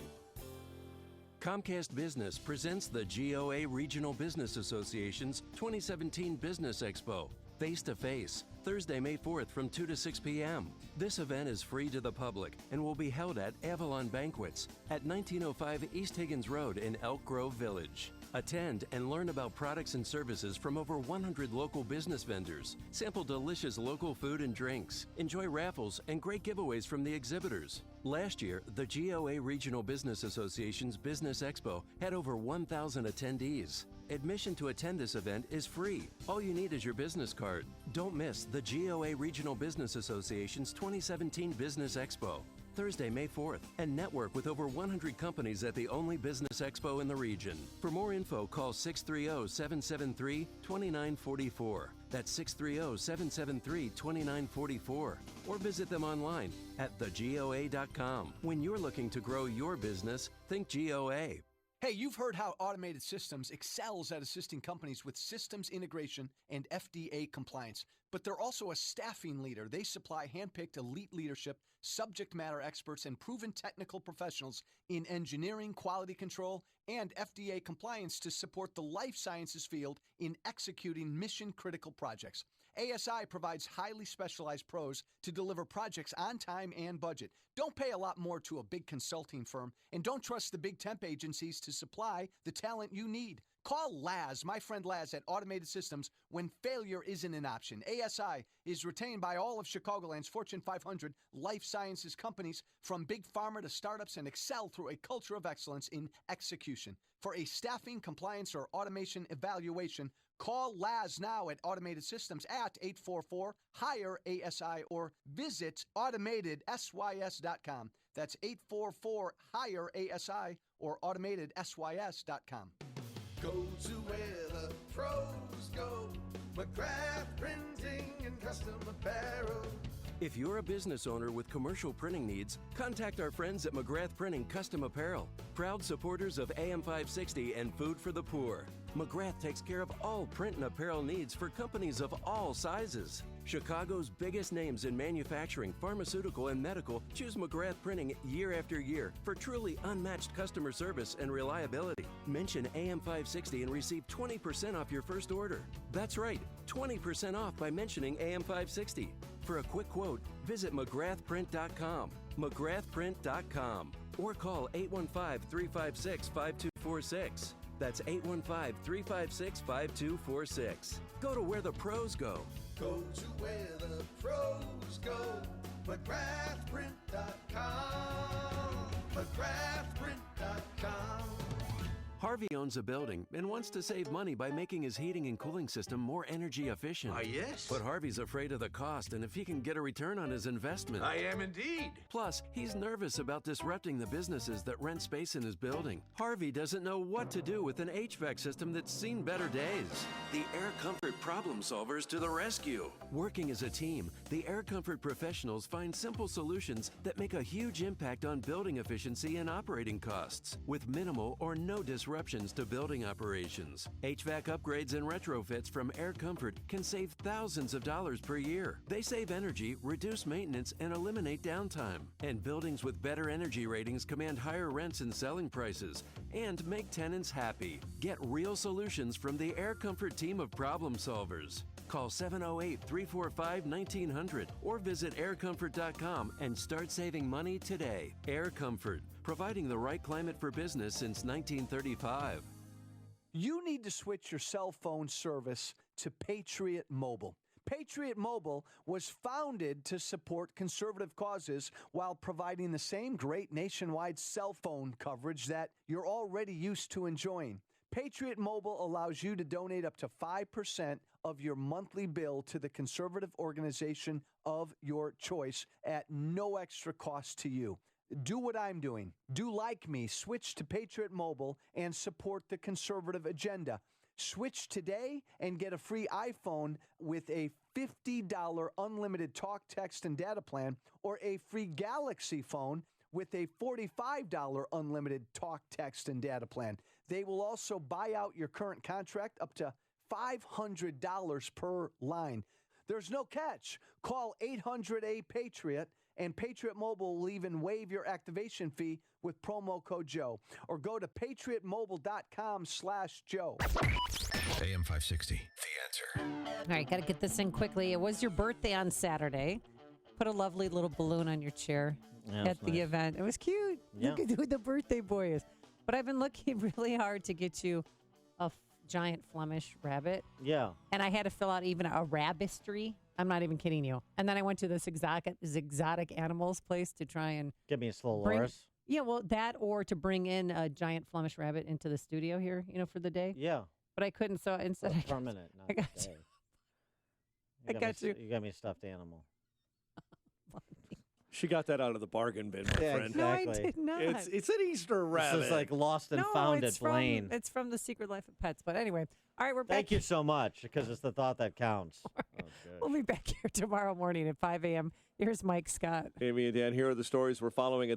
Comcast Business presents the GOA Regional Business Association's 2017 Business Expo, face-to-face, Thursday, May 4th from 2 to 6 p.m. This event is free to the public and will be held at Avalon Banquets at 1905 East Higgins Road in Elk Grove Village. Attend and learn about products and services from over 100 local business vendors. Sample delicious local food and drinks. Enjoy raffles and great giveaways from the exhibitors. Last year, the GOA Regional Business Association's Business Expo had over 1,000 attendees. Admission to attend this event is free. All you need is your business card. Don't miss the GOA Regional Business Association's 2017 Business Expo, Thursday, May 4th, and network with over 100 companies at the only business expo in the region. For more info, call 630-773-2944. That's 630-773-2944. Or visit them online at thegoa.com. When you're looking to grow your business, think GOA. Hey, you've heard how Automated Systems excels at assisting companies with systems integration and FDA compliance. But they're also a staffing leader. They supply handpicked elite leadership, subject matter experts, and proven technical professionals in engineering, quality control, and FDA compliance to support the life sciences field in executing mission-critical projects. ASI provides highly specialized pros to deliver projects on time and budget. Don't pay a lot more to a big consulting firm, and don't trust the big temp agencies to supply the talent you need. Call Laz, my friend Laz at Automated Systems, when failure isn't an option. ASI is retained by all of Chicagoland's Fortune 500 life sciences companies, from big pharma to startups, and excel through a culture of excellence in execution. For a staffing, compliance, or automation evaluation, call Laz now at Automated Systems at 844-HIRE-ASI or visit AutomatedSYS.com. That's 844-HIRE-ASI or AutomatedSYS.com. Go to where the pros go. McGrath Printing and Custom Apparel. If you're a business owner with commercial printing needs, contact our friends at McGrath Printing Custom Apparel, proud supporters of AM 560 and Food for the Poor. McGrath takes care of all print and apparel needs for companies of all sizes. Chicago's biggest names in manufacturing, pharmaceutical, and medical choose McGrath Printing year after year for truly unmatched customer service and reliability. Mention AM 560 and receive 20% off your first order. That's right, 20% off by mentioning AM 560. For a quick quote, visit McGrathPrint.com, McGrathPrint.com, or call 815-356-5246. That's 815-356-5246. Go to where the pros go. Go to where the pros go. McGrathPrint.com. McGrathPrint.com. Harvey owns a building and wants to save money by making his heating and cooling system more energy efficient. Yes. But Harvey's afraid of the cost and if he can get a return on his investment. I am indeed. Plus, he's nervous about disrupting the businesses that rent space in his building. Harvey doesn't know what to do with an HVAC system that's seen better days. The Air Comfort problem solvers to the rescue. Working as a team, the Air Comfort professionals find simple solutions that make a huge impact on building efficiency and operating costs, with minimal or no disruptions to building operations. HVAC upgrades and retrofits from Air Comfort can save thousands of dollars per year. They save energy, reduce maintenance, and eliminate downtime. And buildings with better energy ratings command higher rents and selling prices and make tenants happy. Get real solutions from the Air Comfort team of problem solvers. Call 708-345-1900 or visit aircomfort.com and start saving money today. Air Comfort, providing the right climate for business since 1935. You need to switch your cell phone service to Patriot Mobile. Patriot Mobile was founded to support conservative causes while providing the same great nationwide cell phone coverage that you're already used to enjoying. Patriot Mobile allows you to donate up to 5% of your monthly bill to the conservative organization of your choice at no extra cost to you. Do what I'm doing. Do like me. Switch to Patriot Mobile and support the conservative agenda. Switch today and get a free iPhone with a $50 unlimited talk, text, and data plan, or a free Galaxy phone with a $45 unlimited talk, text, and data plan. They will also buy out your current contract up to $500 per line. There's no catch. Call 800-A-PATRIOT, and Patriot Mobile will even waive your activation fee with promo code Joe. Or go to patriotmobile.com/Joe. AM 560, The Answer. All right, got to get this in quickly. It was your birthday on Saturday. Put a lovely little balloon on your chair at the event. It was cute. Yeah. Look at who the birthday boy is. But I've been looking really hard to get you a giant Flemish rabbit. Yeah. And I had to fill out even a rabbistry. I'm not even kidding you. And then I went to this exotic animals place to try and Give me a slow bring, Loris. yeah, well, that or to bring in a giant Flemish rabbit into the studio here, for the day. Yeah. But I couldn't, so instead For a minute, not I got a day. you. You I got you. You got me a stuffed animal. She got that out of the bargain bin, my Yeah, friend. No, I exactly. did not. It's an Easter rabbit. This is like lost and no, found it's at Blaine. It's from The Secret Life of Pets. But anyway, all right, we're back. Thank you so much, because it's the thought that counts. We'll be back here tomorrow morning at 5 a.m. Here's Mike Scott. Amy and Dan, here are the stories we're following at